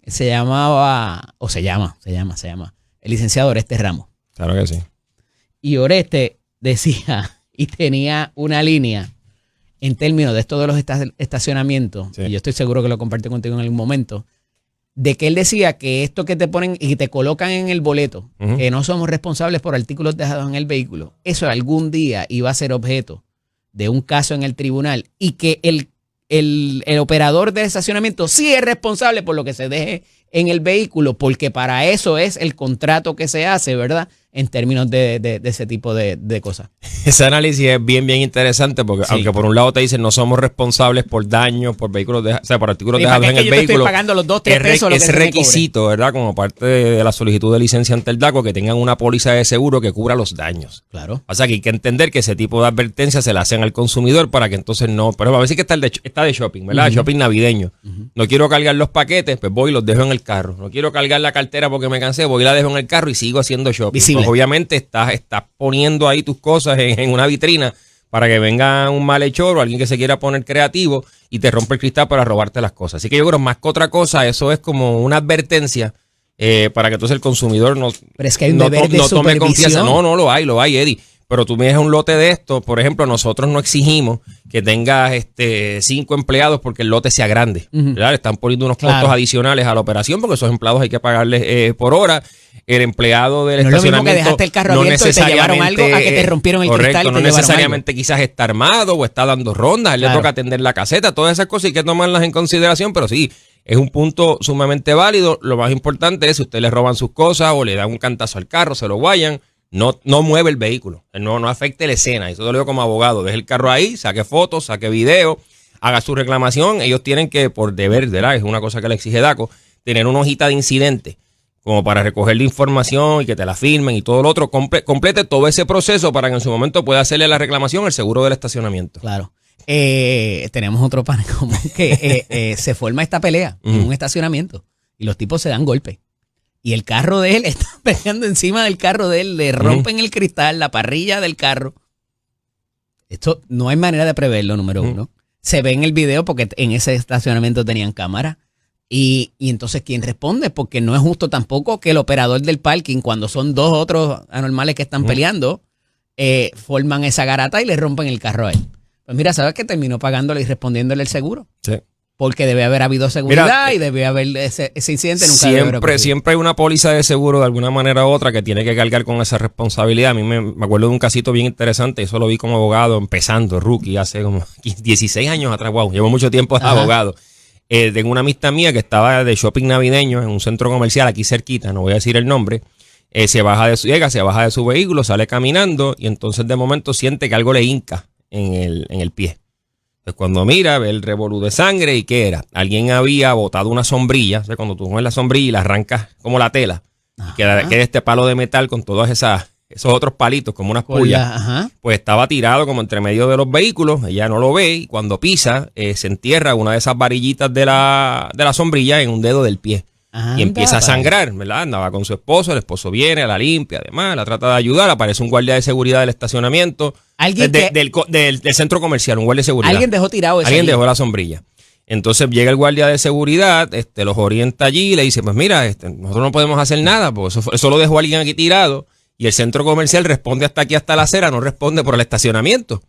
Se llama el licenciado Oreste Ramos. Claro que sí. Y Oreste decía y tenía una línea en términos de esto de los estacionamientos, y yo estoy seguro que lo compartí contigo en algún momento, de que él decía que esto que te ponen y te colocan en el boleto, que no somos responsables por artículos dejados en el vehículo, eso algún día iba a ser objeto de un caso en el tribunal y que el operador del estacionamiento sí es responsable por lo que se deje en el vehículo, porque para eso es el contrato que se hace, ¿verdad? En términos de ese tipo de cosas. Ese análisis es bien interesante porque aunque por un lado te dicen no somos responsables por daños, por vehículos, por artículos dejados en el vehículo, estoy pagando los 2-3 pesos es requisito, ¿verdad? Como parte de la solicitud de licencia ante el DACO que tengan una póliza de seguro que cubra los daños. Claro. O sea que hay que entender que ese tipo de advertencias se le hacen al consumidor para que entonces no, pero a ver si que está de shopping, ¿verdad? Shopping navideño. No quiero cargar los paquetes, pues voy y los dejo en el carro. No quiero cargar la cartera porque me cansé, voy y la dejo en el carro y sigo haciendo shopping. Pues obviamente estás poniendo ahí tus cosas en una vitrina para que venga un malhechor o alguien que se quiera poner creativo y te rompe el cristal para robarte las cosas. Así que yo creo más que otra cosa, eso es como una advertencia para que entonces el consumidor no tome confianza. No lo hay, Eddie. Pero tú me dejas un lote de esto, por ejemplo, nosotros no exigimos que tengas 5 empleados porque el lote sea grande. ¿Verdad? Están poniendo unos costos adicionales a la operación porque esos empleados hay que pagarles por hora. El empleado del estacionamiento. No es lo mismo que dejaste el carro abierto y te llevaron algo a que te rompieron el cristal. No necesariamente quizás está armado o está dando rondas, le toca atender la caseta, todas esas cosas hay que tomarlas en consideración, pero sí, es un punto sumamente válido. Lo más importante es si usted le roban sus cosas o le dan un cantazo al carro, se lo guayan. No mueve el vehículo, no afecte la escena. Eso te lo digo como abogado. Deje el carro ahí, saque fotos, saque video. haga su reclamación. Ellos tienen que, por deber, ¿verdad? Es una cosa que le exige DACO, tener una hojita de incidente como para recoger la información y que te la firmen y todo lo otro. Complete todo ese proceso para que en su momento pueda hacerle la reclamación al seguro del estacionamiento. Claro. Tenemos otro pan común que se forma esta pelea en un estacionamiento y los tipos se dan golpes. Y el carro de él está peleando encima del carro de él, le rompen el cristal, la parrilla del carro. Esto no hay manera de preverlo, número uno. Se ve en el video porque en ese estacionamiento tenían cámara. Y entonces, ¿quién responde? Porque no es justo tampoco que el operador del parking, cuando son dos otros anormales que están peleando, forman esa garata y le rompen el carro a él. Pues mira, ¿sabes qué? Terminó pagándole y respondiéndole el seguro. Sí. Porque debe haber habido seguridad y debe haber ese incidente. Nunca siempre hay una póliza de seguro de alguna manera u otra que tiene que cargar con esa responsabilidad. A mí me acuerdo de un casito bien interesante. Eso lo vi como abogado empezando, rookie, hace como 16 años atrás. Wow, llevo mucho tiempo de abogado. Tengo una amistad mía que estaba de shopping navideño en un centro comercial aquí cerquita, no voy a decir el nombre. Se baja de su vehículo, sale caminando y entonces de momento siente que algo le hinca en el pie. Entonces cuando mira, ve el revolú de sangre y ¿qué era? Alguien había botado una sombrilla. O sea, cuando tú pones la sombrilla y la arrancas como la tela, y queda este palo de metal con todos esos otros palitos como unas pullas, pues estaba tirado como entre medio de los vehículos. Ella no lo ve y cuando pisa se entierra una de esas varillitas de la sombrilla en un dedo del pie. Y empieza a sangrar, ¿verdad? Andaba con su esposo, el esposo viene, la limpia, además, la trata de ayudar, aparece un guardia de seguridad del estacionamiento, del centro comercial, un guardia de seguridad. Alguien dejó tirado eso. Alguien dejó la sombrilla. Entonces llega el guardia de seguridad, los orienta allí y le dice, pues mira, nosotros no podemos hacer nada, porque eso lo dejó alguien aquí tirado, y el centro comercial responde hasta aquí, hasta la acera, no responde por el estacionamiento.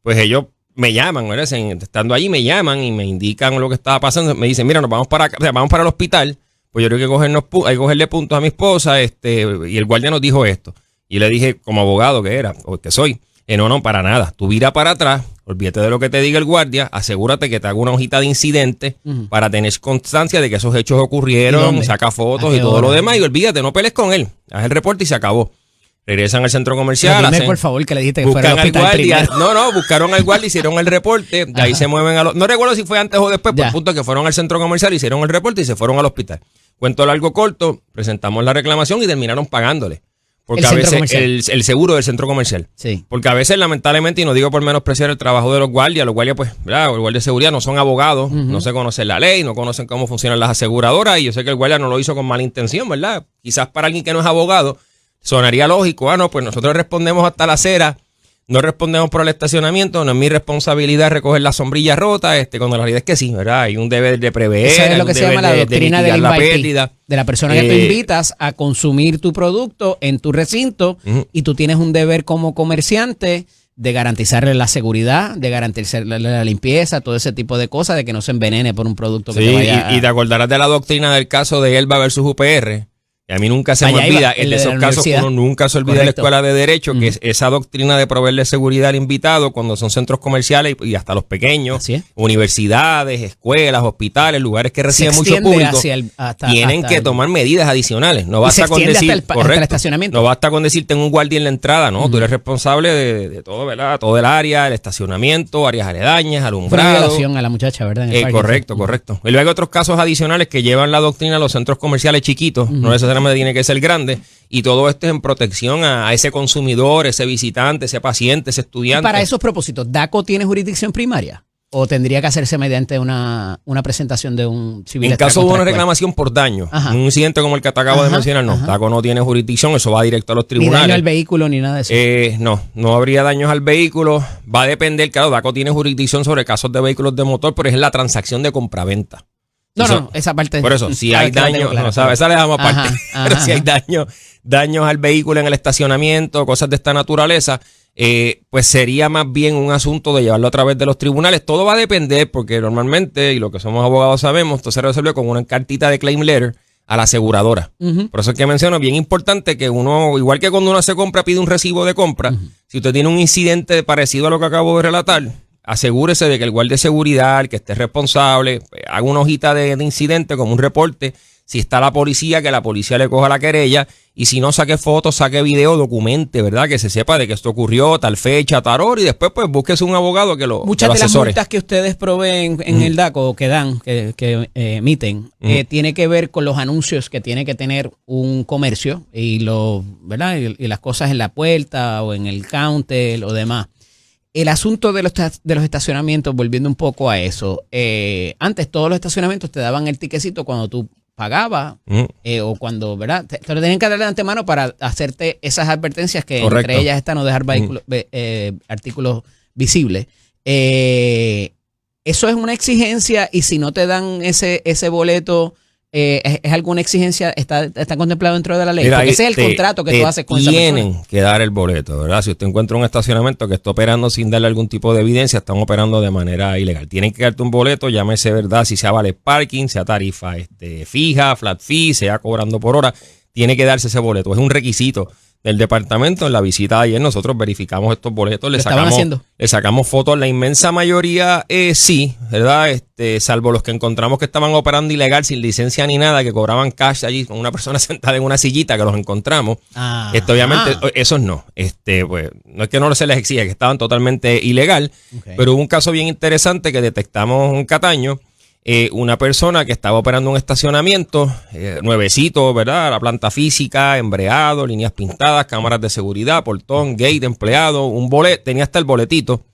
Pues ellos me llaman, ¿verdad? Estando allí me llaman y me indican lo que estaba pasando, me dicen, mira, nos vamos para acá, vamos para el hospital. Pues yo creo que hay que cogerle puntos a mi esposa, y el guardia nos dijo esto. Y le dije, como abogado que era, o que soy, no, para nada. Tú vira para atrás, olvídate de lo que te diga el guardia, asegúrate que te haga una hojita de incidente para tener constancia de que esos hechos ocurrieron, saca fotos y todo lo demás, y olvídate, no pelees con él, haz el reporte y se acabó. Regresan al centro comercial. Dime, por favor, que le dijiste que fuera al hospital guardia. No, buscaron al guardia, hicieron el reporte. De ahí se mueven no recuerdo si fue antes o después, por el punto que fueron al centro comercial, hicieron el reporte y se fueron al hospital. Cuento largo corto, presentamos la reclamación y terminaron pagándole. Porque a veces el seguro del centro comercial. Sí. Porque a veces, lamentablemente, y no digo por menospreciar el trabajo de los guardias, pues, ¿verdad? Los guardias de seguridad no son abogados, no se conocen la ley, no conocen cómo funcionan las aseguradoras, y yo sé que el guardia no lo hizo con mala intención, ¿verdad? Quizás para alguien que no es abogado sonaría lógico, no, pues nosotros respondemos hasta la acera, no respondemos por el estacionamiento, no es mi responsabilidad recoger la sombrilla rota, cuando la realidad es que sí, ¿verdad? Hay un deber de prever. Eso es lo que se llama la doctrina del invitee, de la persona que tú invitas a consumir tu producto en tu recinto, y tú tienes un deber como comerciante de garantizarle la seguridad, de garantizarle la limpieza, todo ese tipo de cosas, de que no se envenene por un producto que te vaya y te acordarás de la doctrina del caso de Elba versus UPR. Y a mí nunca se me olvida, en esos casos uno nunca se olvida de la escuela de derecho, que es esa doctrina de proveerle seguridad al invitado cuando son centros comerciales y hasta los pequeños, universidades, escuelas, hospitales, lugares que reciben mucho público, tienen que tomar medidas adicionales. No basta con decir, hasta el estacionamiento. No basta con decir tengo un guardia en la entrada, no, tú eres responsable de todo, ¿verdad? Todo el área, el estacionamiento, áreas aledañas, alumbrado. Una violación a la muchacha, ¿verdad? Correcto. Y luego hay otros casos adicionales que llevan la doctrina a los centros comerciales chiquitos, no necesariamente tiene que ser grande, y todo esto es en protección a ese consumidor, ese visitante, ese paciente, ese estudiante. Y para esos propósitos, ¿DACO tiene jurisdicción primaria? ¿O tendría que hacerse mediante una presentación de un civil? En caso de una reclamación por daño, un incidente como el que te acabo de mencionar, no, DACO no tiene jurisdicción, eso va directo a los tribunales. Ni daño al vehículo ni nada de eso. No habría daños al vehículo, va a depender, claro, DACO tiene juuridición sobre casos de vehículos de motor, pero es la transacción de compraventa. No, esa parte. Por eso, si hay daño, esa le damos aparte. Pero si hay daños al vehículo en el estacionamiento, cosas de esta naturaleza, pues sería más bien un asunto de llevarlo a través de los tribunales. Todo va a depender, porque normalmente, y lo que somos abogados sabemos, esto se resuelve con una cartita de claim letter a la aseguradora. Por eso es que menciono, bien importante que uno, igual que cuando uno se compra, pide un recibo de compra, si usted tiene un incidente parecido a lo que acabo de relatar, asegúrese de que el guardia de seguridad, el que esté responsable, haga una hojita de incidente como un reporte, Si está la policía, que la policía le coja la querella. Y si no, saque fotos, saque video, documente, ¿verdad? Que se sepa de que esto ocurrió, tal fecha, tal hora. Y después, pues, búsquese un abogado que lo asesore. Muchas de las multas que ustedes proveen en el DACO, o que dan, que emiten, tiene que ver con los anuncios que tiene que tener un comercio y ¿verdad? Y las cosas en la puerta o en el counter o demás. El asunto de los estacionamientos, volviendo un poco a eso, antes todos los estacionamientos te daban el tiquecito cuando tú pagabas o cuando, ¿verdad? Te lo tenían que dar de antemano para hacerte esas advertencias que correcto. entre ellas están no dejar artículos visibles. Eso es una exigencia y si no te dan ese boleto, ¿es alguna exigencia? ¿Está contemplado dentro de la ley? Mira, porque ese es el contrato que tú haces con esa persona. Tienen que dar el boleto, ¿verdad? Si usted encuentra un estacionamiento que está operando sin darle algún tipo de evidencia, están operando de manera ilegal. Tienen que darte un boleto, llámese, ¿verdad? Si sea vale parking, sea tarifa fija, flat fee, sea cobrando por hora, tiene que darse ese boleto. Es un requisito del departamento. En la visita de ayer nosotros verificamos estos boletos, le sacamos fotos. La inmensa mayoría sí, ¿verdad? Salvo los que encontramos que estaban operando ilegal, sin licencia ni nada, que cobraban cash allí con una persona sentada en una sillita, que los encontramos. Obviamente esos no. Pues no es que no se les exija, que estaban totalmente ilegal, pero hubo un caso bien interesante que detectamos en Cataño. Una persona que estaba operando un estacionamiento nuevecito, ¿verdad? La planta física, embreado, líneas pintadas, cámaras de seguridad, portón, gate, empleado, un boleto, tenía hasta el boletito,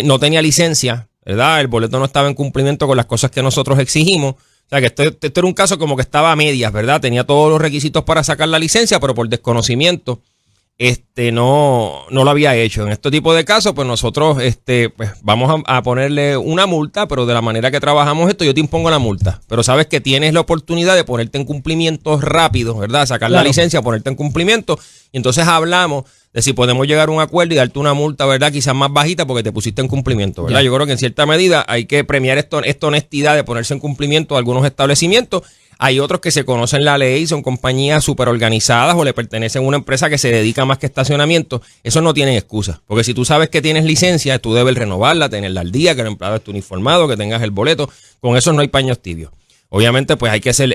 no tenía licencia, ¿verdad? El boleto no estaba en cumplimiento con las cosas que nosotros exigimos. O sea que esto era un caso como que estaba a medias, ¿verdad? Tenía todos los requisitos para sacar la licencia, pero por desconocimiento no lo había hecho. En este tipo de casos, pues nosotros pues vamos a ponerle una multa, pero de la manera que trabajamos esto, yo te impongo la multa. Pero sabes que tienes la oportunidad de ponerte en cumplimiento rápido, ¿verdad? Sacar la licencia, ponerte en cumplimiento. Y entonces hablamos de si podemos llegar a un acuerdo y darte una multa, ¿verdad? Quizás más bajita porque te pusiste en cumplimiento, ¿verdad? Yo creo que en cierta medida hay que premiar esta honestidad de ponerse en cumplimiento de algunos establecimientos. Hay otros que se conocen la ley, son compañías súper organizadas o le pertenecen a una empresa que se dedica más que estacionamiento. Esos no tienen excusa. Porque si tú sabes que tienes licencia, tú debes renovarla, tenerla al día, que el empleado esté uniformado, que tengas el boleto. Con eso no hay paños tibios. Obviamente, pues hay que ser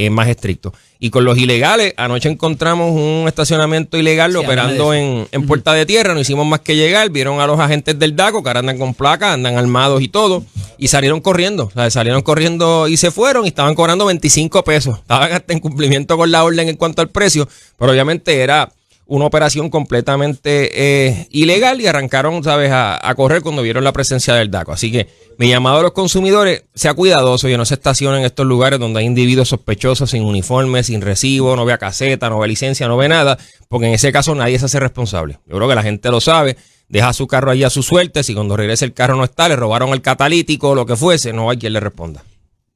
más estricto. Y con los ilegales, anoche encontramos un estacionamiento ilegal operando en Puerta de Tierra. No hicimos más que llegar, vieron a los agentes del DACO, que ahora andan con placas, andan armados y todo, y salieron corriendo. O sea, salieron corriendo y se fueron y estaban cobrando 25 pesos. Estaban hasta en cumplimiento con la orden en cuanto al precio, pero obviamente era una operación completamente ilegal y arrancaron, ¿sabes?, a correr cuando vieron la presencia del DACO. Así que mi llamado a los consumidores, sea cuidadoso y no se estacione en estos lugares donde hay individuos sospechosos, sin uniforme, sin recibo, no vea caseta, no vea licencia, no ve nada, porque en ese caso nadie se hace responsable. Yo creo que la gente lo sabe, deja su carro allí a su suerte, si cuando regrese el carro no está, le robaron el catalítico, lo que fuese, no hay quien le responda.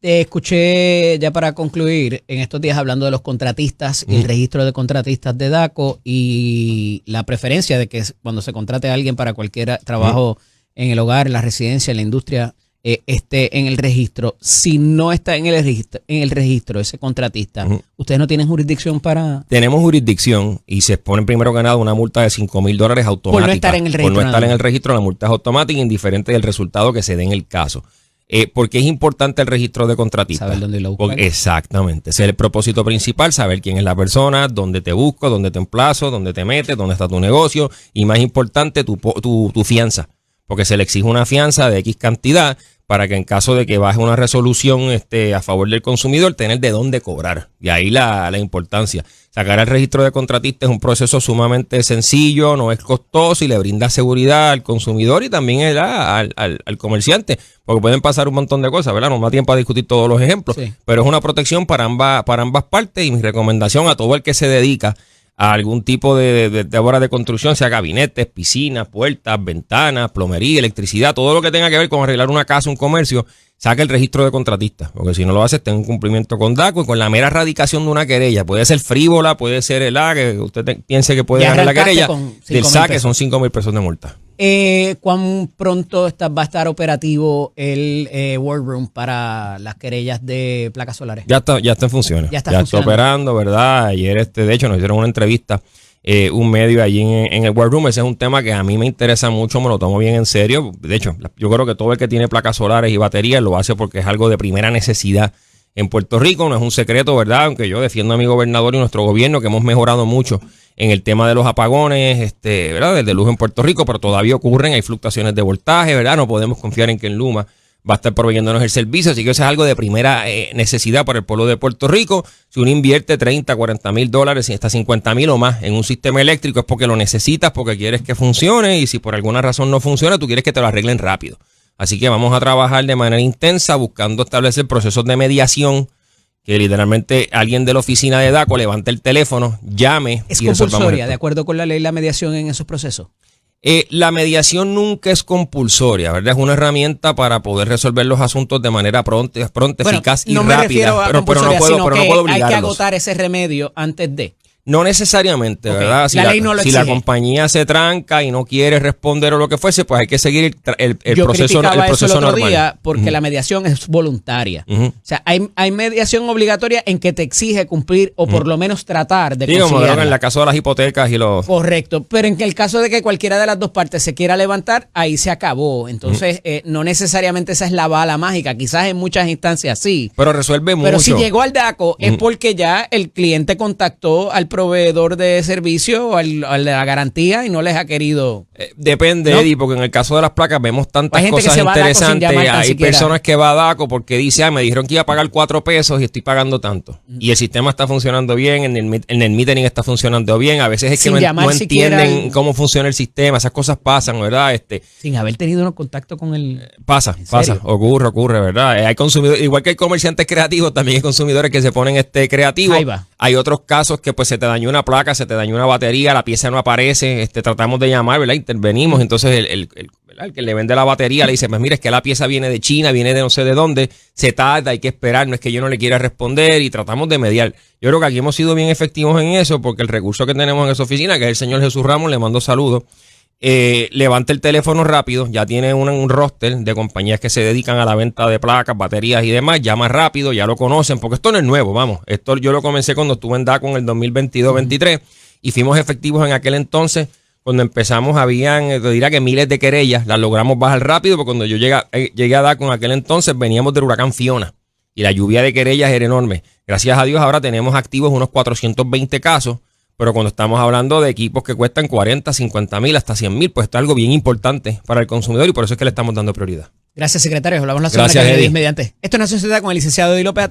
Escuché, ya para concluir, en estos días hablando de los contratistas, el registro de contratistas de DACO y la preferencia de que cuando se contrate a alguien para cualquier trabajo en el hogar, en la residencia, en la industria, esté en el registro. Si no está en el registro ese contratista, ¿ustedes no tienen jurisdicción para...? Tenemos jurisdicción y se expone primero ganado una multa de $5,000 automática. Por no estar en el registro. Por no estar en el registro, la multa es automática, indiferente del resultado que se dé en el caso. Porque es importante el registro de contratistas. Saber dónde lo buscan. Exactamente. Ese es el propósito principal, saber quién es la persona, dónde te busco, dónde te emplazo, dónde te metes, dónde está tu negocio y más importante, tu fianza. Porque se le exige una fianza de X cantidad para que en caso de que baje una resolución a favor del consumidor, tener de dónde cobrar. Y ahí la importancia. Sacar el registro de contratista es un proceso sumamente sencillo, no es costoso y le brinda seguridad al consumidor y también al comerciante, porque pueden pasar un montón de cosas, ¿verdad? No me da tiempo a discutir todos los ejemplos, pero es una protección para ambas partes y mi recomendación a todo el que se dedica a algún tipo de obra de construcción, sea gabinetes, piscinas, puertas, ventanas, plomería, electricidad, todo lo que tenga que ver con arreglar una casa, un comercio, saque el registro de contratista, porque si no lo hace, está en cumplimiento con DACO y con la mera radicación de una querella. Puede ser frívola, puede ser que usted piense que puede ganar la querella, del saque son $5,000 de multa. ¿Cuán pronto va a estar operativo el War Room para las querellas de placas solares? Ya está en funciones. Ya está operando, ¿verdad? Ayer, de hecho, nos hicieron una entrevista, un medio allí en el War Room. Ese es un tema que a mí me interesa mucho, me lo tomo bien en serio. De hecho, yo creo que todo el que tiene placas solares y baterías lo hace porque es algo de primera necesidad en Puerto Rico. No es un secreto, ¿verdad? Aunque yo defiendo a mi gobernador y nuestro gobierno, que hemos mejorado mucho en el tema de los apagones, ¿verdad? Desde luz en Puerto Rico, pero todavía ocurren, hay fluctuaciones de voltaje, ¿verdad? No podemos confiar en que en Luma va a estar proveyéndonos el servicio, así que eso es algo de primera necesidad para el pueblo de Puerto Rico. Si uno invierte 30, 40 mil dólares, hasta 50 mil o más en un sistema eléctrico es porque lo necesitas, porque quieres que funcione, y si por alguna razón no funciona, tú quieres que te lo arreglen rápido. Así que vamos a trabajar de manera intensa buscando establecer procesos de mediación, que literalmente alguien de la oficina de DACO levante el teléfono, llame. ¿Es compulsoria, de acuerdo con la ley, la mediación en esos procesos? La mediación nunca es compulsoria, ¿verdad? Es una herramienta para poder resolver los asuntos de manera pronta, eficaz y rápida. No me refiero a pero no puedo obligarlos. Hay que agotar ese remedio antes de. No necesariamente, okay, ¿verdad? La ley no lo exige. Si la compañía se tranca y no quiere responder o lo que fuese, pues hay que seguir el proceso normal. Yo criticaba eso el otro día porque la mediación es voluntaria. O sea, hay mediación obligatoria en que te exige cumplir o por lo menos tratar de conciliarla. Como en el caso de las hipotecas y los... Correcto, pero en el caso de que cualquiera de las dos partes se quiera levantar, ahí se acabó. Entonces, no necesariamente esa es la bala mágica. Quizás en muchas instancias sí. Pero resuelve mucho. Pero si llegó al DACO es porque ya el cliente contactó al proveedor de servicio o al de la garantía y no les ha querido. Depende, ¿no? Eddie, porque en el caso de las placas vemos tantas cosas interesantes. Hay personas que va a DACO porque dice, me dijeron que iba a pagar $4 y estoy pagando tanto. Y el sistema está funcionando bien, en el metering está funcionando bien. A veces es que no entienden cómo funciona el sistema. Esas cosas pasan, ¿verdad? Sin haber tenido un contacto con el... Pasa, ocurre, ¿verdad? Hay consumidores, igual que hay comerciantes creativos, también hay consumidores que se ponen creativos. Ahí va. Hay otros casos que pues se te dañó una placa, se te dañó una batería, la pieza no aparece, tratamos de llamar, ¿verdad? Intervenimos, entonces el que le vende la batería le dice, pues mira, es que la pieza viene de China, viene de no sé de dónde, se tarda, hay que esperar, no es que yo no le quiera responder, y tratamos de mediar. Yo creo que aquí hemos sido bien efectivos en eso, porque el recurso que tenemos en esa oficina, que es el señor Jesús Ramos, le mando saludos, levanta el teléfono rápido, ya tiene un roster de compañías que se dedican a la venta de placas, baterías y demás, llama rápido, ya lo conocen, porque esto no es nuevo, vamos, esto yo lo comencé cuando estuve en DACO en el 2022-23 y fuimos efectivos en aquel entonces. Cuando empezamos te diría que miles de querellas, las logramos bajar rápido, porque cuando yo llegué a DACO en aquel entonces veníamos del huracán Fiona y la lluvia de querellas era enorme. Gracias a Dios ahora tenemos activos unos 420 casos, pero cuando estamos hablando de equipos que cuestan 40, 50 mil, hasta 100 mil, pues esto es algo bien importante para el consumidor y por eso es que le estamos dando prioridad. Gracias, secretario. Hablamos la semana que viene, Dios mediante. Esto es Nación Z con el licenciado Eddie López.